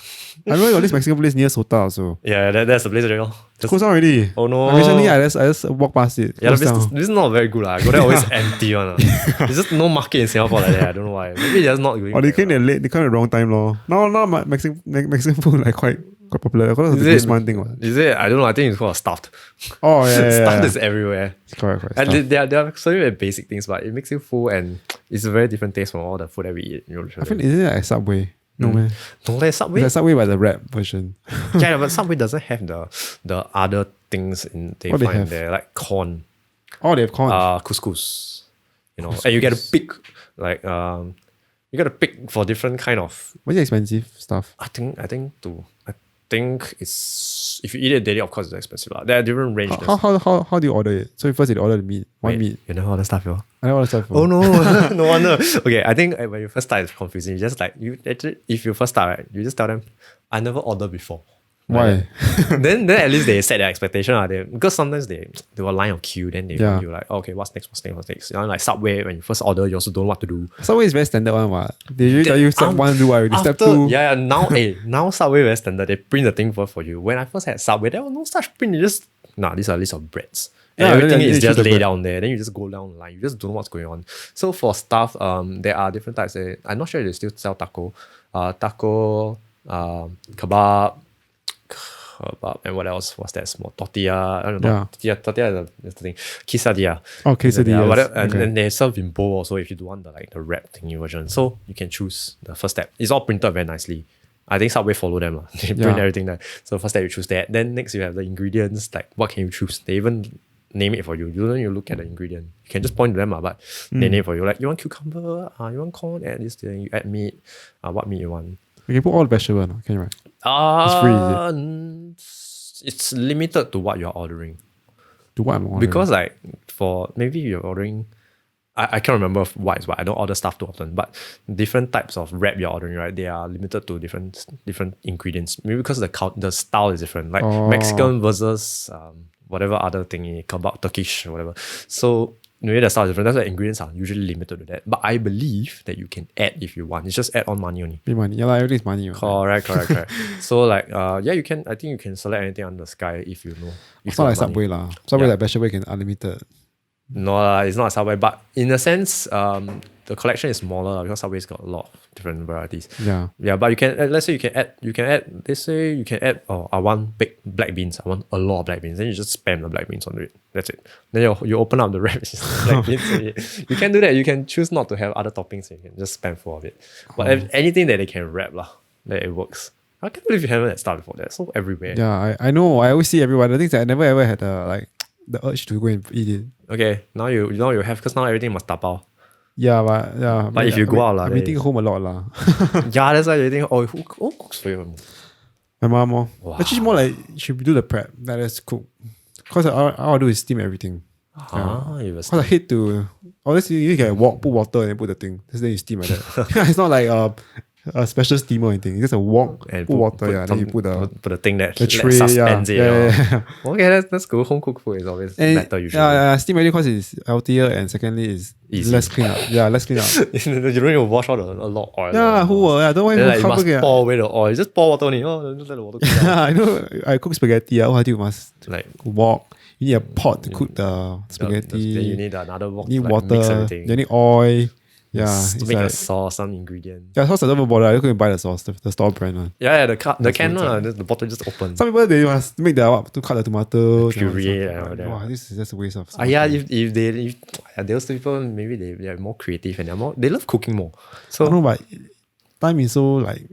I remember got this Mexican place near Sota also. Yeah, that's the place already. It's closed down already. Oh no. Recently, I just walked past it. Yeah, Closed down. this is not very good. I go there always empty one. There's just no market in Singapore like that. I don't know why. Maybe they're just not going. Or they came there late. They came at the wrong time, lor. Now Mexican food like quite popular. Because of the Guzman thing, what? Is it? I don't know. I think it's called stuffed. Oh yeah, Stuffed is everywhere. It's correct. And Stuff. they are so very basic things, but it makes you full and it's a very different taste from all the food that we eat. I feel is it like Subway? No man. Don't let Subway. It's like Subway by the wrap version. Yeah, but Subway doesn't have the other things they What they find have? there, like corn, Oh, they have corn. couscous, and you get to pick like you got to pick for different kind of. What's the expensive stuff? I think it's if you eat it daily, of course it's expensive. There are different ranges. How do you order it? So first you order the meat, one meat. You know all the stuff, yo. I know all the stuff. Oh no, no wonder. Okay, I think when you first start, it's confusing. You just like if you first start, right, you just tell them, I never ordered before. Why? then at least they set their expectation. Because sometimes they will line of queue, then they Yeah. you like, okay, what's next? Like Subway, when you first order, you also don't know what to do. Subway is very standard one, what? They usually tell you step one, do already. Step two. Yeah, now Subway very standard. They print the thing for you. When I first had Subway, there was no such print. You just these are a list of breads. And Yeah, everything they is choose just the laid bread. down there. Then you just go down the line. You just don't know what's going on. So for stuff, there are different types. I'm not sure if they still sell taco. Kebab, and what else was that small? Tortilla. I don't know. Tortilla is the thing. Quesadilla. Oh, quesadillas. Whatever. And Okay. then they serve in bowl also if you do want the wrap thingy version. So you can choose the first step. It's all printed very nicely. I think Subway follow them. They print everything there. So first step you choose that. Then next you have the ingredients, like what can you choose? They even name it for you. You don't need to look at the ingredient. You can just point to them, but they name it for you. Like you want cucumber, you want corn, add this thing, you add meat, what meat you want. You can put all the vegetable, no? Can you, right? It's free, it's limited to what you're ordering. To what I'm ordering? Because like for maybe you're ordering, I can't remember what is what. I don't order stuff too often, but different types of wrap you're ordering, right? They are limited to different ingredients. Maybe because the style is different, like Mexican versus whatever other thingy, kebab, Turkish, or whatever. So maybe the style is different. That's why ingredients are usually limited to that. But I believe that you can add if you want. It's just add on money only. Pay money. Yeah, like, everything's money. Correct. So like you can. I think you can select anything under the sky if you know. It's not like Subway lah. Subway like vegetable can unlimited. No, it's not a Subway, but in a sense, the collection is smaller because Subway's got a lot of different varieties. Yeah. Yeah, but you can let's say you can add. Let's say you can add. Oh, I want big black beans. I want a lot of black beans. Then you just spam the black beans on it. That's it. Then you open up the wrap. It's just black beans. You can do that. You can choose not to have other toppings. So you can just spam full of it. But anything that they can wrap lah, that it works. I can't believe you haven't had stuff before. That's so everywhere. Yeah, I know. I always see everyone. The thing is that I never ever had the urge to go and eat it. Okay, now you have, because now everything must dabao. Yeah, but But if you go out, I'm eating home a lot lah. Yeah, that's why you think, who cooks for you? My mom. Wow. Actually, more like she do the prep. Let's cook. Because all I do is steam everything. Because I hate to. Honestly, you can put water and then put the thing. Then you steam like that. It's not like a special steamer or anything. It's just a wok, and put water, then you put the thing that tray, suspends it. Yeah. Okay, that's good. Home cooked food is always better usually. Yeah, steam already because it's healthier, and secondly is less clean up. Yeah, less clean up. You don't need to wash out a lot of oil. Yeah, don't want to you must pour away the oil. Just pour water only. Just let the water cool down. Yeah, I know. I cook spaghetti. You must like wok. You need a pot to cook the spaghetti. Then you need another wok. You need water. Mix everything. You need oil. Yeah, to make a sauce, some ingredient. Yeah, sauce I don't even bother. I don't go and buy the sauce, the store brand one. Yeah, the can, the bottle just opens. Some people they must make to cut the tomato, puree. Wow, this is just a waste of. Yeah, if those people maybe they are more creative and they love cooking more. So I don't know, but time is so like.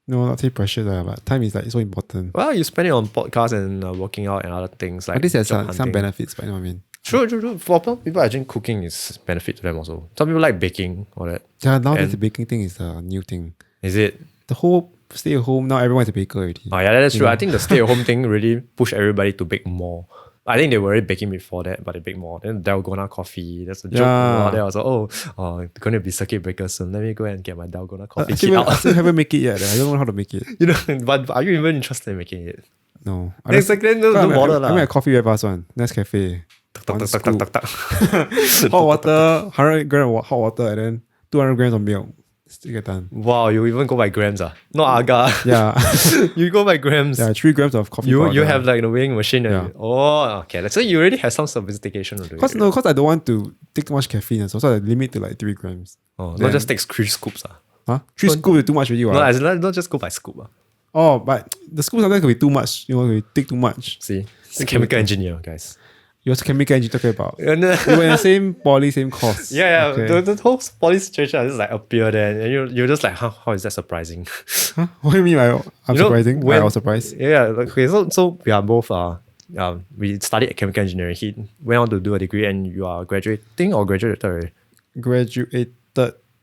No, not say pressure, but time is like so important. Well, you spend it on podcasts and working out and other things. Like at least there's some benefits, but you know what I mean. True. For people, I think cooking is benefit to them also. Some people like baking or that. Yeah, now the baking thing is a new thing. Is it? The whole stay at home, now everyone's a baker already. Oh yeah, that's true. I think the stay at home thing really pushed everybody to bake more. I think they were already baking before that, but they bake more. Then Dalgona coffee, that's a joke. Yeah. There was going to be circuit breaker soon. Let me go and get my Dalgona coffee kit out. I still haven't make it yet. I don't know how to make it. But are you even interested in making it? No. Exactly. Don't bother. I made a coffee very fast one. Nescafe. Hot water, 100 grams of hot water, and then 200 grams of milk. Still get done. Wow, you even go by grams, not agar. Yeah. You go by grams. Yeah, 3 grams of coffee powder. You have like the weighing machine. Yeah. Okay. So you already have some sophistication. Because I don't want to take too much caffeine, so I limit to like 3 grams. Oh, not just take 3 scoops. Huh? 3 scoops is too much already. No, not just go by scoop. Oh, but the scoop sometimes can be too much. You take too much. See, it's a chemical engineer, guys. You're a chemical engineer talking about. You were in the same poly, same course. Yeah. Okay. The whole poly situation just like appear there, and you're just like, how is that surprising? Huh? What do you mean? I'm surprising. I was surprised. Yeah. Okay. So we are both. We studied chemical engineering. He went on to do a degree, and you are graduating or graduated already?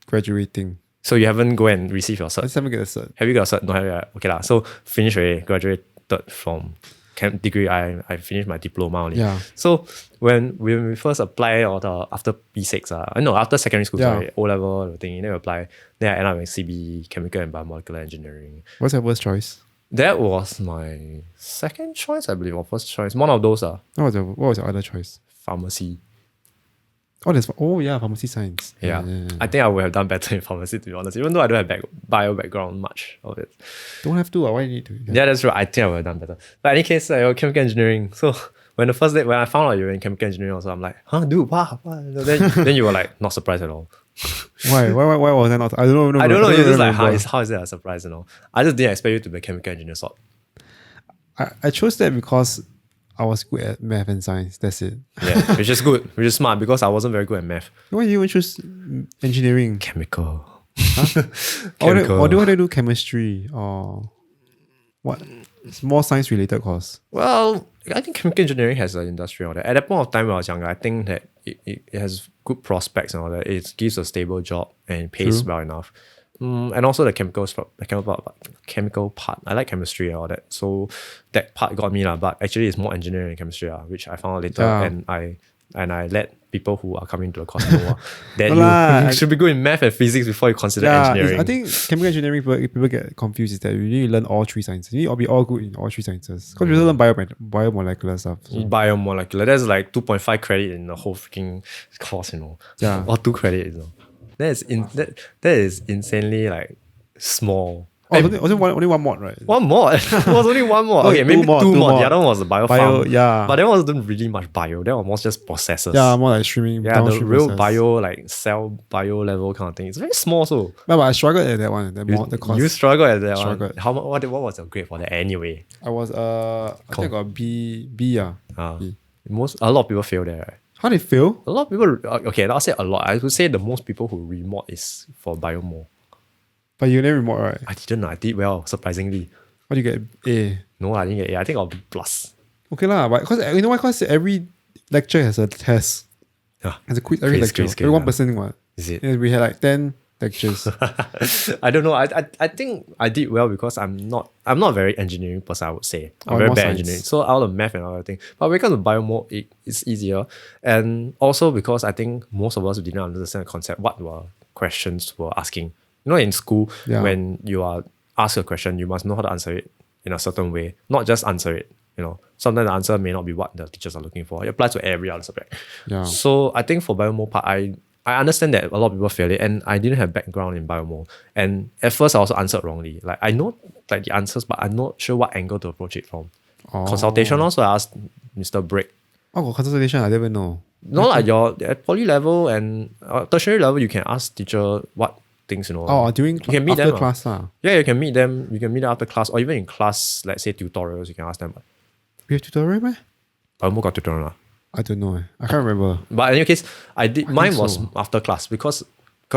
Graduating. So you haven't go and receive your cert? I just haven't get a cert. Have you got a cert? No, have you? Okay lah. So finished already. Graduated from degree. I finished my diploma only. Yeah. So when we first apply after P6, after secondary school, sorry, O level thing, you never apply. Then I ended up in CB, chemical and biomolecular engineering. What's your first choice? That was my second choice, I believe, or first choice. One of those. What was your other choice? Pharmacy. Pharmacy science. Yeah. I think I would have done better in pharmacy, to be honest, even though I don't have bio background much of it. Don't have to. Why do you need to? Yeah, that's true. I think I would have done better. But in any case, chemical engineering. So when I found out you were in chemical engineering, also I'm like, huh, dude, wow. Then you were like, not surprised at all. Why was I not? I don't know. I don't know. You're just like, how is that a surprise? I just didn't expect you to be a chemical engineer. So I chose that because I was good at math and science. That's it. Yeah, which is good, which is smart, because I wasn't very good at math. Why did you even choose engineering? Chemical. Or do they do chemistry or what? It's more science related course. Well, I think chemical engineering has an industry on that. At that point of time when I was younger, I think that it has good prospects and all that. It gives a stable job and it pays well enough. And also the chemical part. I like chemistry and all that. So that part got me, but actually it's more engineering and chemistry, which I found out later. Yeah. And I let people who are coming to the course know that you should be good in math and physics before you consider engineering. I think chemical engineering, people get confused, is that you need to learn all three sciences. You need to be all good in all three sciences. Because you learn biomolecular stuff. So. Biomolecular. That's like 2.5 credit in the whole freaking course, Yeah. Or 2 credit, That is insanely like small. Only one mod, right? One mod. It was only one mod. No, Okay, maybe two mod. The other one was the Bio, farm. yeah. But that wasn't really much bio. That one was just processes. Yeah, more like streaming. Yeah, the real process. bio, like cell bio level kind of thing. It's very small, so. But I struggled at that one. The course. You struggled at that Struggled. one. What was your grade for that anyway? I was I think I got B. B. A lot of people fail there, right? How did it fail? A lot of people, okay, I'll say a lot. I would say the most people who remod is for biomol. But you didn't remod, right? I didn't. I did well, surprisingly. What do you get? A. No, I didn't get A. I think I'll be plus. Okay lah, but cause you know why? Cause every lecture has a test. Yeah. Has a quiz every lecture. Every 1%. What? Is it? And we had like 10 lectures. I don't know. I think I did well because I'm not a very engineering person, I would say. I'm very more bad science. engineering. So all the math and all that thing. But when it comes to biomol, it's easier. And also because I think most of us didn't understand the concept, what were questions were asking. In school, when you are asked a question, you must know how to answer it in a certain way. Not just answer it. Sometimes the answer may not be what the teachers are looking for. It applies to every other subject. Yeah. So I think for biomol part, I understand that a lot of people fail it, and I didn't have background in biomol. And at first, I also answered wrongly. Like I know like the answers, but I'm not sure what angle to approach it from. Consultation also, I asked Mr. Brick. Oh, consultation, I didn't know. No, like your at poly level and tertiary level, you can ask teacher what things, during you can meet after them, class. Yeah, you can meet them. You can meet them after class, or even in class, let's say tutorials, you can ask them. We have tutorial, man? Biomol got tutorial. I don't know. I can't remember. But in any case, mine was so. after class because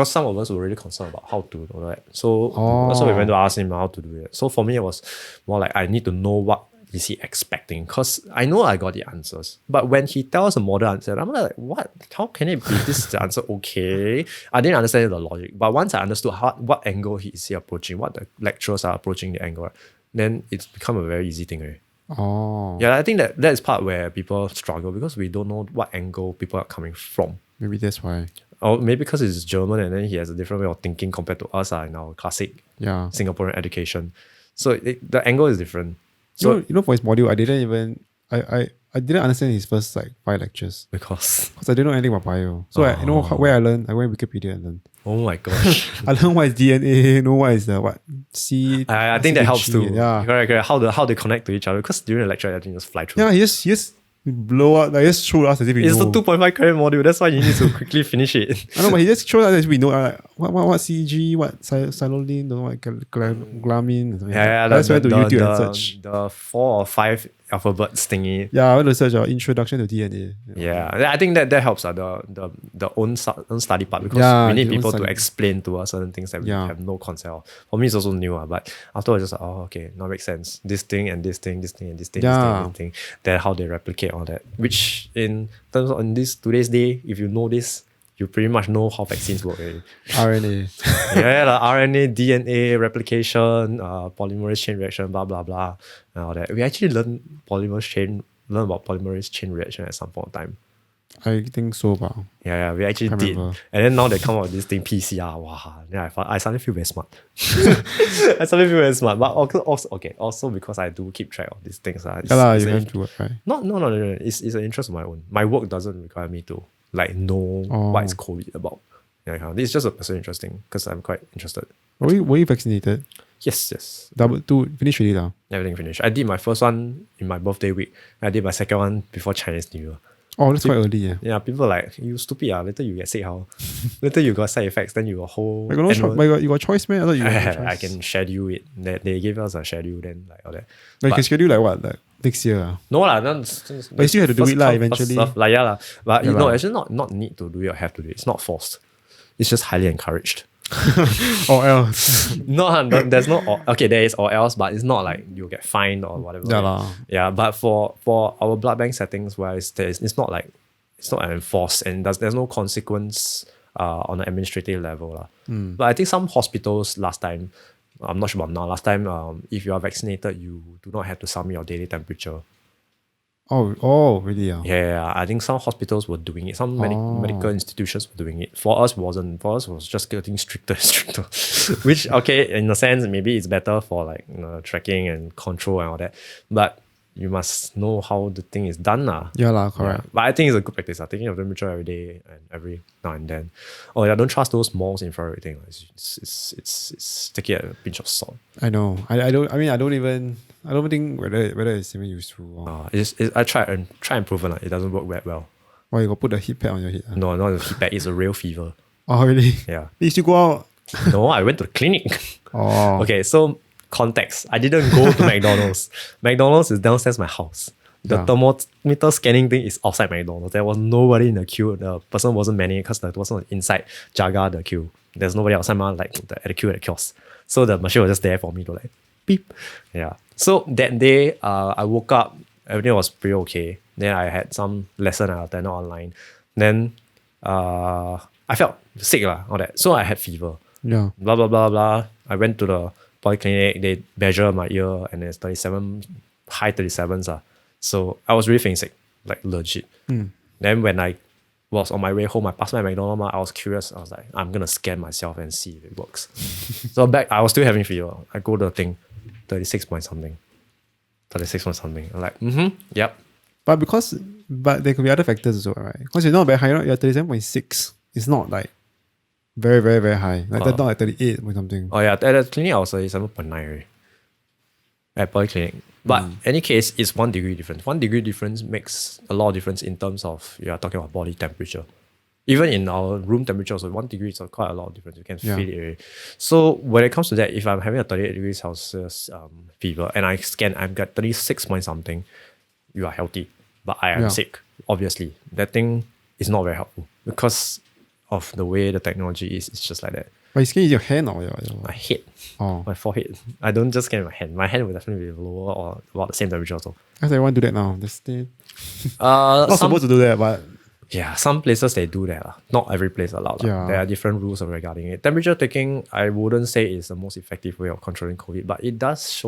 some of us were really concerned about how to do that. So that's why we went to ask him how to do it. So for me, it was more like I need to know what is he expecting, because I know I got the answers. But when he tells a model answer, I'm like, what? How can it be this is the answer? Okay. I didn't understand the logic. But once I understood what angle is he approaching, what the lecturers are approaching the angle, then it's become a very easy thing. Right? Oh. Yeah, I think that is part where people struggle because we don't know what angle people are coming from. Maybe that's why. Or maybe because it's German and then he has a different way of thinking compared to us in our classic Singaporean education. So the angle is different. So for his module, I didn't understand his first 5 lectures because I didn't know anything about bio. So where I learned, I went Wikipedia and learned. Oh my gosh. I learned what is DNA, know what is the what C. I think that helps too. Yeah. Correct. How they connect to each other. Because during the lecture, I think just fly through. Yeah, he just blow up, just throw us as if we it's know. It's the 2.5 credit module. That's why you need to quickly finish it. I know, but he just throws us as if we know. What CG, what silolin, don't know what glamine. Yeah. That's why to YouTube and search. The 4 or 5 alphabets thingy. Yeah, I went to search introduction to DNA. Yeah, I think that helps the own study part, because we need people to explain to us certain things that we have no concept of. For me, it's also new, but afterwards, just okay, now makes sense. This thing and this thing, this thing and this thing, this thing. Then how they replicate all that. Which in terms of today's day, if you know this, you pretty much know how vaccines work already. RNA. Yeah, RNA, DNA, replication, polymerase chain reaction, blah, blah, blah, and all that. We actually learn about polymerase chain reaction at some point in time. I think so, but yeah, we actually did. Remember. And then now they come out with this thing, PCR. Wow, then I suddenly feel very smart. I suddenly feel very smart. But also because I do keep track of these things. you have to, right? No. It's an interest of my own. My work doesn't require me to know what is COVID about. Yeah, it's just a personal interesting because I'm quite interested. Were you vaccinated? Yes. Two finished already now. Everything finished. I did my first one in my birthday week. I did my second one before Chinese New Year. Oh, that's quite early, yeah. Yeah, people are like, you stupid, later you get sick how? Later you got side effects, then you got whole... you got choice, man? I thought you got choice. I can schedule it. They gave us a schedule, then all that. You can schedule what? Next year? No lah. But you still have to do it eventually. But actually not need to do it or have to do it. It's not forced. It's just highly encouraged. Or else. No, there's no okay, there is or else, but it's not like you get fined or whatever. Yeah lah. Yeah, but for our blood bank settings wise, it's not like it's not enforced and there's no consequence on an administrative level. Lah. But I think some hospitals last time, I'm not sure about now, last time if you are vaccinated, you do not have to submit your daily temperature. Oh, really? Yeah, I think some hospitals were doing it. Some medical institutions were doing it. For us, wasn't. For us, was just getting stricter and stricter. Which, okay, in a sense, maybe it's better for like tracking and control and all that. But you must know how the thing is done, lah. Yeah, lah, correct. Yeah. But I think it's a good practice. Taking your temperature every day and every now and then. Oh yeah, don't trust those malls infrared thing. It's take it at a pinch of salt. I know. I don't think whether it's even useful. I try and proven it doesn't work that well. Why you got put the heat pad on your head? No, not a heat pad. It's a real fever. Oh, really? Yeah. You still go out? No, I went to the clinic. Oh. Okay, so context. I didn't go to McDonald's. McDonald's is downstairs my house. The thermometer scanning thing is outside McDonald's. There was nobody in the queue. The person wasn't manning because the person was inside Jaga the queue. There's nobody outside at the queue at the kiosk. So the machine was just there for me to like beep. Yeah. So that day, I woke up. Everything was pretty okay. Then I had some lesson I attended online. Then I felt sick all that. So I had fever. Yeah. Blah blah blah blah. I went to the polyclinic. They measured my ear and it's 37, high 37s. So I was really feeling sick, like legit. Then when I was on my way home, I passed by McDonald's. I was curious. I was like, I'm gonna scan myself and see if it works. So I was still having fever. I go to the thing, 36 point something. 36 point something. I'm like, yep. But there could be other factors as well, right? Because you're not very high, you're 37.6. It's not like very, very, very high. Like that's not like 38 or something. Oh yeah, at the clinic I was 37.9 already. At polyclinic. But any case, it's 1 degree difference. 1 degree difference makes a lot of difference in terms of you are talking about body temperature. Even in our room temperature, so 1 degree is quite a lot of difference. You can feel it already. So when it comes to that, if I'm having a 38 degrees Celsius fever and I scan, I've got 36 point something, you are healthy. But I am sick, obviously. That thing is not very helpful because of the way the technology is. It's just like that. But you scan with your hand or your My head. Oh. My forehead. I don't just scan with my hand. My hand will definitely be lower or about the same temperature also. Because everyone do that now. Not supposed to do that, but yeah, some places they do that. Not every place allowed. Yeah. There are different rules regarding it. Temperature taking, I wouldn't say is the most effective way of controlling COVID, but it does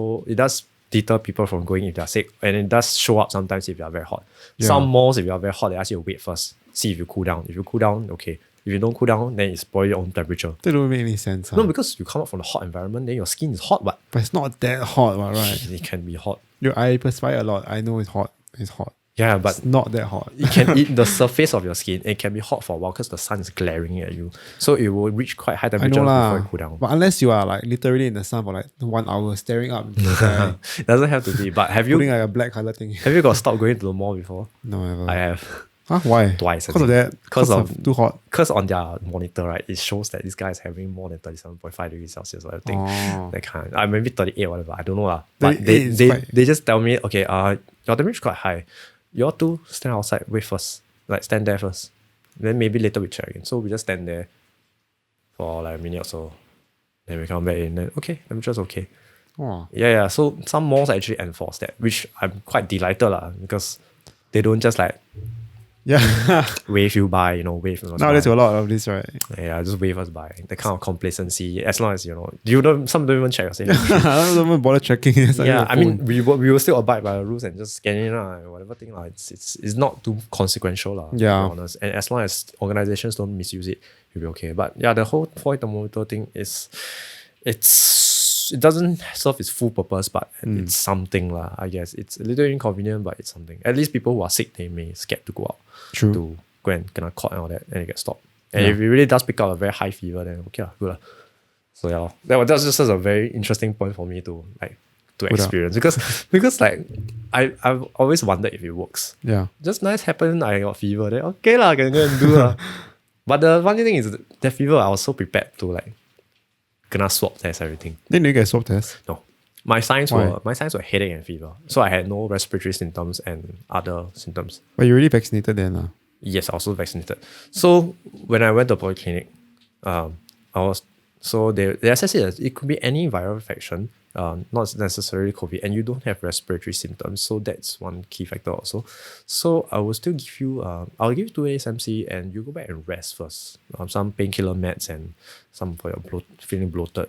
deter people from going if they're sick, and it does show up sometimes if you are very hot. Yeah. Some malls, if you are very hot, they ask you to wait first, see if you cool down. If you cool down, okay. If you don't cool down, then it's probably your own temperature. that don't make any sense. No, because you come out from the hot environment, then your skin is hot, but But it's not that hot, right? it can be hot. I perspire a lot. I know it's hot. It's hot. Yeah, but It's not that hot. it can eat the surface of your skin. It can be hot for a while because the sun is glaring at you. So it will reach quite high I temperature know before lah. it cool down. But unless you are like literally in the sun for like 1 hour staring up into the sky, It doesn't have to be. But have putting you like a black color thing. got stopped going to the mall before? No, ever. I have. Huh? Why? Twice, I Because of think. that? Because Because of too hot. Because on their monitor, right, it shows that this guy is having more than 37.5 degrees Celsius or something. Oh. That kind. Maybe 38 whatever. I don't know lah. But 38 they is they, quite- they just tell me, okay, your temperature is quite high. You all two stand outside, wait first. Like stand there first. Then maybe later we check again. So we just stand there for like a minute or so. Then we come back in. Then okay, temperature's okay. Oh. Yeah. So some malls actually enforce that, which I'm quite delighted lah, because they don't just like Yeah. wave you by, wave. Nowadays, a lot of this, right? Yeah, just wave us by. The kind of complacency, as long as some don't even check us in. I don't even bother checking. It's like Yeah, your I mean, phone. we will still abide by the rules and just scan in whatever thing It's not too consequential to be Yeah. honest. And as long as organizations don't misuse it, you'll be okay. But yeah, the whole foil thermometer thing it doesn't serve its full purpose, but it's something I guess. It's a little inconvenient, but it's something. At least people who are sick, they may scared to go out. True. To go and get caught and all that, and it gets stopped. And if it really does pick up a very high fever, then okay, good lah. So yeah, that's just a very interesting point for me to experience because I've always wondered if it works. Yeah. Just nice happened, I got fever, then okay lah, can go and do lah. But the funny thing is that fever, I was so prepared to gonna swab test everything. Then you get a swab test. No. My signs Why? were headache and fever. So I had no respiratory symptoms and other symptoms. But you're already vaccinated then. Yes, I was also vaccinated. So when I went to polyclinic, I was So they assess it as it could be any viral infection, not necessarily COVID, and you don't have respiratory symptoms. So that's one key factor also. So I will still give you, I'll give you 2 days MC, and you go back and rest first. Some painkiller meds and some for your feeling bloated.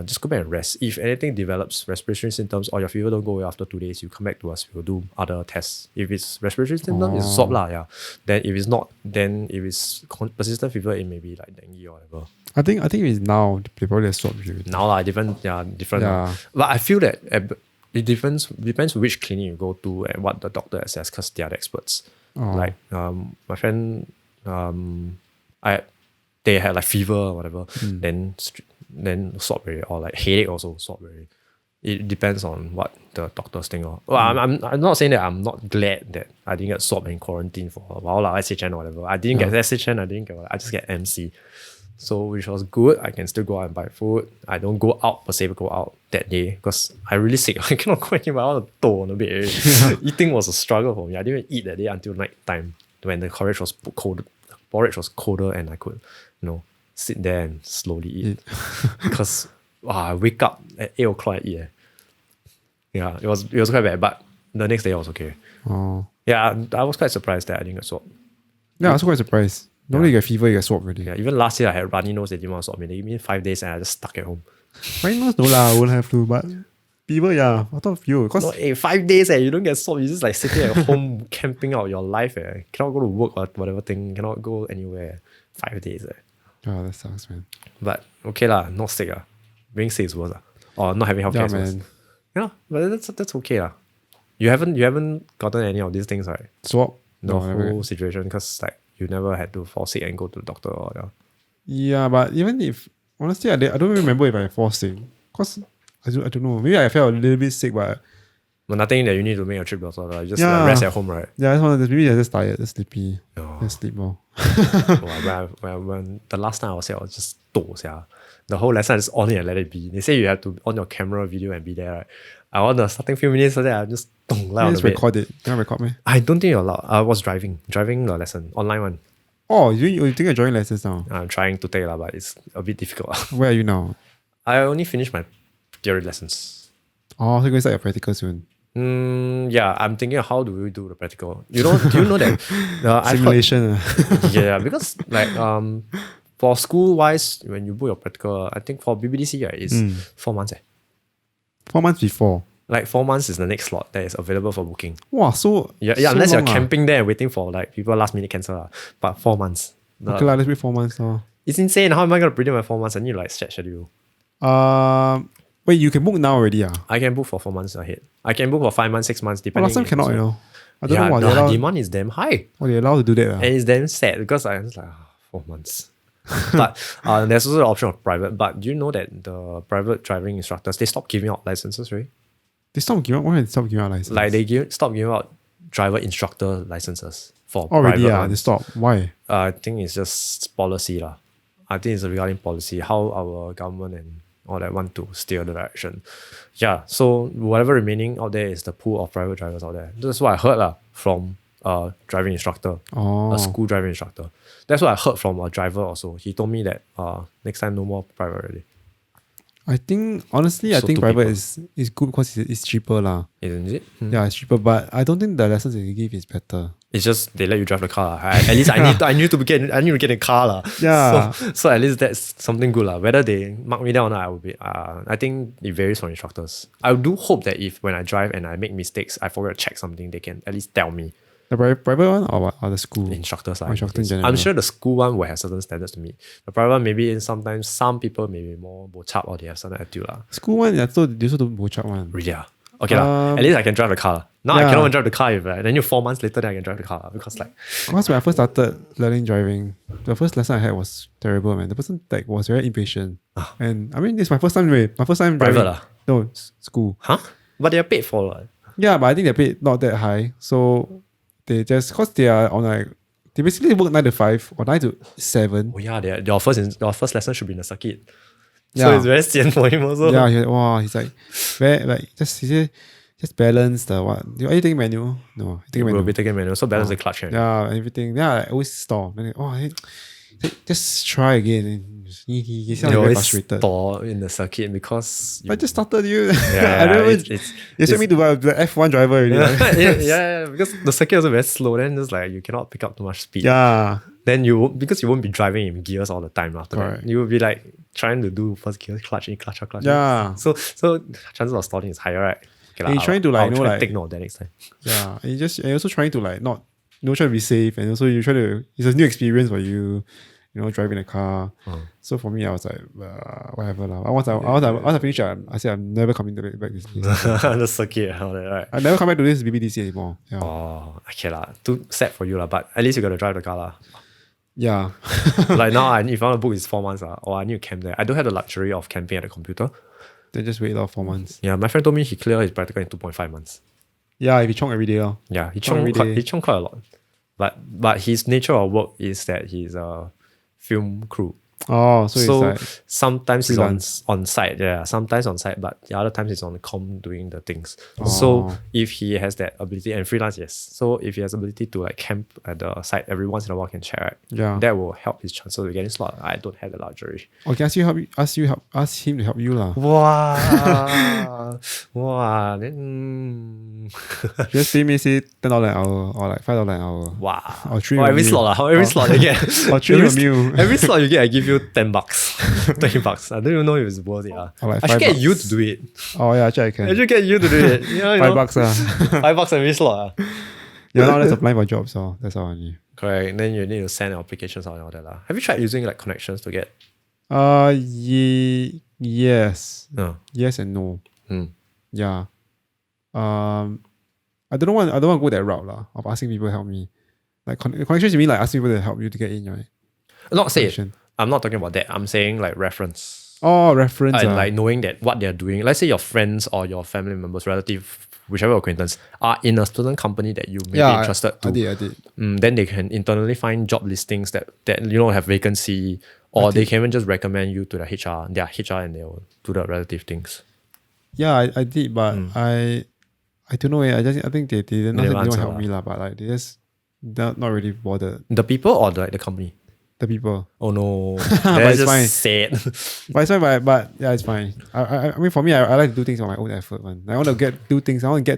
Just go back and rest. If anything develops respiratory symptoms or your fever don't go away after 2 days, you come back to us. We'll do other tests. If it's respiratory symptom, it's swab lah. Yeah. Then if it's not, then if it's persistent fever, it may be like dengue or whatever. I think it's now they probably have swabbed you. Now lah, different. Yeah. But I feel that it depends which clinic you go to and what the doctor assess, because they are the experts. Like my friend, they had like fever or whatever, then swab already, or like headache also swab already. It depends on what the doctors think of. Well, I'm not saying that I'm not glad that I didn't get swabbed in quarantine for a while, like SHN or whatever. I didn't get SHN, I just get MC. So which was good. I can still go out and buy food. I don't go out per se, go out that day because I'm really sick. I cannot go anywhere. I want to tow on the bed. Eating was a struggle for me. I didn't even eat that day until night time when the porridge was colder and I could, sit there and slowly eat. Because I wake up at 8 o'clock and eat. Yeah, it was quite bad, but the next day I was okay. Oh. Yeah, I was quite surprised that I didn't get swabbed. Yeah, I was quite surprised. Normally you get fever, you get swabbed already. Yeah, even last year I had runny nose, they didn't want to swab me. They gave me 5 days and I just stuck at home. Runny nose, no lah, won't have to, but fever, yeah. I thought fever. No, 5 days, you don't get swabbed. You just like sitting at home camping out your life. Cannot go to work or whatever thing. Cannot go anywhere. 5 days. Oh, that sucks, man. But okay lah, not sick. Being sick is worse. Or not having healthcare is worse. Yeah, but that's okay lah. You haven't gotten any of these things, right? Swab? The whole situation, because like you never had to fall sick and go to the doctor or Yeah, but even if honestly I don't even remember if I fall sick. Cause I don't know. Maybe I felt a little bit sick, but nothing that you need to make a trip also. Like, just rest at home, right? Yeah, maybe I'm just tired, just sleepy. Just sleep more. when the last time I was sick, I was just toast, yeah. The whole lesson is on it and let it be. They say you have to on your camera, video and be there, right? I on the starting few minutes so that I just just record it. Can I record me? I don't think you're allowed. I was driving the lesson, online one. Oh, you think you're driving lessons now? I'm trying to take but it's a bit difficult. Where are you now? I only finished my theory lessons. Oh, so you're going to start your practical soon? Yeah, I'm thinking how do we do the practical? Do you know that simulation? Yeah, because like for school wise, when you book your practical, I think for BBDC it's 4 months. 4 months before. Like 4 months is the next slot that is available for booking. Wow, so yeah, so unless you're long, camping there and waiting for like people last minute cancel. But 4 months. Okay, let's wait 4 months now. It's insane. How am I gonna predict my 4 months? I need to like set schedule. Wait, you can book now already? I can book for 4 months ahead. I can book for 5 months, 6 months, depending. Last time cannot, I don't know why. The demand is damn high. Oh, they're allowed to do that. And it's damn sad because I was like, 4 months. But there's also the option of private. But do you know that the private driving instructors, they stopped giving out licenses, right? They stopped giving out? Why did they stop giving out licenses? Like they stopped giving out driver instructor licenses for already, private ones. They stopped. Why? I think it's just policy lah. I think it's regarding policy, how our government and all that want to steer the direction. Yeah, so whatever remaining out there is the pool of private drivers out there. That's what I heard from a driving instructor, a school driving instructor. That's what I heard from a driver also. He told me that next time no more private already. I think honestly, I think private is good because it's cheaper lah. Isn't it? Yeah, it's cheaper, but I don't think the lessons they give is better. It's just they let you drive the car. At least I need to get in a car lah. Yeah. So at least that's something good lah. Whether they mark me down or not, I will be. I think it varies from instructors. I do hope that if when I drive and I make mistakes, I forget to check something, they can at least tell me. The private one or what? Or the school? Instructors. Instructor in general. I'm sure the school one will have certain standards to meet. The private one, maybe sometimes some people may be more bochap or they have certain attitude. School one, they also do bochap one. Really? Okay, at least I can drive the car. Now I cannot even drive the car if then you 4 months later then I can drive the car because Because when I first started learning driving, the first lesson I had was terrible, man. The person was very impatient. And I mean, this is my first time driving. Private No, school. Huh? But they are paid for Yeah, but I think they're paid not that high. So they just, because they are on they basically work 9 to 5 or 9 to 7. Oh yeah, your first lesson should be in the circuit. Yeah. So it's very sian for him also. Yeah, he's like, very, just balance the what? Are you taking manual? No, We'll be taking manual. So balance the clutch. Yeah, everything. Yeah, I always stall. Then just try again. And he sounds You very always frustrated. stall in the circuit because I just started you. yeah, I don't know. it's You sent me to the F1 driver already. yeah, because the circuit is also very slow. Then just like you cannot pick up too much speed. Yeah. Then because you won't be driving in gears all the time after Correct. that. You will be like trying to do first gear, clutch in, clutch out, clutch. Yeah. So chances of stalling is higher, right? Okay, And you're trying to, like, I'll you know, try to like- take note of that next time. Yeah. And you're also trying to like not try to be safe, and also you try to, it's a new experience for you, driving a car. So for me, I was like, whatever lah. Once I finish, I said I'm never coming back this place. The circuit and all that, right? I never come back to this BBDC anymore. Yeah. Oh, okay lah. Too sad for you lah, but at least you got to drive the car lah. Yeah. Like now, if I want to book, it's 4 months or I need to camp there. I don't have the luxury of camping at the computer. Then just wait 4 months. Yeah, my friend told me he cleared his practical in 2.5 months. Yeah, if you chong every day. Yeah, he Chong every day. he chong quite a lot. But his nature of work is that he's a film crew. Oh, so it's like sometimes freelance. he's on site, yeah. Sometimes on site, but the other times he's on the com doing the things. Oh. So if he has that ability, and freelance, yes. So if he has ability to like camp at the site every once in a while can check, right? Yeah. That will help his chances of getting slot. I don't have the luxury. Okay, ask him to help you lah. Wow. Then Just pay me say $10 an hour or like $5 an hour. wow. Or three every meal. slot, every slot you get. Or three every, meal. every slot you get, I give you $10, $20. I don't even know if it's worth it. Or like I should get $5. you to do it. Oh yeah, actually I can. I should get you to do it. Yeah, you know, $5 $5 every slot. Yeah, now let's apply for jobs, so that's all I need. Correct. Then you need to send applications out and all that. Lah. Have you tried using like connections to get? Yes. No. Yes and no. Hmm. Yeah. I don't want to go that route lah, of asking people to help me. Like connections, you mean like asking people to help you to get in, right? Not say it. Connection. I'm not talking about that. I'm saying like reference. Oh, reference. And like knowing that what they're doing. Let's say your friends or your family members, relative, whichever acquaintance, are in a certain company that you may be interested to. I did. Then they can internally find job listings that have vacancy, or they can even just recommend you to their HR, and they'll do the relative things. Yeah, I did, but I don't know. I think they didn't They never want to answer help lah. me lah, but like they just not really bothered. The people or the company? The people. Oh no, But that's it's fine. just sad. But it's fine, but yeah, it's fine. I mean, for me, I like to do things on my own effort, man. I want to get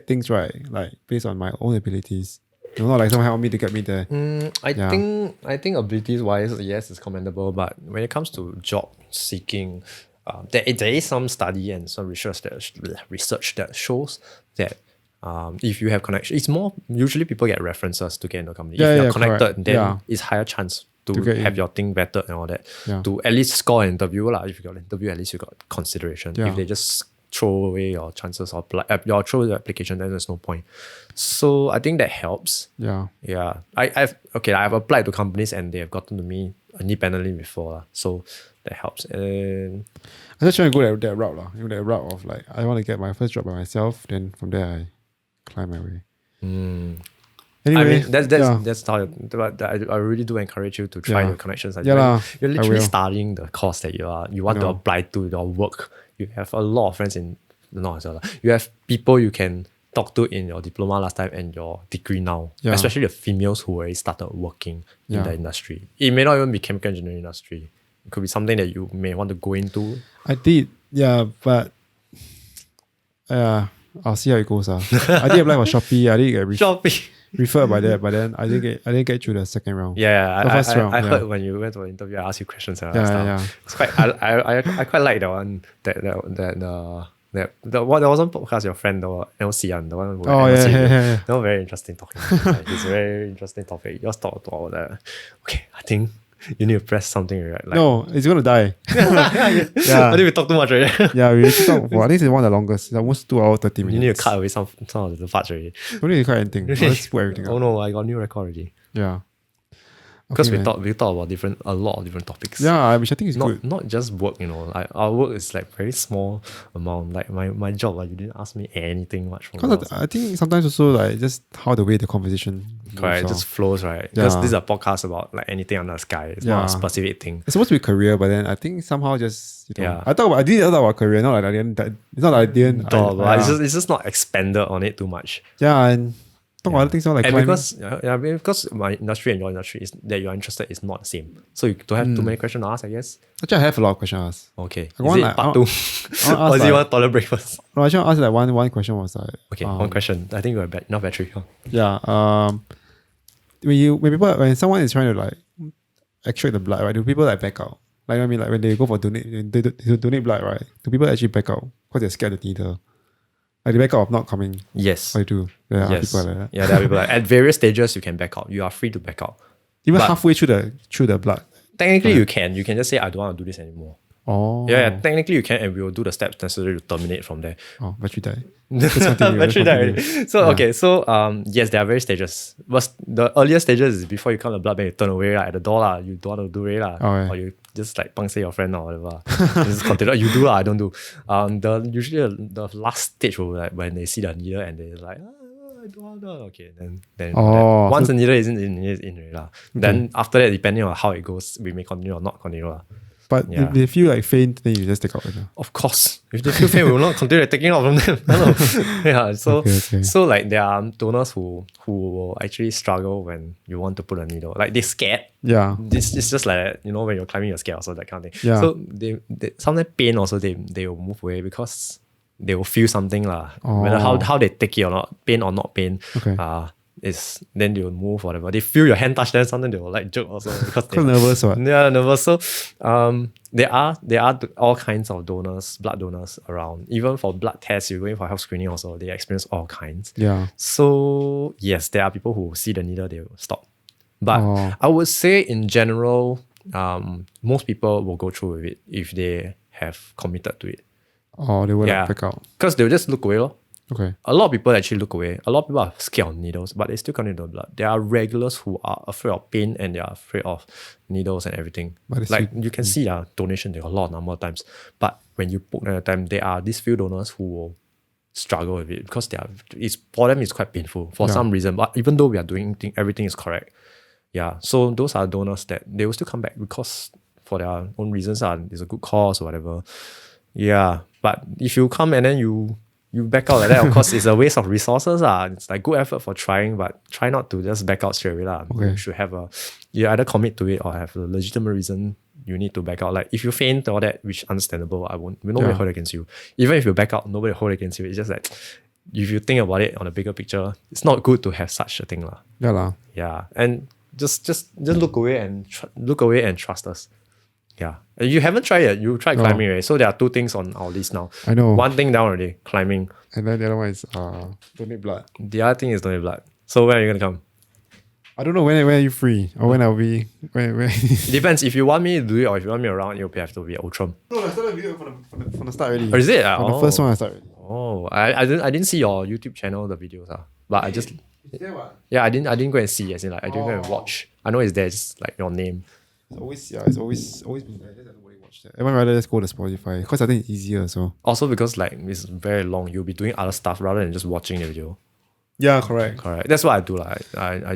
things right, like based on my own abilities. Not like someone help me to get me there. I think abilities wise, yes, it's commendable. But when it comes to job seeking, there is some study and some research that shows that if you have connection, it's more usually people get references to get into a company. Yeah, if you're yeah, connected, correct. then Yeah. it's higher chance to get have in. your thing better and all that. Yeah. To at least score an interview lah. If you got an interview, at least you got consideration. Yeah. If they just throw away your chances of throw the application, then there's no point. So I think that helps. Yeah. Yeah, I've applied to companies and they have gotten to me independently before, so that helps. And I'm just trying to go that route lah. That route of like I want to get my first job by myself. Then from there I climb my way. Anyway, I mean that's yeah. how. But I really do encourage you to try Yeah. the connections. Like, Yeah lah, you're I literally will. studying the course that you want to No. apply to your work. You have a lot of friends in you have people you can talk to in your diploma last time and your degree now. Yeah. Especially the females who already started working in Yeah. the industry. It may not even be chemical engineering industry. It could be something that you may want to go into. I did, yeah, but I'll see how it goes. I did apply for Shopee. I did get Shopping. referred by that, but then I didn't get through the second round. Yeah, The first round, I yeah. heard when you went for an interview, I asked you questions and Yeah, stuff. yeah. It's quite. I quite like that one. There was one podcast your friend the LC the one. Who Oh, LC, yeah. That was very interesting talking. Like, it's a very interesting topic. Just talk about that. Okay, I think you need to press something right. Like, No, it's gonna die. I think we talk too much already. Yeah, we actually talked for, I think it's one of the longest. It's almost 2 hours 30 minutes. You need to cut away some of the parts already. Don't need to cut anything. Let's put everything Oh up. no, I got new record already. Yeah. Because Okay, we man. talk about a lot of different topics. Yeah, which I think is good. Not just work, like our work is like very small amount. Like my job, like you didn't ask me anything much from Because I think sometimes also like just how the way the conversation moves, correct, it lor. just flows, right? Because Yeah. this is a podcast about like anything under the sky. It's not Yeah. a specific thing. It's supposed to be career, but then I think somehow just Yeah. I did thought about career, not like I didn't. It's not like I didn't. But yeah. it's just not expanded on it too much. Yeah, and Talk about other things like And climbing. because my industry and your industry is that you're interested is not the same. So you don't have too many questions to ask, I guess. Actually, I have a lot of questions to ask. Okay. I Is want it like- part I two? I Or want to is ask it like- one toilet breakfast? No, actually, I asked like one question was like, Okay, one question. I think you have enough battery. Huh? yeah, when someone is trying to like extract the blood, right? Do people like back out? Like I mean, like when they go for they donate blood, right? Do people actually back out because they're scared of the needle? Like they back out of not coming. Yes. What they do? Yeah, Yes. people like that. Yeah, there are people like at various stages you can back out. You are free to back out. Even But- halfway through the blood. Technically, you can. You can just say, I don't want to do this anymore. Oh, Yeah, technically you can, and we will do the steps necessary to terminate from there. Oh, battery died. continue, Battery let's died continue. already. So okay, so yes, there are various stages. But the earlier stages is before you come to the blood bank, you turn away at the door lah. You don't want to do it lah, Oh, yeah. or you just like pang say your friend or whatever. You just continue. You do lah, I don't do. Usually the last stage will like when they see the needle and they're like. I don't want to. Okay, then Oh, once so- the needle isn't in, it's in already lah. Then after that, depending on how it goes, we may continue or not continue lah. But Yeah. if they feel like faint, then you just take out. Right? Of course, if they feel pain, we will not continue taking out from them. Hello. Yeah. So Okay. so like there are donors who will actually struggle when you want to put a needle. Like they're scared. Yeah. It's just like when you're climbing, you're scared also, that kind of thing. Yeah. So they sometimes pain also they will move away because they will feel something lah. Whether how they take it or not, pain or not pain. Okay. Is then they will move whatever. They feel your hand touch them, sometimes they will like jerk also because they Because nervous, what? yeah, nervous. So there are all kinds of donors, blood donors around. Even for blood tests, you're going for health screening also, they experience all kinds. Yeah. So yes, there are people who see the needle, they will stop. But Oh. I would say in general, most people will go through with it if they have committed to it. Or they will Yeah. like back out. Because they'll just look away. Lor. Okay. A lot of people actually look away. A lot of people are scared of needles, but they still continue to do blood. There are regulars who are afraid of pain and they are afraid of needles and everything. But Like you can see donation, there are a lot number of times. But when you poke at a time, there are these few donors who will struggle with it because for them it's quite painful for some reason. But even though we are doing everything is correct. Yeah. So those are donors that they will still come back because for their own reasons, it's a good cause or whatever. Yeah. But if you come and then you back out like that, of course, it's a waste of resources. It's like good effort for trying, but try not to just back out straight away. Okay. You should have you either commit to it or have a legitimate reason you need to back out. Like if you faint or that, which understandable, nobody will hold against you. Even if you back out, nobody will hold against you. It's just like, if you think about it on a bigger picture, it's not good to have such a thing. Yeah. lah. Yeah. And just look away and trust us. Yeah. You haven't tried it. You tried climbing, right? So there are two things on our list now. I know. One thing down already, climbing. And then the other one is donate blood. The other thing is donate blood. So when are you gonna come? I don't know when are you free or when are we when It depends. If you want me to do it or if you want me around, you'll have to be at Outram. No, I started the video from the start already. Or is it? From the first one I started. Oh, I didn't see your YouTube channel, the videos. But I just Is there what? I didn't go and see, as in like I didn't go and watch. I know it's there, just like your name. It's always been there. Just that nobody watched it. Everyone rather just go to Spotify because I think it's easier. So Also because like it's very long, you'll be doing other stuff rather than just watching the video. yeah, correct. Correct. That's what I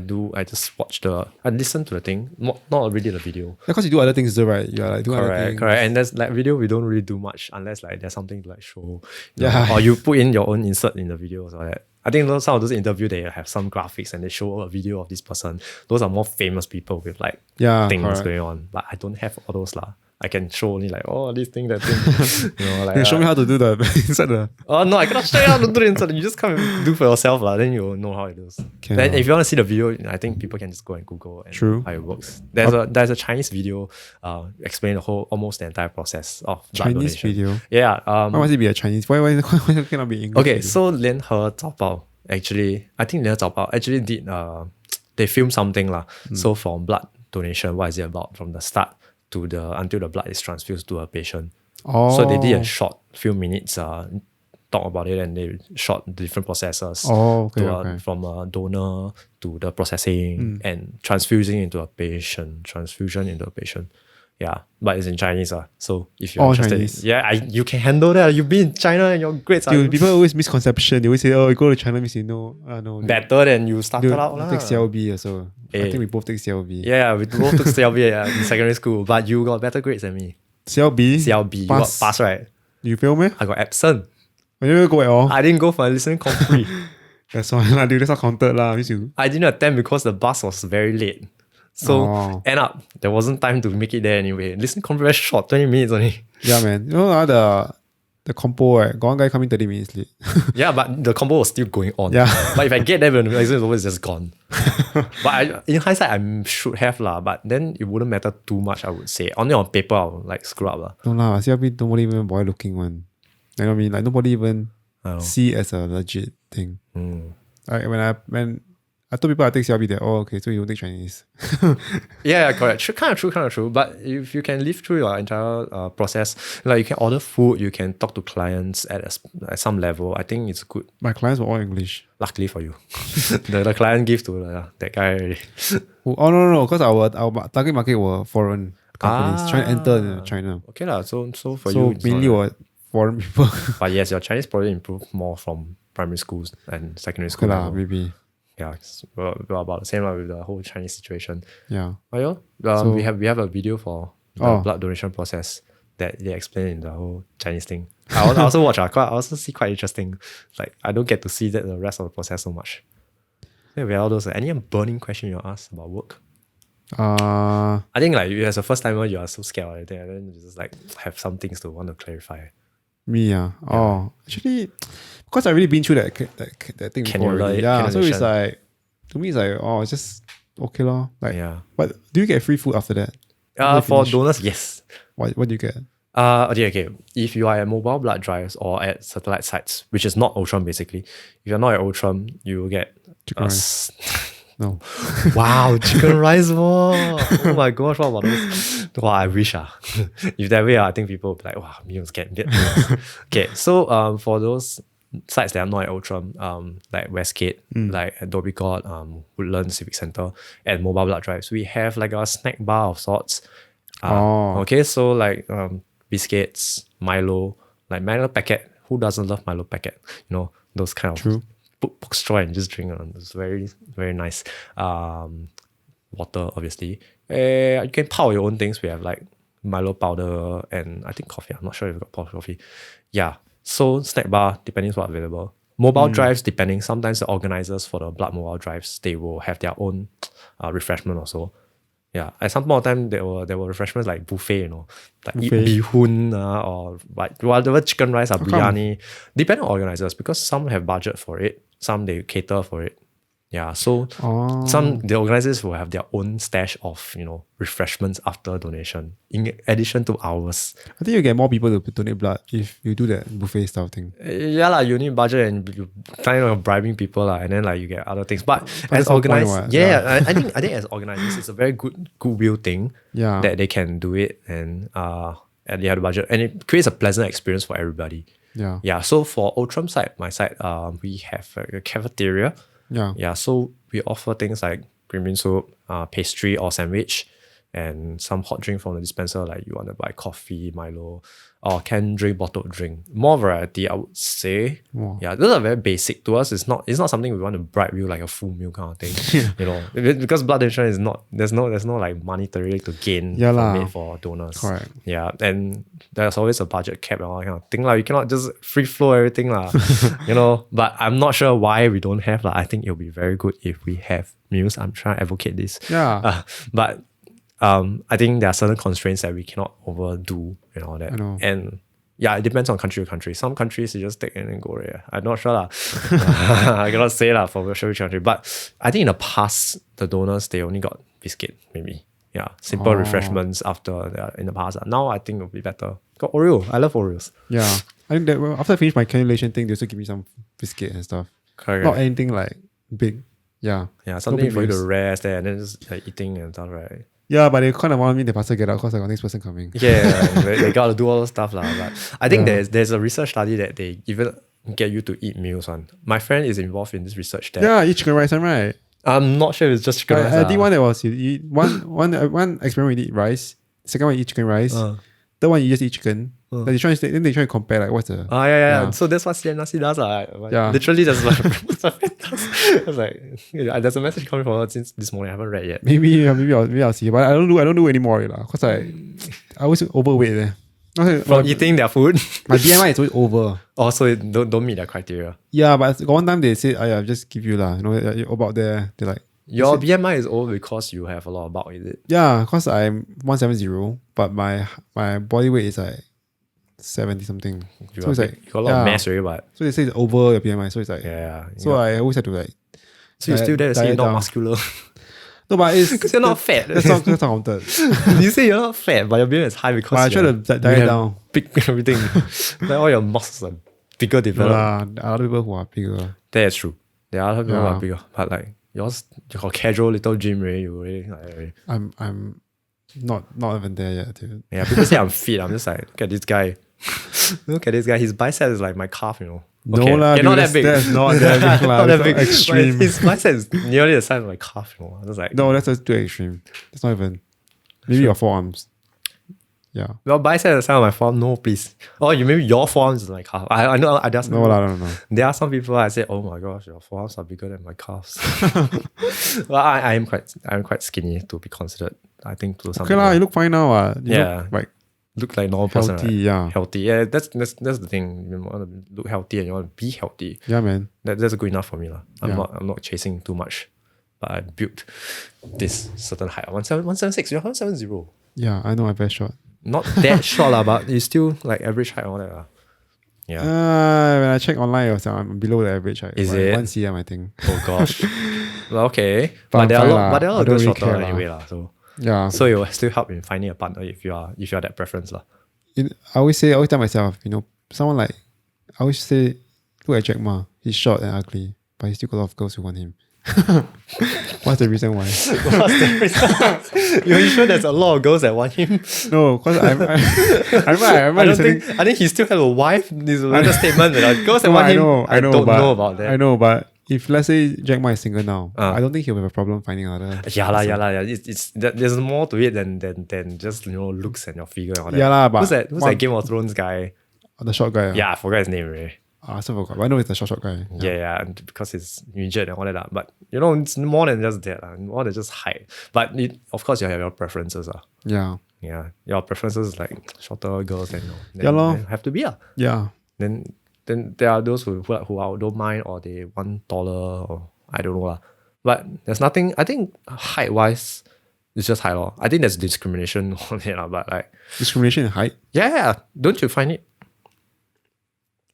do. I just watch I listen to the thing, not really the video. Because you do other things too, right? You're like doing other Correct, things. correct. And there's like video, we don't really do much unless like there's something to like show. Yeah. Or you put in your own insert in the videos or that. I think some of those interviews they have some graphics and they show a video of this person. Those are more famous people with like Yeah, things correct. going on. But I don't have all those lah. I can show only like this thing, that thing. Like You show me how to do the inside the. oh no, I cannot show you how to do it inside. You just come and do for yourself lah. Then you'll know how it goes. Can Then lah. if you want to see the video, I think people can just go and Google and True. how it works. There's a Chinese video explain almost the entire process of blood Chinese donation. video. Yeah. Why must it be a Chinese? Why cannot be English? Okay, video? so Lian He Zao Bao actually, I think Lian Zao Bao actually did they filmed something lah. So from blood donation, what is it about from the start to until the blood is transfused to a patient. Oh. So they did a short few minutes talk about it and they shot different processes Oh, okay. from a donor to the processing and transfusion into a patient. Yeah, but it's in Chinese. So if you're All interested, Chinese. you can handle that. You've been in China and your grades are Dude, people always misconception. They always say, "Oh, you go to China means you know." No. better than you started Dude, out. you lah. take CLB also. I Eh. think we both take CLB. Yeah, we both took CLB in secondary school, but you got better grades than me. CLB. CLB, you got pass, right? You fail me? I got absent. I never go at all. I didn't go for a listening comp free. That's why lah, dude. That's not counted lah. Means you. I didn't attend because the bus was very late. So end up there wasn't time to make it there anyway. Listen, convo very short, 20 minutes only. Yeah, man. You know the compo, right? Got one guy coming 30 minutes late. Yeah, but the combo was still going on. Yeah. But if I get there when the exam is over, it's just gone. But in hindsight, I should have lah. But then it wouldn't matter too much, I would say. Only on paper, I'll like screw up lah. No lah, CRP nobody even boy looking one. You know what I mean? Like nobody even Oh. see it as a legit thing. Mm. Like when I told people I take CRP, they're okay, so you don't take Chinese. Yeah, correct. Kind of true. But if you can live through your entire process, like you can order food, you can talk to clients at some level. I think it's good. My clients were all English. Luckily for you, the client gives to that guy already. Oh no, because our target market were foreign companies trying to enter China. Okay lah. So for So you, it's mainly not- were foreign people. But yes, your Chinese probably improved more from primary schools and secondary Okay school. lah, level. maybe. Yeah, it's about the same lah with the whole Chinese situation. Yeah. Oh yeah, we have a video for the blood donation process that they explain in the whole Chinese thing. I also watch. I also see quite interesting. Like I don't get to see that the rest of the process so much. Yeah, we have all those. Any burning question you ask about work? I think like you as a first timer, you are so scared of everything, and then you just like have some things to want to clarify. Me, oh, actually, because I really been through that thing Can before you already. relate? Yeah, Can so you it's understand? like, to me, it's like, oh, it's just okay lor. Like, Yeah. but do you get free food after that? After For finish? donors, yes. What do you get? Okay. If you are at mobile blood drives or at satellite sites, which is not Ultram basically, if you're not at Ultram, you will get Chicken rice. No. Wow, chicken rice ball. Oh my gosh, what about those? Wow, I wish. If that way, I think people would be like, wow, meals get meals. Okay, so for those sites that are not at Ultram, like Westgate, like Adobe God, Woodlands Civic Centre, and mobile blood drives, we have like a snack bar of sorts. Okay, so like biscuits, Milo, like Milo packet. Who doesn't love Milo packet? You know, those kind of True. Put straw and just drink. It's very, very nice. Water, obviously. You can power your own things. We have like Milo powder and I think coffee. I'm not sure if you've got powder coffee. Yeah. So snack bar, depending on what's available. Mobile drives, depending. Sometimes the organizers for the blood mobile drives, they will have their own refreshment also. Yeah, at some point of time, there were refreshments like buffet, you know, like Buffet. bihun or like whatever chicken rice or come? biryani. Depending on organizers, because some have budget for it, some they cater for it. Yeah, so the organizers will have their own stash of, you know, refreshments after donation, in addition to ours. I think you get more people to donate blood if you do that buffet style thing. Yeah, like you need budget and you kind of bribing people and then like you get other things. But as that's the whole point, organizers, what? yeah, I think as organizers, it's a very goodwill thing. Yeah. That they can do it and they have the budget and it creates a pleasant experience for everybody. Yeah. Yeah. So for Ultram side, my side, we have a cafeteria. Yeah. Yeah. So we offer things like green bean soup, pastry or sandwich, and some hot drink from the dispenser, like you want to buy coffee, Milo, or canned drink, bottled drink. More variety, I would say. Wow. Yeah, those are very basic to us. It's not something we want to bribe you like a full meal kind of thing. You know, because blood donation is not there's no like monetary to gain Yeah from lah. it for donors. Correct. Yeah, and there's always a budget cap and all that kind of thing. Like you cannot just free flow everything lah. You know, but I'm not sure why we don't have like. I think it'll be very good if we have meals. I'm trying to advocate this. Yeah. But I think there are certain constraints that we cannot overdo and all that. I know. And yeah, it depends on country to country. Some countries you just take and then go there. I'm not sure lah. I cannot say lah for which country. But I think in the past, the donors they only got biscuit maybe. Yeah, simple refreshments after in the past. Now I think it'll be better. Got Oreo. I love Oreos. Yeah. I think that after I finish my cannulation thing, they also give me some biscuit and stuff. Correct. Not anything like big. Yeah. Yeah, something big for you to meals. rest there and then just like eating and stuff, right? Yeah, but they kind of want me to faster get out because I got next person coming. Yeah, they gotta do all those stuff lah. But I think there's a research study that they even get you to eat meals on. My friend is involved in this research there. Yeah, eat chicken rice, I'm right. I'm not sure if it's just chicken rice. I did one that was you eat one experiment you eat rice, second one you eat chicken rice, third one you just eat chicken. Then they try to compare like what's the Yeah. So that's what CM Nasi does. Yeah. Literally that's what I was like, there's a message coming from her since this morning. I haven't read yet. maybe I'll see, but I don't do anymore because I always overweight there. Okay, from eating their food. my BMI is always over. Also, don't meet that criteria. Yeah, but one time they said, "I just give you lah." You know, you're about there. They're like, Your BMI is old because you have a lot of bulk, is it? yeah, because I'm 170, but my body weight is like 70 something. You So it's like got a lot of mass already, but so they say it's over your BMI. So it's like yeah. So I always have to like. So you're still there to say you're not down. muscular. No, but it's Because you're not fat. That's not counted. You say you're not fat, but your BMI is high because But I try to diet you down. have big everything. Like all your muscles are bigger developed. There are other people who are bigger. That is true. There are other people who Yeah. are bigger, but like yours, you got casual little gym, right? You really, like, I'm not even there yet, dude. yeah. People say I'm fit. I'm just like, look at this guy. Look at this guy. His bicep is like my calf, you know. No lah, they're dude, not that big. that's not that big lah. Not that That's big. not extreme. But his bicep is nearly the size of my calf, you know. I was like, No, that's just too extreme. That's not even. Maybe your forearms. Yeah. your bicep is the size of my forearm. No, please. Oh, maybe your forearms is my calf. I know. I just No lah, I don't know. There are some people I say, oh my gosh, your forearms are bigger than my calves. Well, I'm quite skinny to be considered. I think to some Okay lah, people. you look fine now. You Yeah. look like Look like normal person, healthy. right? Yeah. Healthy. Yeah, that's the thing. You want to look healthy and you want to be healthy. Yeah, man. That's good enough for me. I'm Yeah. not chasing too much. But I built this certain height. 176, you're 170. Yeah, I know. I'm very short. Not that short, but it's still like average height and all that. Yeah. When I check online, I'm below the average height. Is by it? 1 cm, I think. Oh gosh. Well, okay. But But there are I'm a fine lot, lah. but there are I a lot don't of really shorter care lah. anyway. So Yeah. so it will still help in finding a partner if you are that preference. I always tell myself, someone like, I always say, look at Jack Ma. He's short and ugly, but he still got a lot of girls who want him. What's the reason why? What's the reason? You're sure there's a lot of girls that want him? No, because I remember I don't listening. think he still has a wife. This is another statement that girls that No, want I him. know, I don't but, know about that. I know, but if let's say Jack Ma is single now, Ah. I don't think he'll have a problem finding another. Yeah. There's more to it than just looks and your figure and all that. Yeah lah, but who's that one- Game of Thrones guy? The short guy. Yeah, I forgot his name already. I also forgot. But I know it's the short guy. Yeah, and because he's injured and all that. But it's more than just that. More than just height. But of course, you have your preferences. Yeah. Yeah, your preferences is like shorter girls and Yeah lor. then have to be. Yeah. Then there are those who don't mind or they want taller or I don't know. But there's nothing, I think height wise, it's just height. I think there's discrimination on it. But like, Discrimination in height? yeah, don't you find it?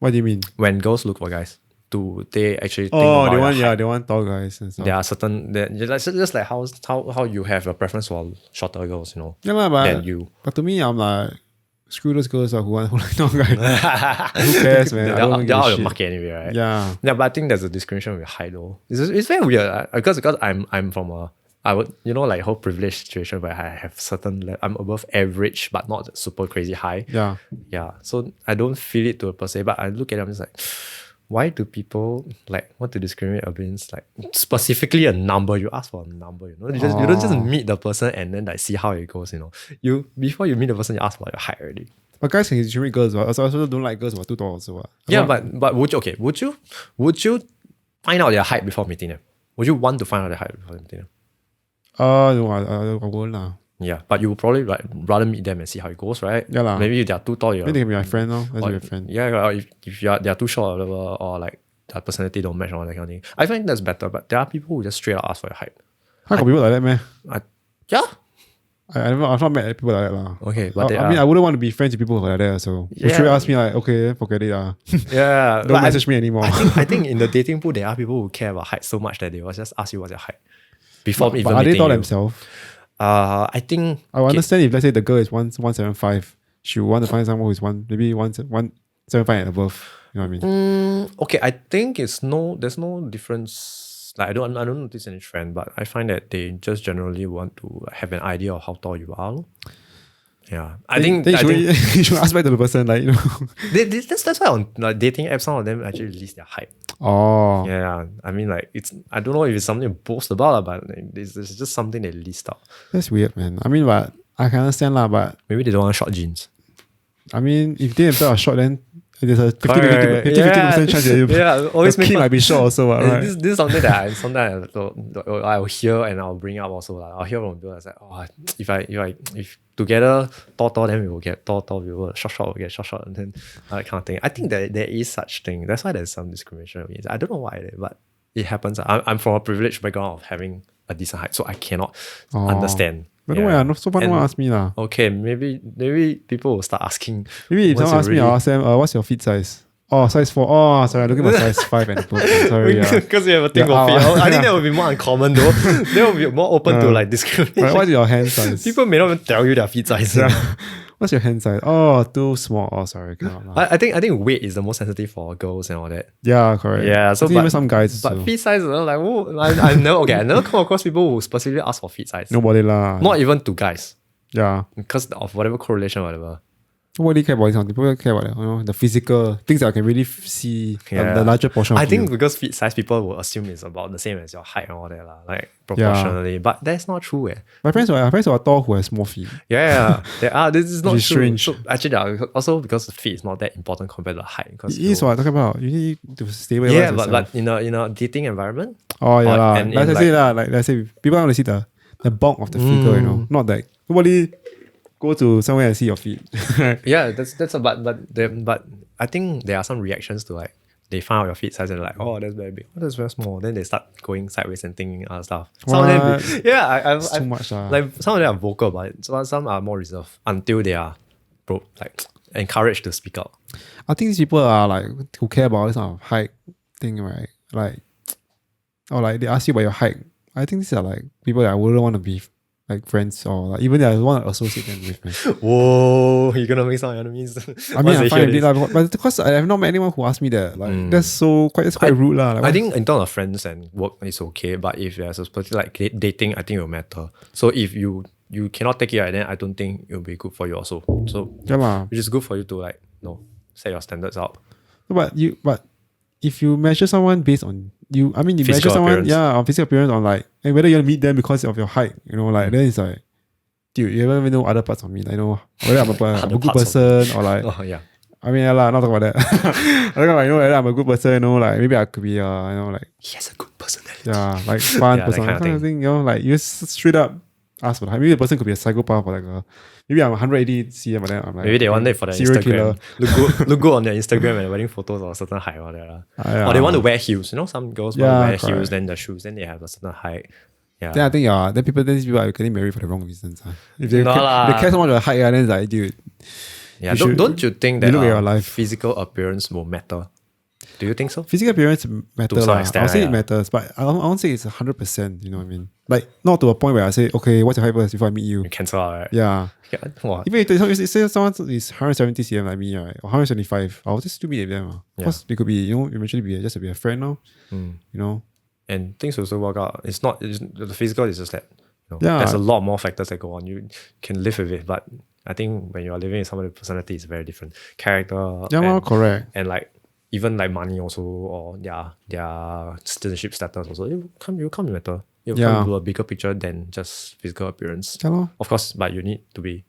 What do you mean? When girls look for guys, do they actually think Oh, about they your want height? they want tall guys and stuff. There are certain just like how you have a preference for shorter girls, Yeah lah, but than you. But to me, I'm like, screw those girls who like tall guys. Who cares, man? I don't give They're a out of the shit. market anyway, right? Yeah. Yeah, but I think there's a discrimination with height though. It's very weird because I'm from a I would like whole privileged situation where I have I'm above average but not super crazy high. Yeah. Yeah, so I don't feel it to a per se, but I look at it, I'm just like, why do people like want to discriminate against like specifically a number? You ask for a number, you don't just meet the person and then like see how it goes. You before you meet the person, you ask about your height already. But guys can discriminate girls. I also don't like girls who are too tall. So Yeah, but would you find out their height before meeting them? Would you want to find out their height before meeting them? No, I won't lah. Yeah, but you would probably like rather meet them and see how it goes, right? Yeah lah. Maybe if they are too tall, Maybe they can be my friend, no? Let's be a friend. Yeah, or if they are too short or whatever, or like their personality don't match or that kind of thing. I think that's better, but there are people who just straight up ask for your height. How got people like that, man? Yeah. I've not met people like that lah. Okay, but I mean, I wouldn't want to be friends with people like that. So you Yeah. should ask me like, okay, forget it. Yeah. Don't but message me anymore. I think in the dating pool, there are people who care about height so much that they will just ask you what's your height before even But are they meeting tall you. themselves? I think I will understand if let's say the girl is 175, she will want to find someone who's maybe 175 and above. You know what I mean? okay, I think there's no difference. Like I don't notice any trend, but I find that they just generally want to have an idea of how tall you are. Yeah, I think you should ask back to the person, like, that's why on like dating apps, some of them actually list their height. Oh, Yeah, I mean like I don't know if it's something to boast about, but like, it's just something they list out. that's weird, man. I mean, but I can understand lah. But Maybe they don't want short jeans. I mean, if they themselves are short, then There's a 50 Correct. 50% chance that always the make kid fun. might be short also, right? This is something that sometimes I'll hear and I'll bring up also. I'll hear from people that's like, oh, if together tall, then we will get tall, we will short, will get short, and then that kind of thing. I think that there is such thing. That's why there's some discrimination. I don't know why, but it happens. I'm from a privileged background of having a decent height, so I cannot understand. But no way, so far no one ask me lah. Okay, maybe people will start asking. Maybe if someone ask me, I'll ask them, what's your feet size? Oh, size 4. Oh, sorry, I'm looking at my size 5 and above. Sorry, because you have a thing of feet. I think that would be more uncommon though. They will be more open to like discrimination. Right, what's your hand size? People may not even tell you their feet size. What's your hand size? Oh, too small. Oh, sorry. I think weight is the most sensitive for girls and all that. Yeah, correct. Yeah, so even some guys. But feet size, like, oh, I never come across people who specifically ask for feet size. Nobody lah. Not even to guys. Yeah. Because of whatever correlation, whatever. Nobody care about this. People care about the physical things that I can really see the larger portion of I think you. because feet size, people will assume it's about the same as your height and all that, like proportionally. But that's not true. My friends are tall who have small feet. Yeah, there are. This is not Which is true. strange. So actually, there are also because the feet is not that important compared to the height. Because It is what I'm talking about. You need to stay where yeah, but in a dating environment. Oh yeah, and like I say like let's say people want to see the bulk of the figure, not like nobody go to somewhere and see your feet. Yeah, that's but I think there are some reactions to like they find out your feet size and they're like, oh, that's very big, oh, that's very small. Then they start going sideways and thinking other stuff. Some of them, It's too much. like some of them are vocal about it. Some are more reserved until they are like encouraged to speak out. I think these people are like who care about this kind of height thing, right? Like, or like they ask you about your height. I think these are like people that I wouldn't want to be like friends or like even that I want to associate them with. Man. Whoa, you're gonna make some enemies. I mean, I find it but because I have not met anyone who asked me that. Like that's quite rude lah. Like, I think in terms of friends and work, it's okay. But if there's a specific like dating, I think it will matter. So if you cannot take it, right, then I don't think it will be good for you also. So which is good for you to like set your standards out. But if you measure someone based on you Physical measure someone appearance. on physical appearance on like and whether you want to meet them because of your height, like then it's like, dude, you don't even know other parts of me, like whether I'm a good person or like I mean not talking about that. I don't know, like, whether I'm a good person, like maybe I could be like he has a good personality. Yeah, like fun person, that kind of thing. Like you just straight up ask for the height. Maybe the person could be a psychopath or like maybe I'm 180 cm, but then I'm like maybe they want it for their serial Instagram. killer. Look good on their Instagram and wedding photos of a certain height or that. Or they want to wear heels. Some girls want to wear heels, then the shoes, then they have a certain height. Yeah. Then I think these people are getting married for the wrong reasons. If they care so much about height, then it's like, dude. Yeah, don't you think that look at your life. Physical appearance will matter? Do you think so? Physical appearance matters. To some extent, I'll say it matters, but I won't say it's 100%. You know what I mean? Like not to a point where I say, okay, what's your height first before I meet you? You cancel out, right? Yeah. What? Even if say someone is 170 cm like me, right, or 175, I'll just still meet them. Because they could be, eventually be just to be a friend now. And things also work out. It's the physical is just that. Yeah. There's a lot more factors that go on. You can live with it, but I think when you are living with somebody's personality, it's very different. Character. Yeah, correct. And like even like money also, or their citizenship status also. It will come matter. It will come to a bigger picture than just physical appearance. Yeah, of course, but you need to be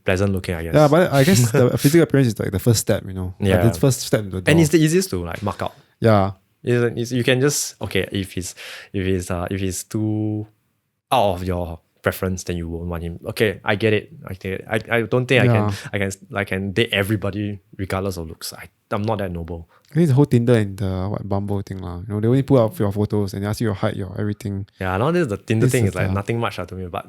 pleasant looking, I guess. Yeah, but I guess the physical appearance is like the first step, Yeah. Like the first step into the door. And it's the easiest to like mark out. Yeah. You can just if he's too out of your preference, then you won't want him. Okay, I get it. I don't think I can date everybody regardless of looks. I'm not that noble. I think it's the whole Tinder and the Bumble thing lah. They only put up your photos and they ask you your height, your everything. Yeah, nowadays the Tinder thing is like nothing much to me, but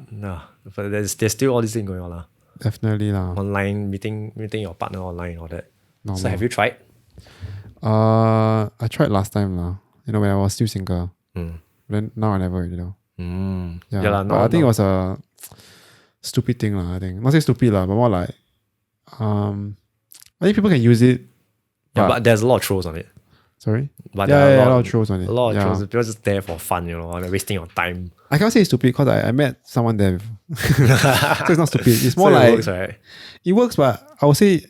there's still all this thing going on lah. Definitely lah. Online meeting your partner online, all that. Normal. So have you tried? I tried last time lah. When I was still single. Then now I never, Yeah, but I think it was a stupid thing lah. I think not say stupid lah, but more like I think people can use it. But there's a lot of trolls on it. Sorry? But a lot of trolls on it. A lot of trolls. People just there for fun, like wasting your time. I can't say it's stupid because I met someone there before. So it's not stupid. It's more so like it works, right? It works, but I would say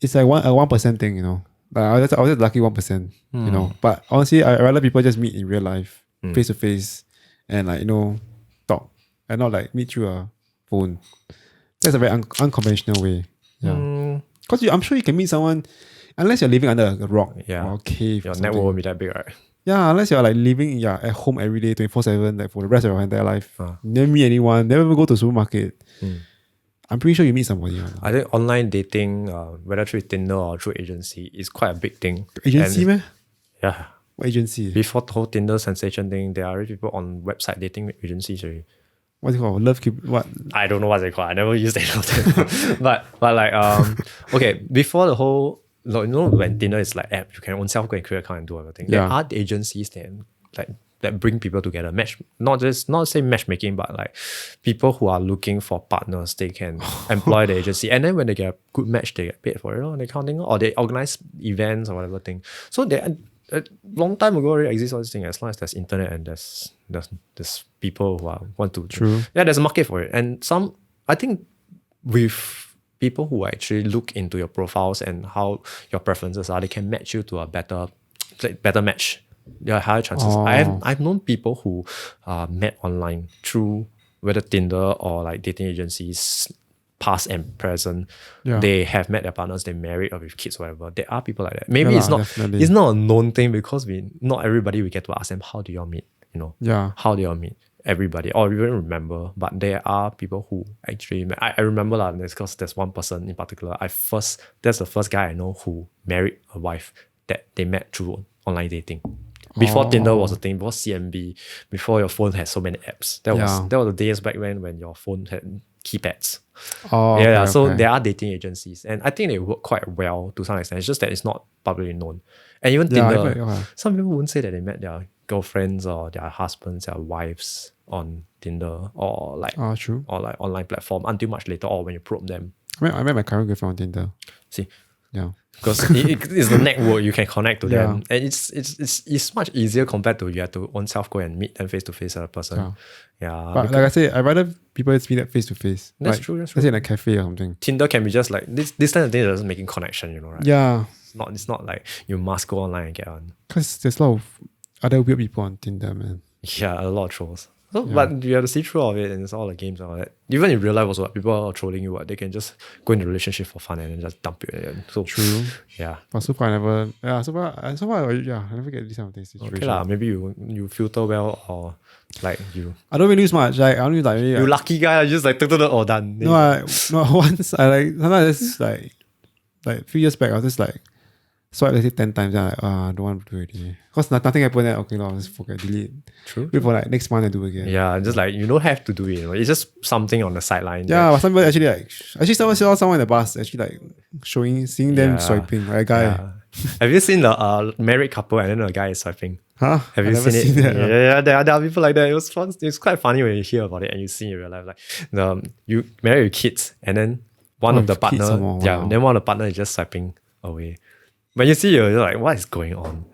it's like a 1% thing, Like I was just lucky 1%, But honestly, I rather people just meet in real life, face to face, and like talk, and not like meet through a phone. That's a very unconventional way. Yeah. Because I'm sure you can meet someone, unless you're living under a rock Yeah. or a cave. Your or network something. won't be that big, right? Yeah, unless you're like living at home every day, 24/7, like for the rest of your entire life. Ah. Never meet anyone, never even go to the supermarket. I'm pretty sure you meet somebody. I think online dating, whether through Tinder or through agency, is quite a big thing. Agency, And man? yeah. What agency? Before the whole Tinder sensation thing, there are already people on website dating agencies already. What's it called? Love Cupid? What? I don't know what they call. I never used any of them. but like okay, before the whole when Tinder is like app, you can own self go and create account and do everything. There Yeah. are agencies that bring people together. Not say matchmaking, but like people who are looking for partners, they can employ the agency. And then when they get a good match, they get paid for it, and they kind of thing, or they organize events or whatever thing. So they a long time ago already exists all this thing. As long as there's internet and there's people who want to there's a market for it. And I think with people who actually look into your profiles and how your preferences are, they can match you to a better match. There are higher chances. I've known people who met online through whether Tinder or like dating agencies, past and present. Yeah. They have met their partners, they married or with kids, whatever. There are people like that. Maybe Yeah it's lah, not definitely. it's not a known thing because not everybody we get to ask them, how do y'all meet? Yeah. How do y'all meet? Everybody, or even remember, but there are people who actually met. I remember that because there's one person in particular. That's the first guy I know who married a wife that they met through online dating. Before Tinder was a thing, before CMB, before your phone had so many apps. That was the days back when your phone had keypads. So there are dating agencies, and I think they work quite well to some extent. It's just that it's not publicly known. And even Tinder, some people wouldn't say that they met their girlfriends or their husbands, their wives on Tinder or like true. or like online platform until much later, or when you probe them. I met my current girlfriend on Tinder. See, Yeah. because it's the network, you can connect to them, and it's much easier compared to you have to own self go and meet them face to face as a person. Yeah, but like I say, I'd rather people meet up face to face. That's true. Let's say in a cafe or something. Tinder can be just like this kind of thing that's making connection, right? Yeah. It's not like you must go online and get on. Because there's a lot of other weird people on Tinder, man. Yeah, a lot of trolls. So, but you have to see through all of it, and it's all the games and all that. Even in real life also, people are trolling you, they can just go into a relationship for fun and then just dump you. And so True. Yeah. But so far I never I never get this kind of thing situation. Okay lah, maybe you filter well, or like you. I don't really use much. Like I only like maybe You lucky guy, you just like all done. no, once I like sometimes it's like a few years back I was just like swipe let's say 10 times, then I'm like, I don't want to do it already. Because nothing happened then okay, no, I'll just forget, delete. True. Wait for like next month and do again. Yeah, just like you don't have to do it, It's just something on the sideline. Yeah, but somebody actually someone saw someone in the bus actually like seeing them swiping, like a guy. Yeah. Have you seen the married couple and then the guy is swiping? Huh? Have you I never seen it? that. Yeah, there are people like that. It was fun. It's quite funny when you hear about it and you see it in real life. Like you marry with kids and then one of the partner, then one of the partner is just swiping away. When you see it, you're like, what is going on?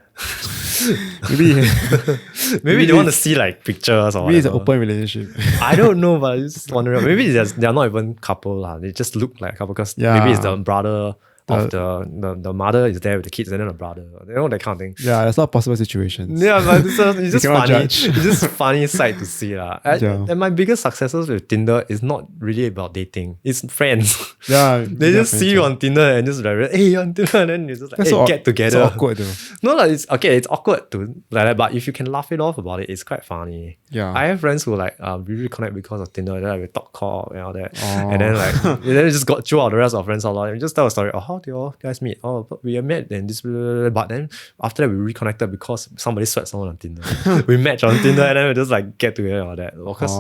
maybe they want to see like pictures or maybe it's whatever. an open relationship. I don't know, but I just wondering. Maybe they're not even couple. They just look like a couple because maybe it's the brother of the mother is there with the kids and then the brother. That kind of thing. Yeah, there's a lot of possible situations. Yeah, but it's just cannot funny. judge. It's just funny sight to see. And my biggest successes with Tinder is not really about dating. It's friends. Yeah. They just see you on Tinder and just like, hey, you're on Tinder, and then you just like, That's hey, so get together. It's so awkward though. No, it's okay. It's awkward to like that, but if you can laugh it off about it, it's quite funny. Yeah. I have friends who like we reconnect because of Tinder, and then we talk call and all that, and then like and then we just got through all the rest of our friends all and we just tell a story. Oh, how do you guys meet? Oh, but we met and this, blah, blah, blah. But then after that we reconnected because somebody sweat someone on Tinder. We match on Tinder and then we just like get together and all that. Because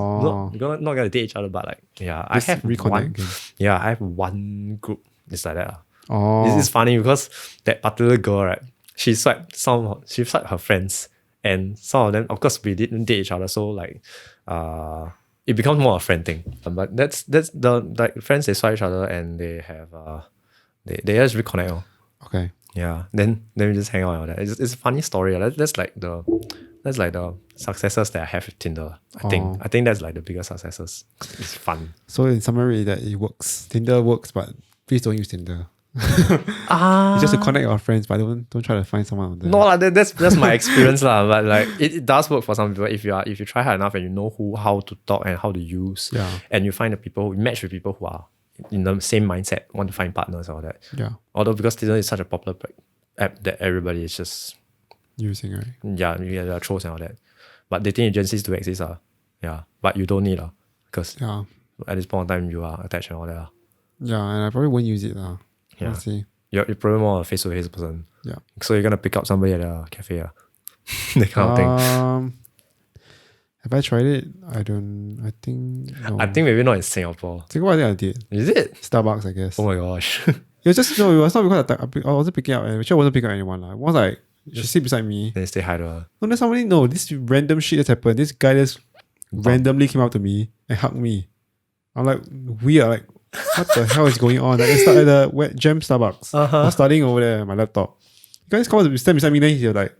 we're not gonna date each other, but like Just I have reconnect one. again. Yeah, I have one group. It's like that. Oh. It's funny because that particular girl, right? She swiped her friends, and some of them, of course, we didn't date each other, so like, it becomes more a friend thing. But that's the like friends, they swipe each other and they have they just reconnect. Okay. Yeah. Then we just hang out and all that. It's a funny story. That's like the successes that I have with Tinder. I think that's like the biggest successes. It's fun. So in summary, that it works. Tinder works, but please don't use Tinder. It's just to connect your friends, but don't try to find someone on there. No, that's my experience lah. But like it does work for some people if you try hard enough and you know how to talk and how to use, and you find the people who match with people who are in the same mindset, want to find partners or that. Yeah. Although because Tinder is such a popular app that everybody is just Using, right? yeah, you get the trolls and all that. But dating agencies do exist, yeah. But you don't need because Yeah. at this point in time you are attached and all that. Yeah, and I probably won't use it. Yeah. Honestly. You're probably more a face-to-face person. Yeah. So you're gonna pick up somebody at a cafe, that kind of thing. Have I tried it? I think no. I think maybe not in Singapore. Singapore, I think I did. Is it? Starbucks, I guess. Oh my gosh. It was just no. It was not because I wasn't picking up. Actually, I wasn't picking up anyone. It was like she sit beside me. Then you say hi to her. No, there's somebody. No, this random shit just happened. This guy just randomly came up to me and hugged me. I'm like weird. Like what the hell is going on? Like, I started at the Jam Starbucks. I was studying over there on my laptop. The guy just come up to stand beside me. Then he was like,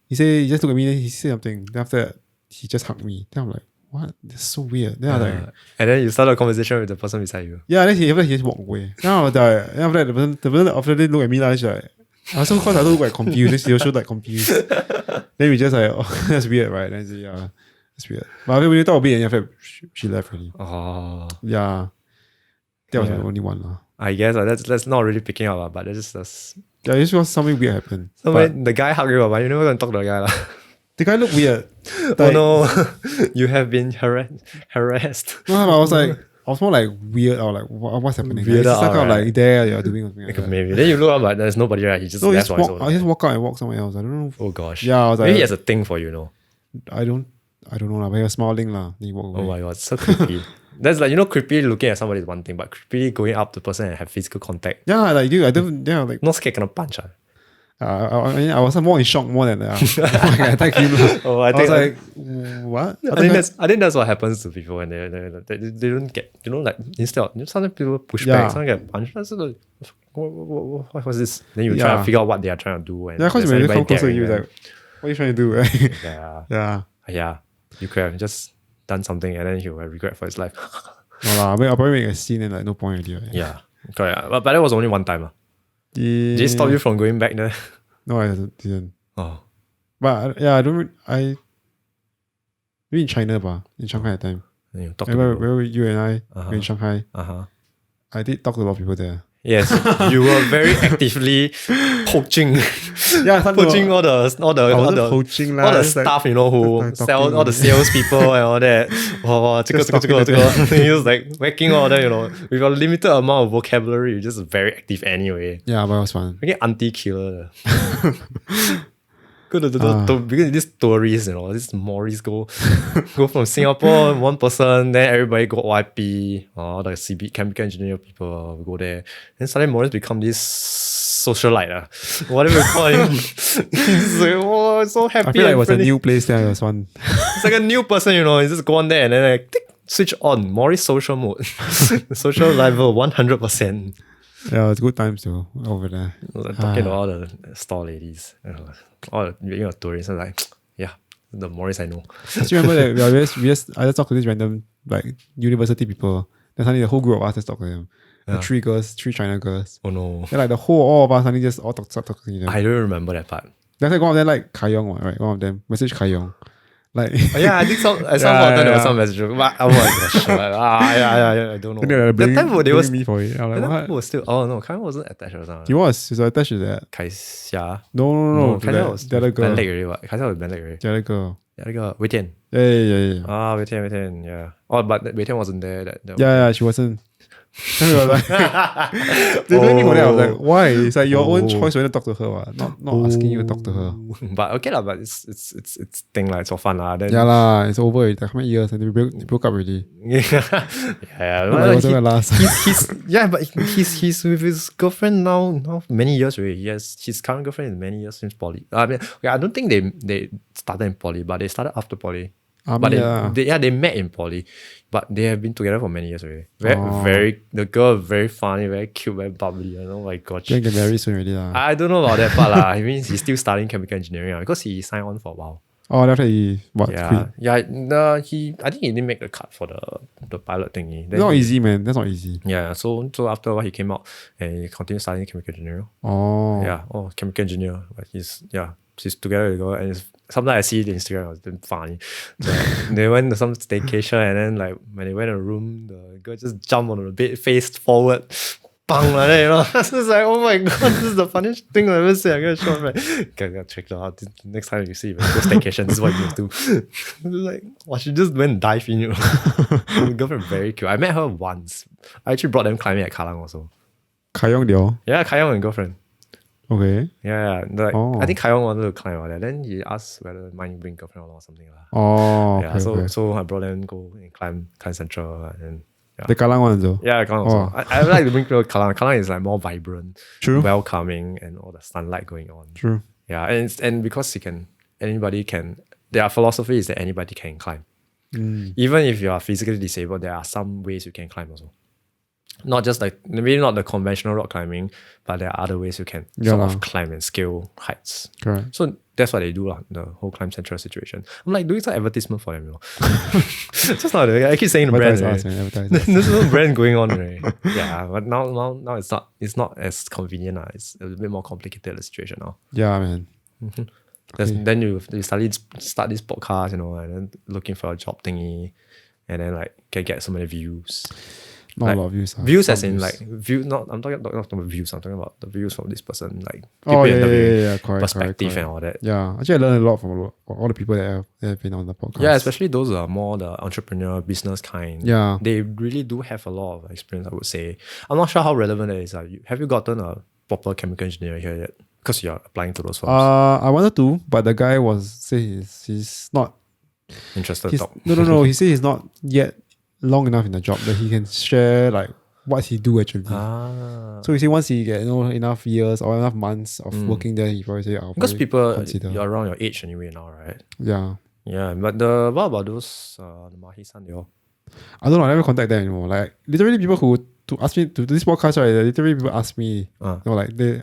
he just looked at me. Then he said something. Then after that, he just hugged me. Then I'm like, what? That's so weird. Then I was like, and then you start a conversation with the person beside you. yeah. Then he just walked away. Then I was like, then after that, the person after they look at me, like, I also cause I look like confused. Then she also like confused. Then we just like, oh, that's weird, right? Then I say, yeah, that's weird. But when we talk a bit, and after that, she left already. Oh. Yeah. That was the only one. I guess that's not really picking up, but that's just Yeah, it just was something weird happened. so when the guy hugged you, but you're never gonna talk to the guy. The guy looked weird. Oh no, you have been harassed. No, but I was more like weird or like what's happening? Weirded It's like, out, right? like there you're doing something like that. Maybe. Then you look up, but there's nobody, right? He just No, left I just walk out and walk somewhere else. I don't know. Oh gosh. Yeah, I was like, maybe he has a thing for you, know. I don't know lah, but he was smiling lah. Then he walked away. Oh my god, so creepy. That's like, creepy looking at somebody is one thing, but creepy going up to the person and have physical contact. Yeah, like dude, I don't. Yeah, like Not scared, gonna punch. I mean, I was more in shock more than I attacked him. Oh, I was like, what? I think that's what happens to people when they don't get, like instead of, sometimes people push back, sometimes get punched. That's like, what was this? Then you try to figure out what they are trying to do. And yeah, because when they come closer to you, like, what are you trying to do? Right? Yeah. You could have just done something and then he will have regret for his life. No lah, I mean, I'll probably make a scene and like no point already. Right? Yeah, correct. But that was only one time. Did it stop you from going back there? No, I didn't. Oh. But yeah, I don't. Maybe in China, in Shanghai at the time. You talk to Remember people. where you and I were in Shanghai? I did talk to a lot of people there. Yes, you were very actively poaching. Yeah, poaching all the poaching all the staff, who sell all the salespeople and all that. Oh, 这个. He was like whacking all that, with a limited amount of vocabulary, you're just very active anyway. Yeah, but it was fun. Freaking auntie killer. Go to because these tourists, this Maurice go from Singapore, one person, then everybody go OIP, the CB chemical engineer people will go there. Then suddenly Maurice become this socialite, whatever you call him. He's like, oh, so happy. I feel like it was friendly. a new place there. It was fun. It's like a new person, you just go on there and then like, tick, switch on Maurice social mode, social level 100%. Yeah, it's good times though over there. Talking to all the store ladies, all the tourists, and like, yeah, the Maurice I know. I still remember that I just talked to these random like university people. Then suddenly the whole group of us just talked to them. Yeah. Three China girls. Oh no. Then like all of us suddenly just all start talking to them. I don't remember that part. That's like one of them like Kayong, right? One of them message Kayong. Like I think at some point there was some message. But oh my gosh. I don't know. That time they was me for it. I'm like, what? Was still Kyle wasn't attached or something. He was attached to that. Kaixia. No. Kaixia was the other girl. Ban already, what? Kaixia was ban already. The other girl. The other girl. Wei Tian. Yeah. Wei Tian, yeah. Oh, but Wei Tian wasn't there. Yeah, she wasn't. They blame me for that. I was like, why? It's like your own choice whether to talk to her, not asking you to talk to her. But okay lah, but it's thing like it's so fun lah. Yeah lah, it's over. Like how many years and they broke up already. Yeah. But he's with his girlfriend now many years already. Yes, his current girlfriend is many years since poly. I mean, I don't think they started in poly, but they started after poly. But they met in poly, but they have been together for many years already. Very the girl very funny, very cute, very bubbly. Oh my god, they get married soon already lah. I don't know about that part lah. I mean, he's still studying chemical engineering because he signed on for a while. Oh, after he what? Yeah. I think he didn't make the cut for the pilot thingy. That's not easy, man. That's not easy. Yeah. So after he came out and he continued studying chemical engineering. Oh. Yeah. Oh, chemical engineer. But he's she's together with a girl, and sometimes I see the Instagram, it was been funny. So, they went to some staycation, and then like when they went to a room, the girl just jumped on the bed, face forward, bang like that, you know. I was like, oh my god, this is the funniest thing I've ever seen. I gotta show it, man. Gotta check it out. Next time you see, go staycation, this is what you do. Like, wow, she just went and dive in, you know. The girlfriend very cute. I met her once. I actually brought them climbing at Kallang also. Kayong Liao. Yeah, Kayong and girlfriend. Okay. Yeah, like I think Kayong wanted to climb out there. Then he asked whether mind bring girlfriend or something. Oh, yeah, okay, so I brought them go and climb Central and the Kallang one though. yeah, Kallang also. I like to bring people to Kallang. Kallang is like more vibrant, True. welcoming, and all the sunlight going on. True. Yeah, and because anybody can. Their philosophy is that anybody can climb. Even if you are physically disabled, there are some ways you can climb also. Not just like maybe not the conventional rock climbing, but there are other ways you can sort of climb and scale heights. Correct. So that's what they do, the whole Climb Central situation. I'm like doing some advertisement for them, you know. Just not I keep saying the brand. There's no brand going on, right? Yeah, but now it's not as convenient. It's a bit more complicated the situation now. Yeah, man. Then you start this podcast, you know, and then looking for a job thingy, and then like can get so many views. Not like, a lot of views. Views as in like view. I'm talking about views. I'm talking about the views from this person, like Oh, people yeah, interviewing, correct, perspective correct. and all that. Yeah, actually, I learned a lot from all the people that have been on the podcast. Yeah, especially those who are more the entrepreneur, business kind. Yeah. They really do have a lot of experience, I would say. I'm not sure how relevant that is. Have you gotten a proper chemical engineer here yet? Because you're applying to those firms. I wanted to, but the guy he's not Interested to talk. No. He said he's not yet long enough in the job that he can share like what he do actually. So he said once he get enough years or enough months of working there, he probably say I'll Because people consider. you're around your age anyway now, right? Yeah. Yeah, but what about those the Mahi-san, they all? I don't know, I never contact them anymore. Like literally people who to ask me to do this podcast, right? Literally people ask me, like they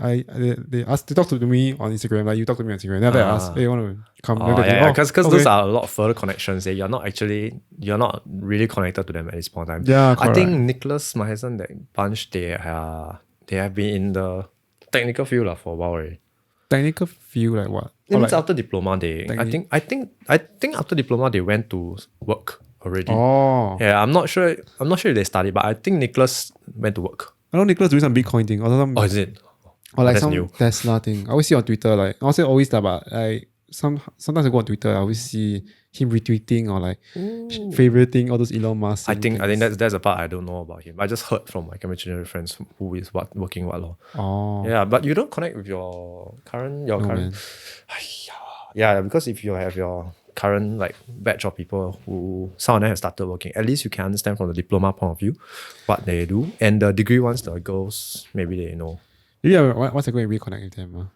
talk to me on Instagram, like you talk to me on Instagram. Then after I ask, hey, you want to come? Because those are a lot of further connections. That you're not really connected to them at this point in time. Yeah, I think Nicholas Mahesan, that bunch, they have been in the technical field for a while already. Technical field like what? It means after diploma, I think after diploma they went to work already. Oh. Yeah, I'm not sure if they studied, but I think Nicholas went to work. I know Nicholas doing some Bitcoin thing or some. Oh, is it? Or like that's some new. Tesla thing. I always see on Twitter, like I say always that, but like sometimes I go on Twitter, I always see him retweeting or like favoriting all those Elon Musk. I think that's a part I don't know about him. I just heard from my chemical engineering friends who is working what law. Oh. Yeah, but you don't connect with your current. Man. Yeah, because if you have your current like batch of people who some of them have started working, at least you can understand from the diploma point of view what they do, and the degree ones, the girls, maybe they know. Maybe once I go and reconnect with them.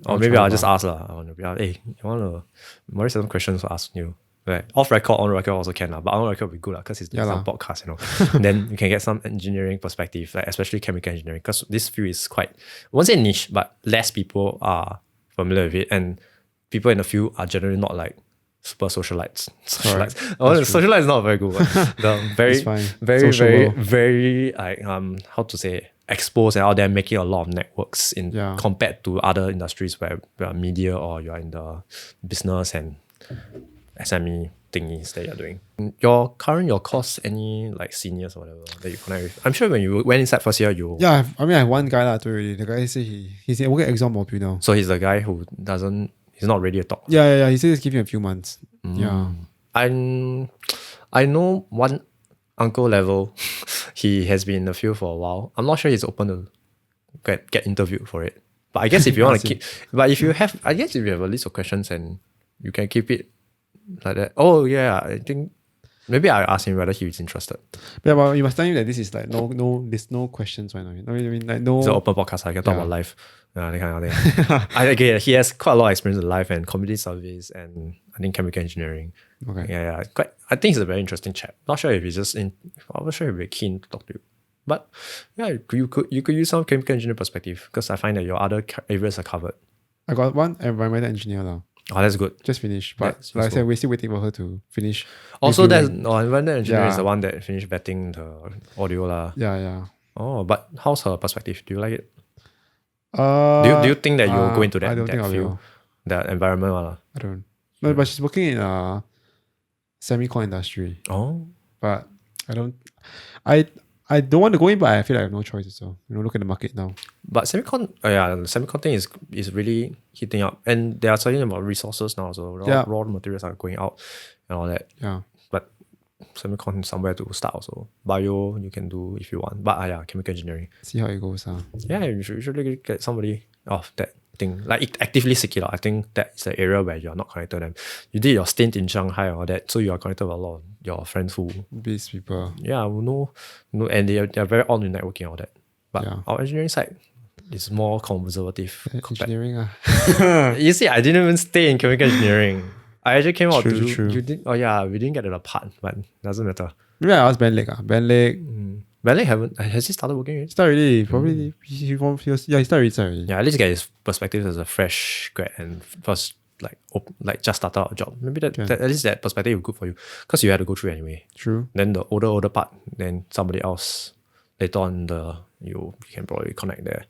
Or maybe I'll just ask hey, you want to what are some questions to ask you? Like off record, on record also can but on record will be good because it's some podcast, you know. And then you can get some engineering perspective, like especially chemical engineering, because this field is quite, I won't say niche, but less people are familiar with it, and people in the field are generally not like super socialites. Socialite is not very good. The very like how to say, exposed and out there making a lot of networks compared to other industries where media or you're in the business and SME thingies that you're doing. Your course, any like seniors or whatever that you connect with? I'm sure when you went inside first year, you... Yeah, I have one guy already. The guy said he's working at exam module now. So he's the guy who he's not ready to talk. Yeah. He said he's giving a few months. Yeah. I know one uncle level, he has been in the field for a while. I'm not sure he's open to get interviewed for it. But I guess if you want to keep... But if you have a list of questions and you can keep it like that. Oh yeah, I think maybe I ask him whether he is interested. Yeah, but you must tell him that this is like there's no questions right now. I mean like no. It's an open podcast. I can talk about life. That kind of thing. He has quite a lot of experience in life and community service and I think chemical engineering. Okay. Yeah. I think he's a very interesting chap. Not sure if he's just in. I'm not sure if he'd be keen to talk to you. But yeah, you could use some chemical engineering perspective because I find that your other areas are covered. I got one environmental engineer now. Oh, that's good. Just finished. But like I said, we're still waiting for her to finish. Also, environmental engineer is the one that finished vetting the audio lah. Yeah. Oh, but how's her perspective? Do you like it? Do you think that you'll go into that I don't think I field? will. The environment one. I don't. No, but she's working in semicon industry. Oh. But I don't. I don't want to go in, but I feel like I have no choice. So look at the market now. But semicon, the semicon thing is really heating up, and they are talking about resources now. So raw materials are going out and all that. Yeah. But semicon is somewhere to start also. Bio you can do if you want, but chemical engineering. See how it goes. Yeah, you should really get somebody off that thing. Like actively seek it out. I think that's the area where you're not connected to them. You did your stint in Shanghai and all that, so you are connected with a lot of your friends who these people. Yeah, who know, and they are very on in networking and all that. But our engineering side is more conservative. Engineering. You see, I didn't even stay in chemical engineering. I actually came out to true. You did. Oh yeah, we didn't get to the part, but doesn't matter. Maybe I asked Ben Lake. Ben Lake. Ben Lake has he started working yet? Start already. Probably he started already. Yeah, at least get his perspective as a fresh grad and first like just started out a job. Maybe that at least that perspective is good for you because you had to go through anyway. True. Then the older part, then somebody else later on you can probably connect there.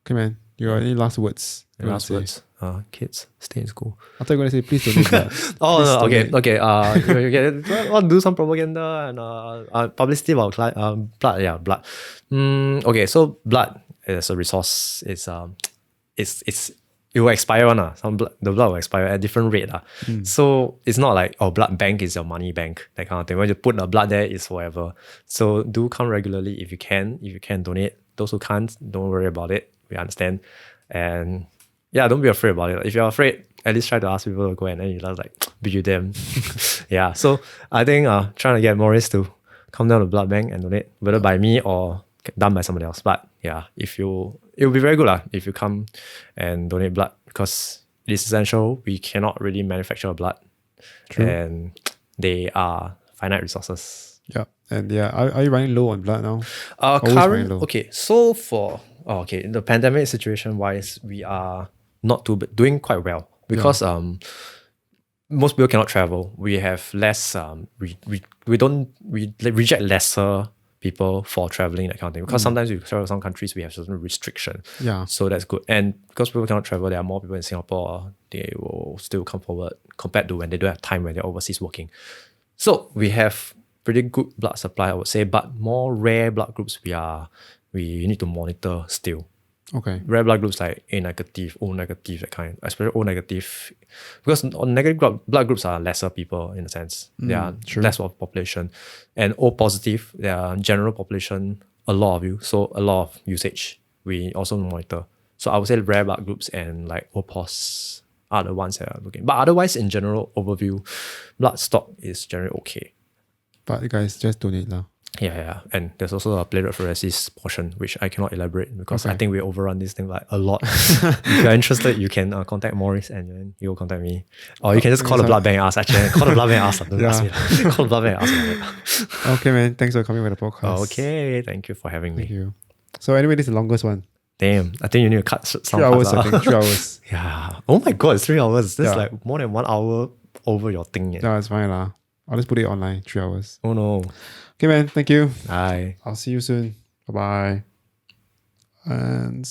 Okay, man. You got any last words? Last words. Kids, stay in school. I thought you were going to say please donate blood. Okay. Want to do some propaganda and publicity about blood. Yeah, blood. Okay, so blood as a resource is it will expire one. The blood will expire at different rate. So it's not like blood bank is your money bank, that kind of thing. When you put the blood there, it's forever. So do come regularly if you can. If you can donate. Those who can't, don't worry about it. We understand. And yeah, don't be afraid about it. If you're afraid, at least try to ask people to go and then you just be with them. Yeah. So I think trying to get Maurice to come down to blood bank and donate, whether by me or done by somebody else. But yeah, it will be very good if you come and donate blood because it is essential. We cannot really manufacture blood. True. And they are finite resources. Yeah. And are you running low on blood now? Current, okay, so for the pandemic situation wise, we are not doing quite well because most people cannot travel. We have less we reject lesser people for traveling, that kind of thing. Because sometimes we travel to some countries, we have certain restriction. Yeah. So that's good. And because people cannot travel, there are more people in Singapore. They will still come forward compared to when they don't have time when they're overseas working. So we have pretty good blood supply, I would say, but more rare blood groups we need to monitor still. Okay. Rare blood groups like A negative, O negative, that kind, especially O negative, because negative blood groups are lesser people in a sense. They are less of population, and O positive, they are general population, a lot of you, so a lot of usage. We also monitor. So I would say rare blood groups and like O pos are the ones that are looking. But otherwise, in general overview, blood stock is generally okay. But you guys just donate now. Yeah. And there's also a platelet phoresis portion, which I cannot elaborate because I think we overrun this thing a lot. If you're interested, you can contact Maurice and then you'll contact me. Or you can just call the blood bank and ask. Actually, call the blood bank and ask. Don't ask me. Call the blood bank and ask. Okay, man. Thanks for coming with the podcast. Okay. Thank you for having me. Thank you. So anyway, this is the longest one. Damn. I think you need to cut some 3 hours, I think. 3 hours. Yeah. Oh my God, it's 3 hours. That's like more than 1 hour over your thing. Yeah, it's fine. I'll just put it online. 3 hours. Oh no. Okay, man. Thank you. Bye. I'll see you soon. Bye-bye. And